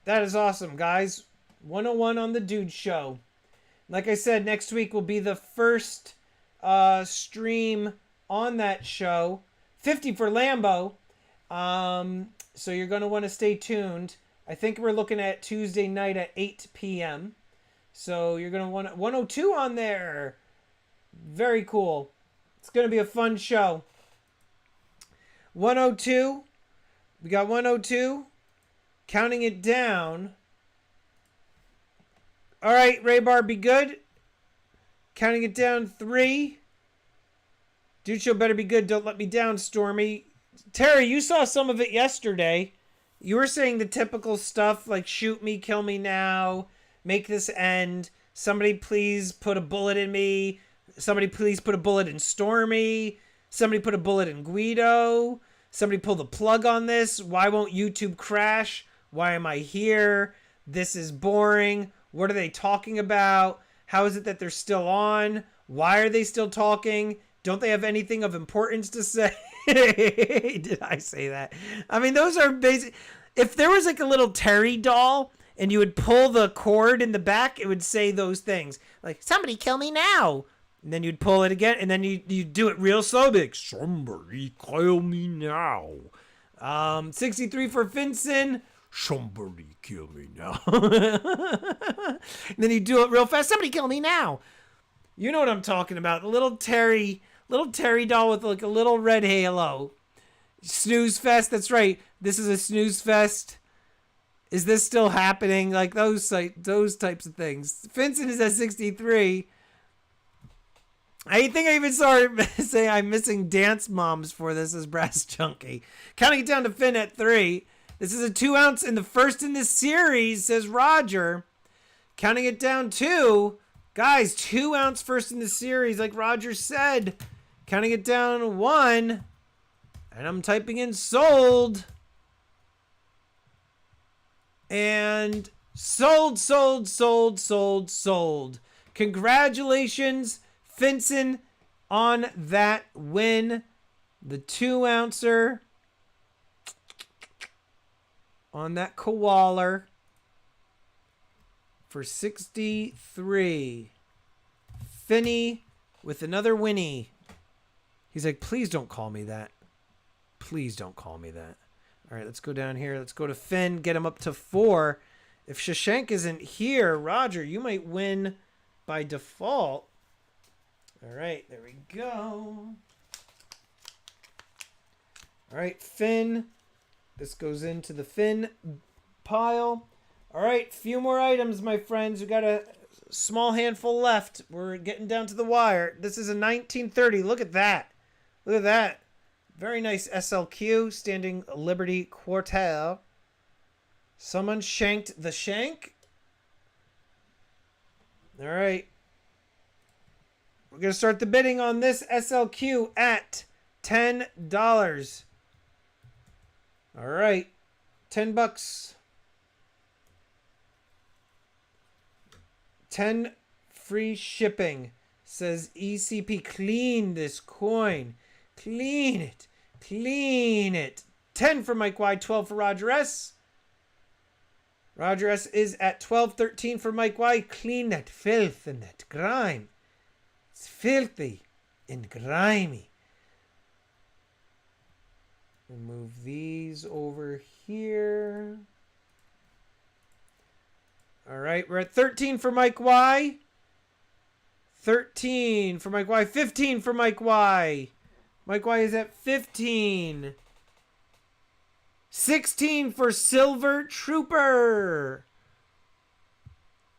That is awesome, guys. 101 on the dude show. Like I said, next week will be the first stream on that show. 50 for Lambo. So you're going to want to stay tuned. I think we're looking at Tuesday night at 8 p.m. So you're going to want 102 on there. Very cool. It's going to be a fun show. 102. We got 102. Counting it down. All right, Raybar, be good. Counting it down. 3. Dude show better be good. Don't let me down, Stormy. Terry, you saw some of it yesterday. You were saying the typical stuff like shoot me, kill me now, make this end. Somebody please put a bullet in me. Somebody please put a bullet in Stormy. Somebody put a bullet in Guido. Somebody pull the plug on this. Why won't YouTube crash? Why am I here? This is boring. What are they talking about? How is it that they're still on? Why are they still talking? Don't they have anything of importance to say? Did I say that? I mean, those are basic. If there was like a little Terry doll and you would pull the cord in the back, it would say those things. Like, somebody kill me now. And then you'd pull it again, and then you do it real slow. Be like, somebody kill me now. 63 for Finson. Somebody kill me now. And then you do it real fast. Somebody kill me now. You know what I'm talking about. The little Terry doll with like a little red halo. Snooze fest. That's right. This is a snooze fest. Is this still happening? Like those types of things. Finson is at 63. I think I even saw her say I'm missing dance moms for this as Brass Junkie. Counting it down to Finn at 3. This is a 2-ounce and the first in this series, says Roger. Counting it down 2. Guys, 2-ounce first in the series, like Roger said. Counting it down 1. And I'm typing in sold. And sold. Congratulations, Finson, on that win. The 2-ouncer on that koala for 63. Finny with another Winnie. He's like, please don't call me that. Please don't call me that. All right, let's go down here. Let's go to Finn, get him up to 4. If Shashank isn't here, Roger, you might win by default. All right, there we go. All right, Finn. This goes into the Finn pile. All right, few more items, my friends. We got a small handful left. We're getting down to the wire. This is a 1930. Look at that. Look at that. Very nice SLQ, Standing Liberty Quartel. Someone shanked the shank. All right. We're going to start the bidding on this SLQ at $10. All right. $10. 10 free shipping. Says ECP. Clean this coin. Clean it. Clean it. 10 for Mike Y. 12 for Roger S. Roger S is at 12. 13 for Mike Y. Clean that filth and that grime. It's filthy and grimy. We'll move these over here. All right, we're at 13 for Mike Y. 13 for Mike Y. 15 for Mike Y. Mike Y is at 15. 16 for Silver Trooper.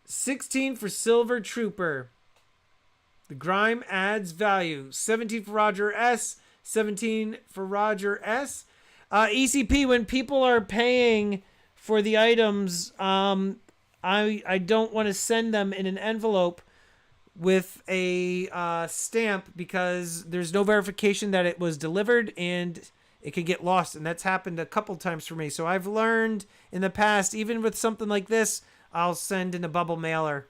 16 for Silver Trooper. The grime adds value. 17 for Roger S. 17 for Roger S. ECP, when people are paying for the items, I don't want to send them in an envelope with a stamp because there's no verification that it was delivered and it could get lost. And that's happened a couple times for me. So I've learned in the past, even with something like this, I'll send in a bubble mailer.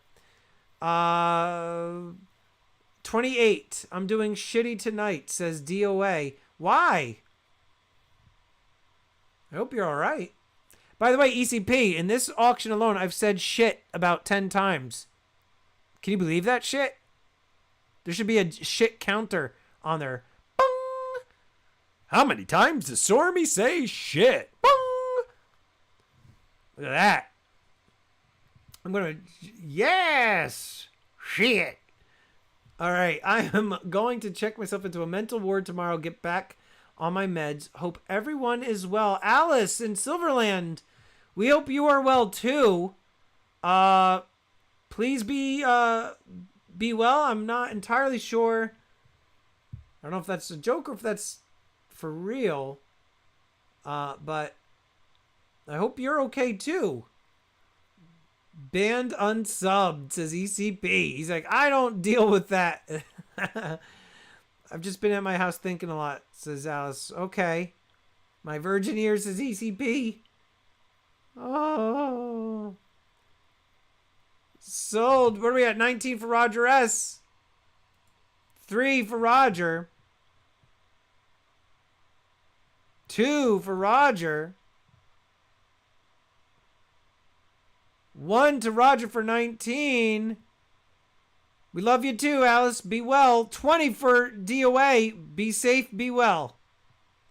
28. I'm doing shitty tonight, says DOA. Why? I hope you're all right. By the way, ECP, in this auction alone, I've said shit about 10 times. Can you believe that shit? There should be a shit counter on there. Bong! How many times does Stormy say shit? Bong! Look at that. I'm going to... Yes! Shit! All right, I am going to check myself into a mental ward tomorrow, get back on my meds. Hope everyone is well. Alice in Silverland, we hope you are well too. Please be well. I'm not entirely sure. I don't know if that's a joke or if that's for real. But I hope you're okay too. Banned unsubbed, says ECP. He's like, I don't deal with that. I've just been at my house thinking a lot, says Alice. Okay. My virgin ears, says ECP. Oh. Sold. What are we at? 19 for Roger S. 3 for Roger. 2 for Roger. 1 to Roger for 19. We love you too, Alice. Be well. 20 for DOA. Be safe, be well.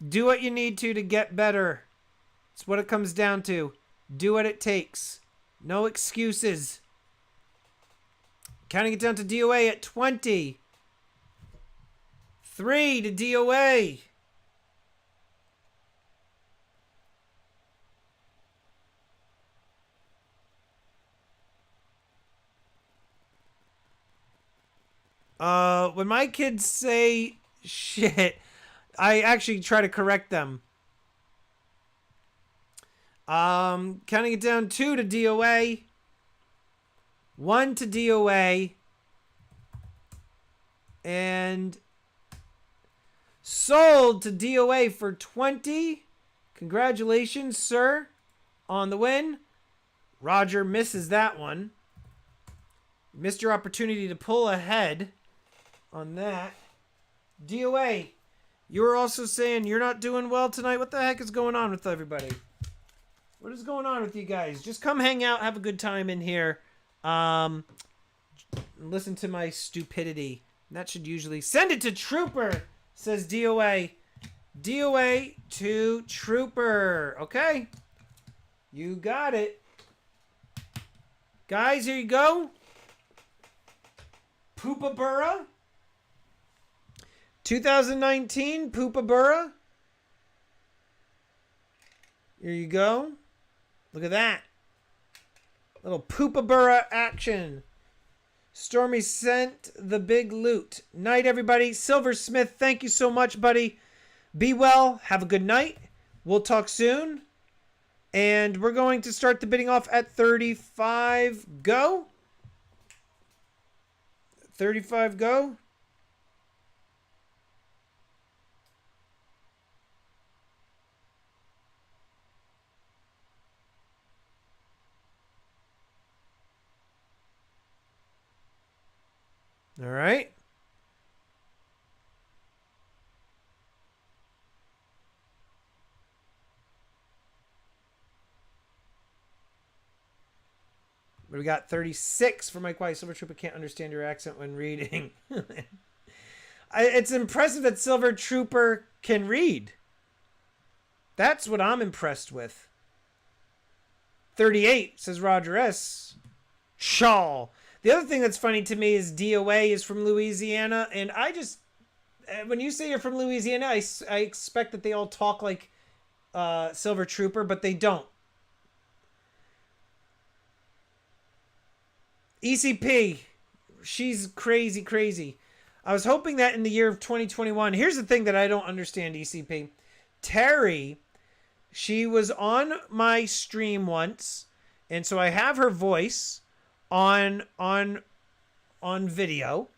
Do what you need to get better. It's what it comes down to. Do what it takes. No excuses. Counting it down to DOA at 20. 3 to DOA. When my kids say shit, I actually try to correct them. Counting it down 2 to DOA. 1 to DOA. And sold to DOA for 20. Congratulations, sir, on the win. Roger misses that one. Missed your opportunity to pull ahead on that. DOA, you were also saying you're not doing well tonight. What the heck is going on with everybody? What is going on with you guys? Just come hang out, have a good time in here. Listen to my stupidity. That should usually... Send it to Trooper, says DOA. DOA to Trooper. Okay. You got it. Guys, here you go. Poopabura. 2019 Poopabura. Here you go. Look at that. Little Poopabura action. Stormy sent the big loot. Night, everybody. Silversmith, thank you so much, buddy. Be well. Have a good night. We'll talk soon. And we're going to start the bidding off at 35. Go. 35 go. All right. We got 36 for Mike White. Silver Trooper can't understand your accent when reading. It's impressive that Silver Trooper can read. That's what I'm impressed with. 38, says Roger S. Shaw. The other thing that's funny to me is DOA is from Louisiana. And I just, when you say you're from Louisiana, I expect that they all talk like Silver Trooper, but they don't. ECP, she's crazy, crazy. I was hoping that in the year of 2021, here's the thing that I don't understand, ECP. Terry She was on my stream once, and so I have her voice on video,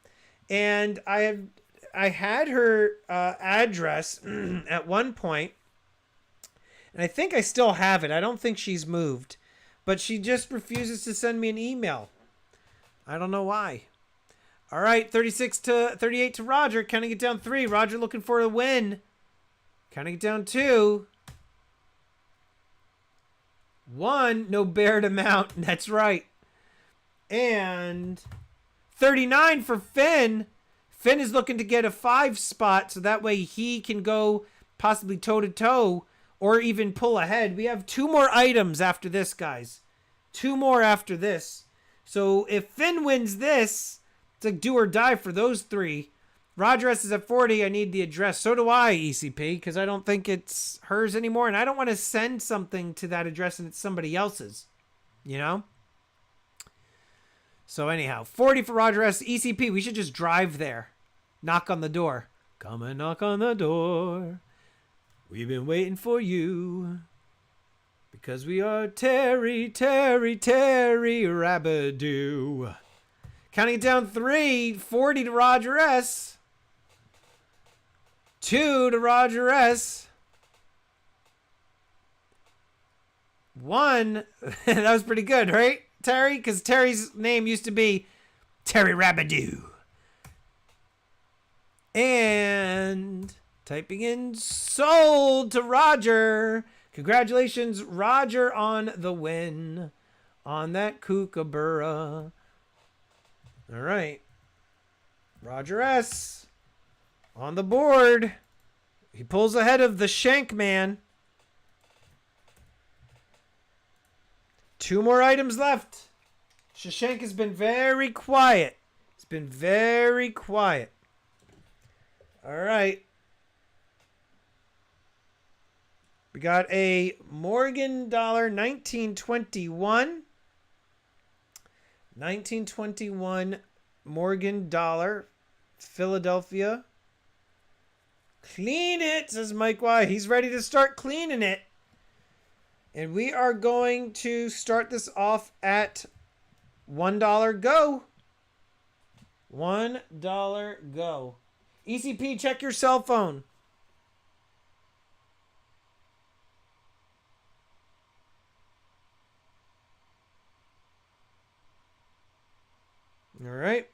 and I had her address at one point, and I think I still have it. I don't think she's moved, but she just refuses to send me an email. I don't know why. All right, 36 to 38 to Roger. Counting it down 3. Roger looking for a win. Counting it down 2. 1. No bear to mount. That's right. And 39 for Finn. Finn is looking to get a 5 spot so that way he can go possibly toe-to-toe or even pull ahead. We have 2 more items after this, guys. 2 more after this. So if Finn wins this, it's like do or die for those 3. Roger S is at 40. I need the address. So do I, ECP, because I don't think it's hers anymore. And I don't want to send something to that address and it's somebody else's. You know? So anyhow, 40 for Roger S. ECP, we should just drive there. Knock on the door. Come and knock on the door. We've been waiting for you. Because we are Terry Rabadoo. Counting it down 3, 40 to Roger S. 2 to Roger S. 1. That was pretty good, right, Terry? Because Terry's name used to be Terry Rabadoo. And typing in sold to Roger. Congratulations, Roger, on the win on that kookaburra. All right. Roger S. on the board. He pulls ahead of the Shank Man. 2 more items left. Shashank has been very quiet. He's been very quiet. All right. We got a Morgan dollar 1921. 1921 Morgan dollar. Philadelphia. Clean it, says Mike Y. He's ready to start cleaning it. And we are going to start this off at $1 go. $1 go. ECP, check your cell phone. All right.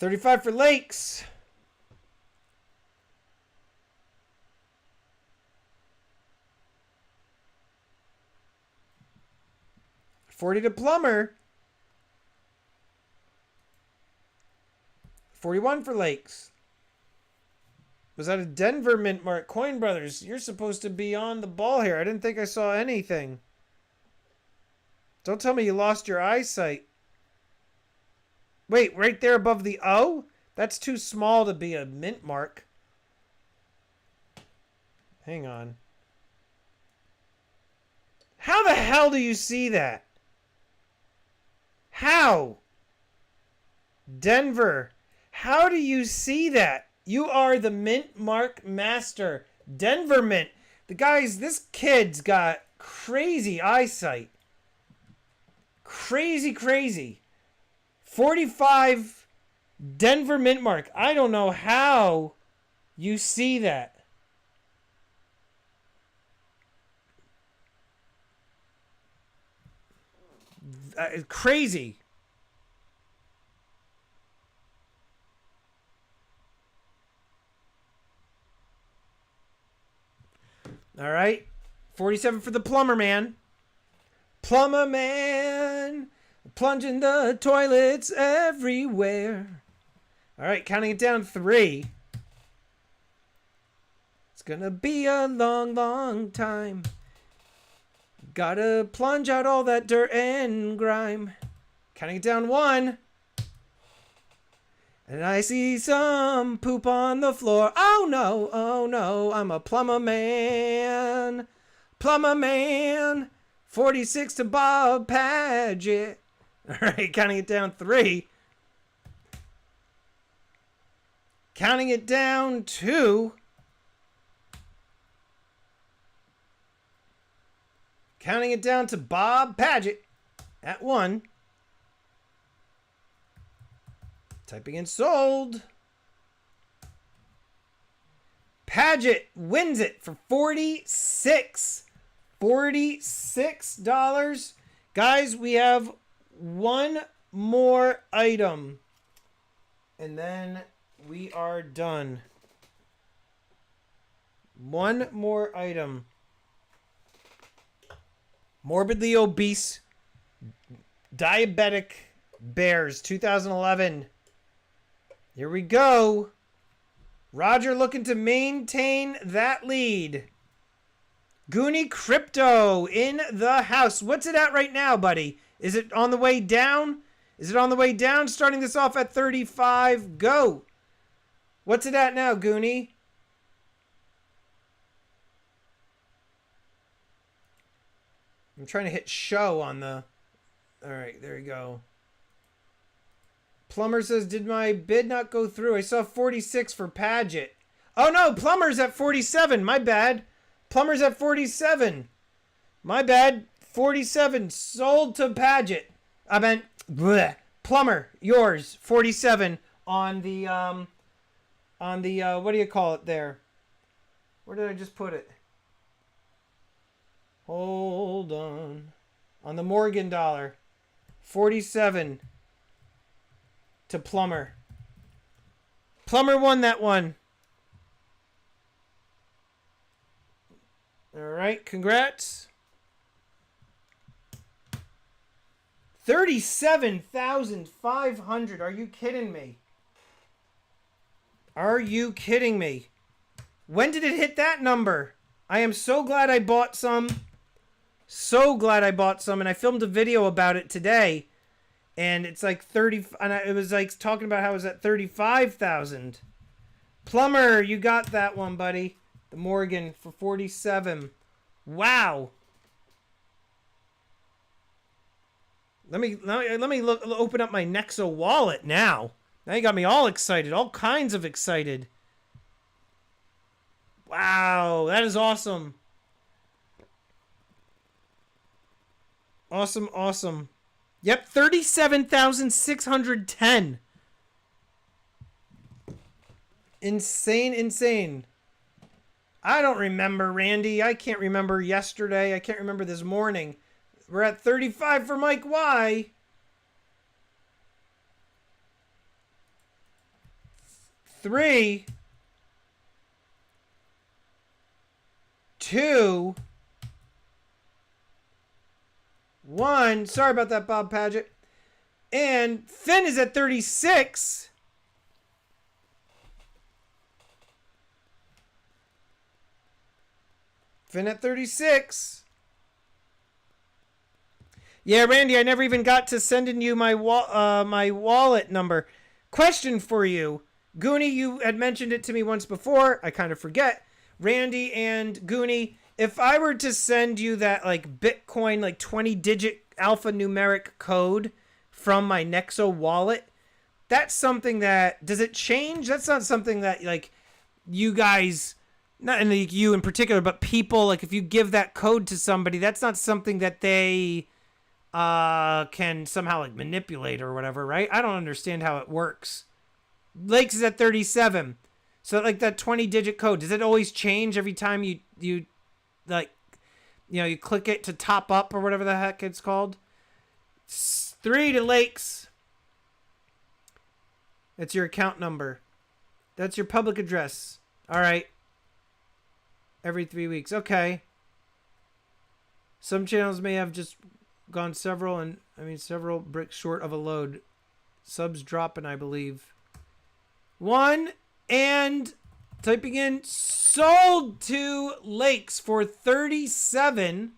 $35 for Lakes. $40 to Plumber. 41 for Lakes. Was that a Denver Mint Mark? Coin Brothers, you're supposed to be on the ball here. I didn't think I saw anything. Don't tell me you lost your eyesight. Wait, right there above the O? That's too small to be a mint mark. Hang on. How the hell do you see that? How? Denver. How do you see that? You are the mint mark master. Denver Mint. This kid's got crazy eyesight. Crazy. 45 Denver Mint Mark. I don't know how you see that. Crazy. All right. 47 for the Plumber Man. Plumber Man. Plunging the toilets everywhere. All right, counting it down 3. It's gonna be a long time. Gotta plunge out all that dirt and grime. Counting it down 1. And I see some poop on the floor. Oh no, I'm a plumber man. Plumber Man. 46 to Bob Paget. All right, counting it down 3. Counting it down 2. Counting it down to Bob Paget at 1. Typing in sold. Paget wins it for $46. Guys, we have one more item. And then we are done. One more item. Morbidly obese, diabetic bears, 2011. Here we go. Roger looking to maintain that lead. Goonie Crypto in the house. What's it at right now, buddy? Is it on the way down? Is it on the way down? Starting this off at 35. Go. What's it at now, Goonie? I'm trying to hit show on the... All right, there you go. Plumber says, did my bid not go through? I saw 46 for Paget. Oh, no, Plumber's at 47. My bad. Plumber's at 47. My bad. 47. Sold to Paget. I meant, bleh. Plumber, yours. 47 on the, what do you call it there? Where did I just put it? Hold on. On the Morgan dollar. 47 to Plumber. Plumber won that one. All right, congrats. 37,500. Are you kidding me? Are you kidding me? When did it hit that number? I am so glad I bought some. So glad I bought some, and I filmed a video about it today, and it's like 30, and it was like talking about how it was at 35,000. Plumber, you got that one, buddy. The Morgan for 47. Wow. Let me open up my Nexo wallet now. Now you got me all excited, all kinds of excited. Wow, that is awesome. Awesome, awesome. Yep, 37,610. Insane, insane. I don't remember, Randy. I can't remember yesterday. I can't remember this morning. We're at 35 for Mike Y. 3, 2, 1. Sorry about that, Bob Paget. And Finn is at 36. Finn at 36. Yeah, Randy, I never even got to sending you my my wallet number. Question for you. Goonie, you had mentioned it to me once before. I kind of forget. Randy and Goonie, if I were to send you that like Bitcoin, like 20-digit alphanumeric code from my Nexo wallet, that's something that, does it change? That's not something that like you guys, not in like you in particular, but people, like if you give that code to somebody, that's not something that they can somehow like manipulate or whatever, right? I don't understand how it works. Lakes is at 37. So like that 20-digit code, does it always change every time you like, you know, you click it to top up or whatever the heck it's called? 3 to Lakes. That's your account number. That's your public address. All right. Every 3 weeks. Okay. Some channels may have just gone several bricks short of a load. Subs dropping, I believe. 1 and typing in sold to Lakes for 37.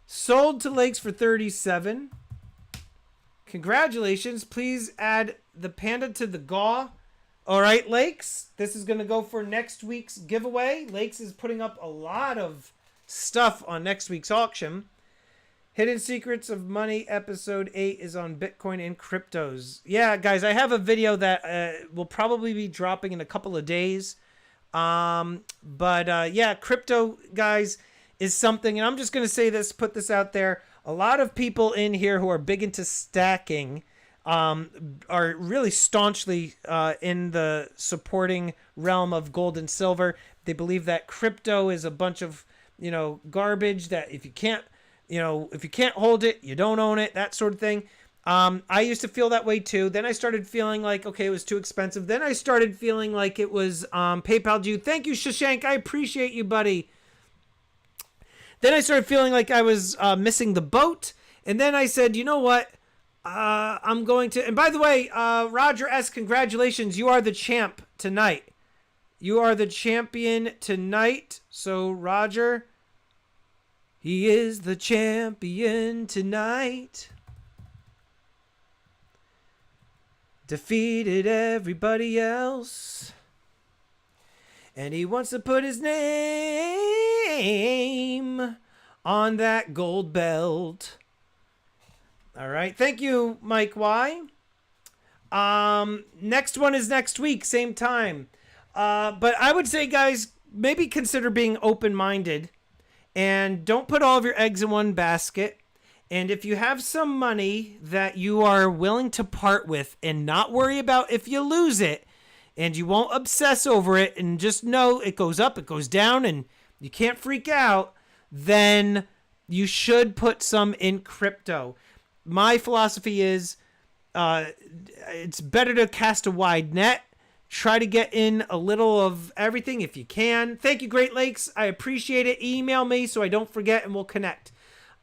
Sold to Lakes for 37. Congratulations. Please add the panda to the GAW. All right, Lakes. This is going to go for next week's giveaway. Lakes is putting up a lot of stuff on next week's auction. Hidden Secrets of Money episode 8 is on Bitcoin and cryptos. Yeah, guys, I have a video that will probably be dropping in a couple of days. Yeah, crypto, guys, is something, and I'm just going to say this, put this out there. A lot of people in here who are big into stacking are really staunchly in the supporting realm of gold and silver. They believe that crypto is a bunch of, garbage, that if you can't hold it, you don't own it, that sort of thing. I used to feel that way too. Then I started feeling like, okay, it was too expensive. Then I started feeling like it was PayPal due. Thank you, Shashank. I appreciate you, buddy. Then I started feeling like I was missing the boat. And then I said, you know what? I'm going to... And by the way, Roger S., congratulations. You are the champ tonight. You are the champion tonight. So, Roger... He is the champion tonight. Defeated everybody else. And he wants to put his name on that gold belt. All right. Thank you, Mike Y. Next one is next week, same time. But I would say, guys, maybe consider being open-minded. And don't put all of your eggs in one basket. And if you have some money that you are willing to part with and not worry about if you lose it, and you won't obsess over it and just know it goes up, it goes down, and you can't freak out, then you should put some in crypto. My philosophy is it's better to cast a wide net. Try to get in a little of everything if you can. Thank you, Great Lakes. I appreciate it. Email me so I don't forget and we'll connect.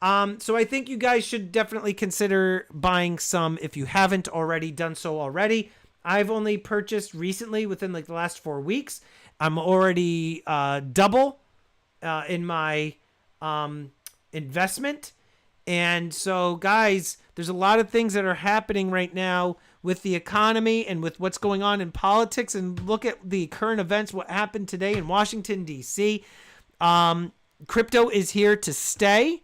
So I think you guys should definitely consider buying some if you haven't already done so already. I've only purchased recently within like the last 4 weeks. I'm already double in my investment. And so, guys, there's a lot of things that are happening right now with the economy and with what's going on in politics. And look at the current events, what happened today in Washington, D.C. Crypto is here to stay.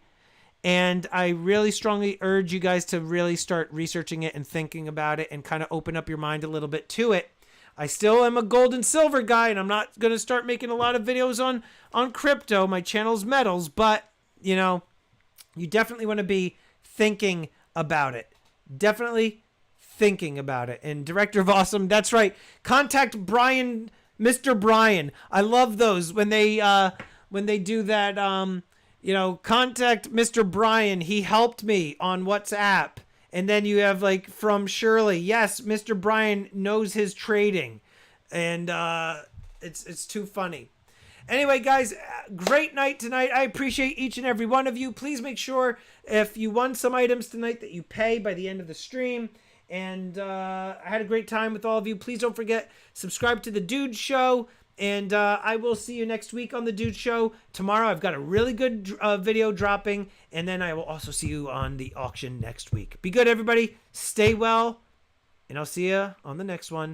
And I really strongly urge you guys to really start researching it and thinking about it and kind of open up your mind a little bit to it. I still am a gold and silver guy, and I'm not going to start making a lot of videos on crypto. My channel's metals, but, you definitely want to be thinking about it. Definitely thinking about it. And Director of Awesome, that's right. Contact Brian, Mr. Brian. I love those when they do that. Contact Mr. Brian. He helped me on WhatsApp. And then you have like from Shirley. Yes, Mr. Brian knows his trading, and it's too funny. Anyway, guys, great night tonight. I appreciate each and every one of you. Please make sure if you won some items tonight that you pay by the end of the stream. And I had a great time with all of you. Please don't forget, subscribe to The Dude Show. And I will see you next week on The Dude Show. Tomorrow I've got a really good video dropping. And then I will also see you on the auction next week. Be good, everybody. Stay well. And I'll see you on the next one.